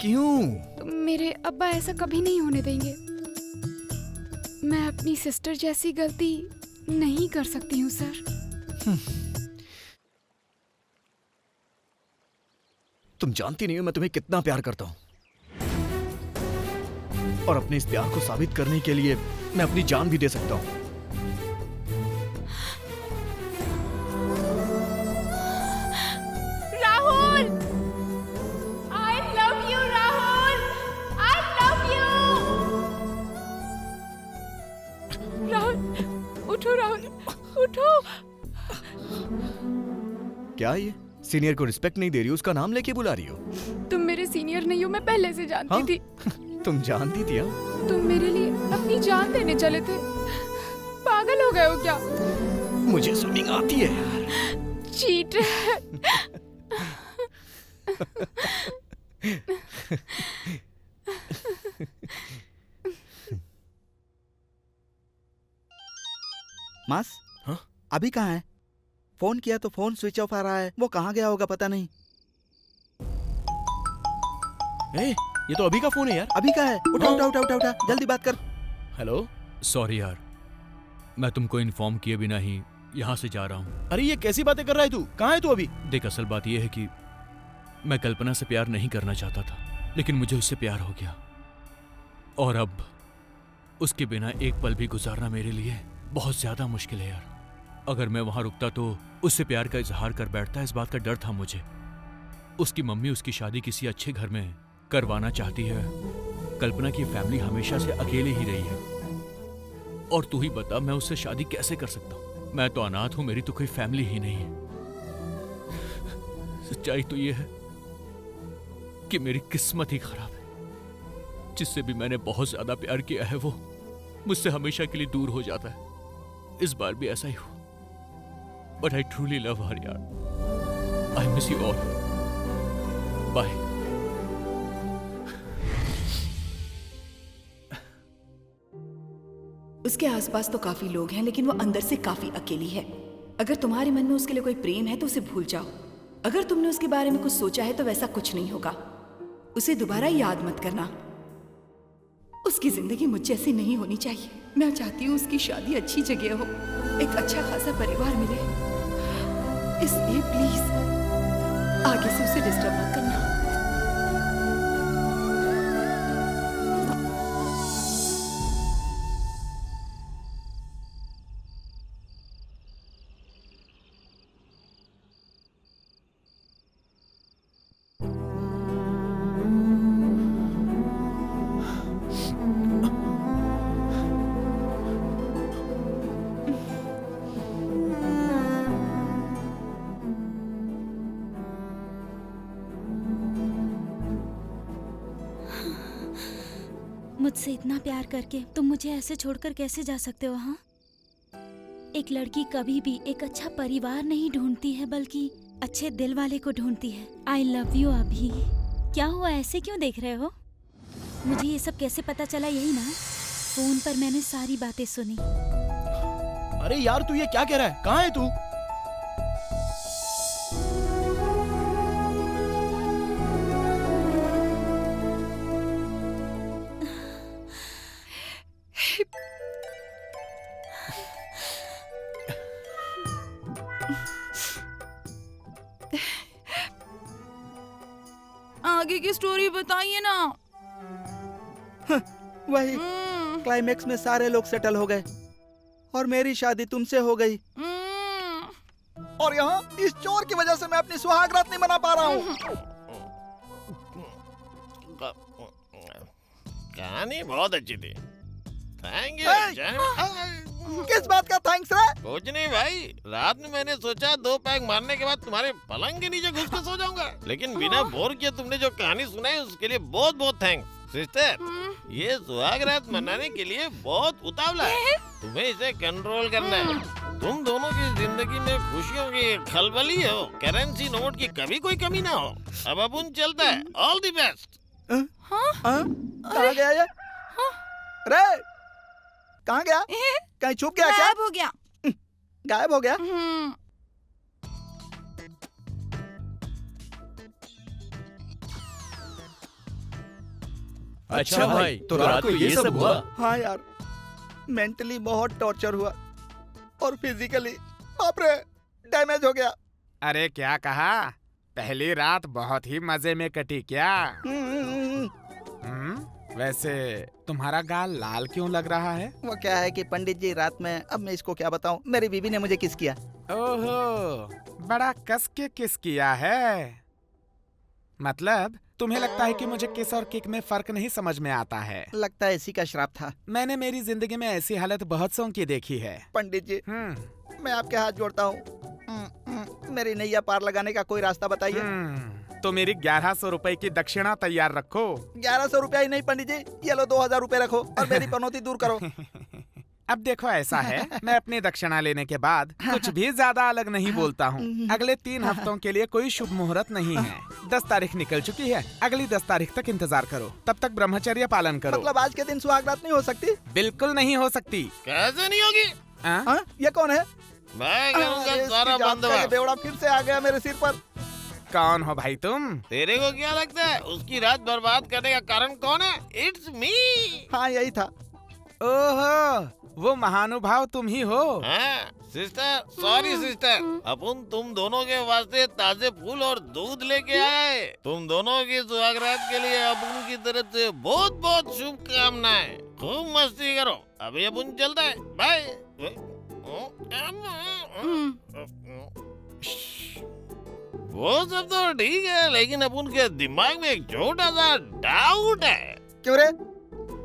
S12: क्यों?
S7: मेरे अब्बा ऐसा कभी नहीं होने देंगे। मैं अपनी सिस्टर जैसी गलती नहीं कर सकती हूँ सर।
S12: तुम जानती नहीं हो मैं तुम्हें कितना प्यार करता हूँ। और अपने इस प्यार को साबित करने के लिए मैं अपनी जान भी दे सकता हूँ।
S18: Rahul, I love you, Rahul, I love you। Rahul, उठो राहुल, उठो।
S12: क्या ये सीनियर को रिस्पेक्ट नहीं दे रही हो, उसका नाम लेके बुला रही हो?
S7: तुम मेरे सीनियर नहीं हो, मैं पहले से जानती
S12: हाँ?
S7: थी।
S12: तुम जानती थी? हाँ?
S7: तुम मेरे लिए अपनी जान देने चले थे। पागल हो गए हो क्या?
S12: मुझे स्विमिंग आती है यार।
S7: चीटर।
S2: मास, हाँ? अभी कहाँ है? फोन किया तो फोन स्विच ऑफ आ रहा है। वो कहाँ गया होगा पता नहीं।
S20: ये तो अभी का फोन है यार।
S2: अभी का है? उठा उठा उठा उठा उठा, जल्दी बात कर।
S20: हेलो।
S4: सॉरी यार, मैं तुमको इन्फॉर्म किए बिना ही यहाँ से जा रहा हूँ।
S20: अरे ये कैसी बातें कर रहा है तू? कहाँ है तू अभी?
S4: देख, असल बात यह है कि मैं कल्पना से प्यार नहीं करना चाहता था, लेकिन मुझे उससे प्यार हो गया और अब उसके बिना एक पल भी गुजारना मेरे लिए बहुत ज्यादा मुश्किल है यार। अगर मैं वहां रुकता तो उससे प्यार का इजहार कर बैठता, इस बात का डर था मुझे। उसकी मम्मी उसकी शादी किसी अच्छे घर में करवाना चाहती है। कल्पना की फैमिली हमेशा से अकेले ही रही है और तू ही बता, मैं उससे शादी कैसे कर सकता हूँ? मैं तो अनाथ हूं, मेरी तो कोई फैमिली ही नहीं है। सच्चाई तो यह है कि मेरी किस्मत ही खराब है। जिससे भी मैंने बहुत ज्यादा प्यार किया है वो मुझसे हमेशा के लिए दूर हो जाता है। इस बार भी ऐसा ही हुआ। But I truly love her यार। I miss you all. Bye.
S1: उसके आसपास तो काफी लोग हैं, लेकिन वो अंदर से काफी अकेली है। अगर तुम्हारे मन में उसके लिए कोई प्रेम है तो उसे भूल जाओ। अगर तुमने उसके बारे में कुछ सोचा है तो वैसा कुछ नहीं होगा। उसे दोबारा याद मत करना। उसकी जिंदगी मुझ जैसी नहीं होनी चाहिए। मैं चाहती हूँ उसकी शादी अच्छी जगह हो, एक अच्छा खासा परिवार मिले। इसलिए प्लीज आगे से उसे डिस्टर्ब मत करना।
S11: मुझसे इतना प्यार करके तुम मुझे ऐसे छोड़कर कैसे जा सकते हो? हाँ, एक लड़की कभी भी एक अच्छा परिवार नहीं ढूंढती है, बल्कि अच्छे दिल वाले को ढूंढती है। आई लव यू अभी। क्या हुआ, ऐसे क्यों देख रहे हो? मुझे ये सब कैसे पता चला? यही ना, फोन पर मैंने सारी बातें सुनी।
S20: अरे यार तू ये क्या कह रहा है? कहाँ है तू?
S18: आगे की स्टोरी बताइए ना।
S2: वही क्लाइमेक्स में सारे लोग सेटल हो गए और मेरी शादी तुमसे हो गई। और यहाँ इस चोर की वजह से मैं अपनी सुहागरात नहीं मना पा रहा हूँ।
S3: कहानी बहुत अच्छी थी। Thank you.
S2: किस बात का थैंक्स रे?
S3: कुछ नहीं भाई, रात में मैंने सोचा 2 पैग मारने के बाद तुम्हारे पलंग के नीचे घुस के सो जाऊंगा, लेकिन बिना बोर किए तुमने जो कहानी सुनाई उसके लिए बहुत बहुत थैंक्स सिस्टर। ये सुहागरात मनाने के लिए बहुत उतावला है, तुम्हें इसे कंट्रोल करना है। तुम दोनों की जिंदगी में खुशियों की खलबली हो, करेंसी नोट की कभी कोई कमी ना हो। अब अपन चलता है। All the best.
S2: कहाँ गया ये? रे कहाँ गया? कहीं छुप गया क्या?
S18: गायब हो गया।
S2: गायब हो गया?
S4: अच्छा भाई, तो रात को ये सब हुआ?
S2: हाँ यार, मेंटली बहुत टॉर्चर हुआ और फिजिकली बाप रे डैमेज हो गया।
S15: अरे क्या कहा? पहली रात बहुत ही मजे में कटी क्या?
S19: वैसे तुम्हारा गाल लाल क्यों लग रहा है?
S2: वो क्या है कि पंडित जी रात में, अब मैं इसको क्या बताऊं, मेरी बीवी ने मुझे किस किया।
S19: ओहो, बड़ा कस के किस किया है। मतलब तुम्हें लगता है कि मुझे किस और किक में फर्क नहीं समझ में आता है?
S2: लगता है इसी का श्राप था।
S19: मैंने मेरी जिंदगी में ऐसी हालत बहुत सौ की देखी है।
S2: पंडित जी, मैं आपके हाथ जोड़ता हूँ, मेरी नैया पार लगाने का कोई रास्ता बताइए।
S19: तो मेरी 1100 रुपए की दक्षिणा तैयार रखो।
S2: 1100 रुपया ही नहीं पंडित जी, ये लो 2000 रुपए रखो और मेरी पनौती दूर करो।
S19: अब देखो ऐसा है, मैं अपनी दक्षिणा लेने के बाद कुछ भी ज्यादा अलग नहीं बोलता हूँ। अगले 3 हफ्तों के लिए कोई शुभ मुहूर्त नहीं है। 10 तारीख निकल चुकी है, अगली 10 तारीख तक इंतजार करो। तब तक ब्रह्मचर्य पालन करो।
S2: मतलब आज के दिन सुहागरात नहीं हो सकती?
S19: बिल्कुल नहीं हो सकती।
S3: कैसे नहीं होगी?
S2: ये कौन है?
S3: मैं करूंगा सारा बंदोबस्त।
S2: बेवड़ा फिर से आ गया मेरे सिर पर।
S19: कौन हो भाई तुम?
S3: तेरे को क्या लगता है उसकी रात बर्बाद करने का कारण कौन है? It's me.
S2: हाँ यही था।
S19: ओहो, वो महानुभाव तुम ही हो।
S3: हाँ, सिस्टर, सॉरी सिस्टर, अपन तुम दोनों के वास्ते ताजे फूल और दूध लेके आए। तुम दोनों की सुहागरात के लिए अपन की तरफ से बहुत बहुत शुभकामनाएं। खूब मस्ती करो। अभी अपन चलता है, बाय। वो सब तो ठीक है, लेकिन अपन के दिमाग में एक छोटा सा डाउट है।
S2: क्यों रे?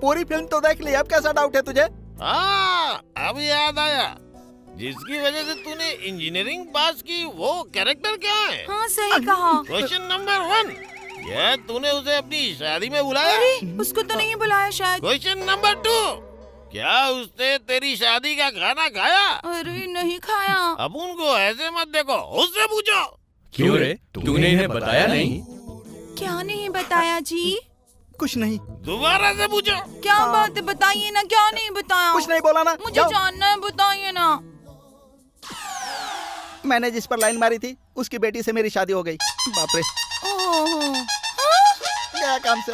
S2: पूरी फिल्म तो देख ली, अब कैसा डाउट है तुझे?
S3: हाँ, अब याद आया। जिसकी वजह से तूने इंजीनियरिंग पास की, वो कैरेक्टर क्या है?
S18: हाँ सही कहा।
S3: क्वेश्चन नंबर 1, क्या तूने उसे अपनी शादी में बुलाया?
S18: अरे, उसको तो नहीं बुलाया शायद।
S3: क्वेश्चन नंबर 2, क्या उसने तेरी शादी का खाना खाया?
S18: अरे नहीं खाया।
S3: अब उनको ऐसे मत देखो, उससे पूछो।
S4: क्यों रे, तूने इन्हें बताया नहीं?
S18: क्या नहीं बताया जी?
S2: कुछ नहीं।
S3: दोबारा से पूछो।
S18: क्या बात है, बताइए ना, क्या नहीं बताया?
S2: कुछ नहीं बोला ना।
S18: मुझे जानना है, बताइए ना।
S2: मैंने जिस पर लाइन मारी थी, उसकी बेटी से मेरी शादी हो गई। बाप रे। गया काम से।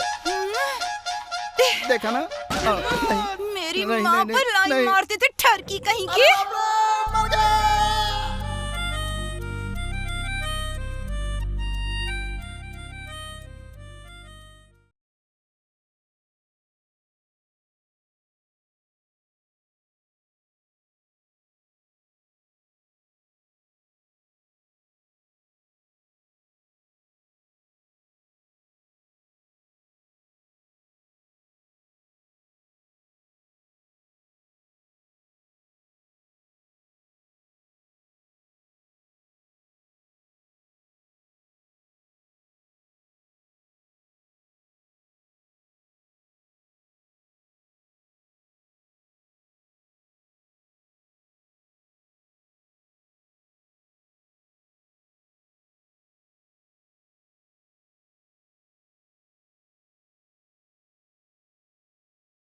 S2: देखा ना?
S18: मेरी माँ पर लाइन मारते थे ठरकी कहीं की।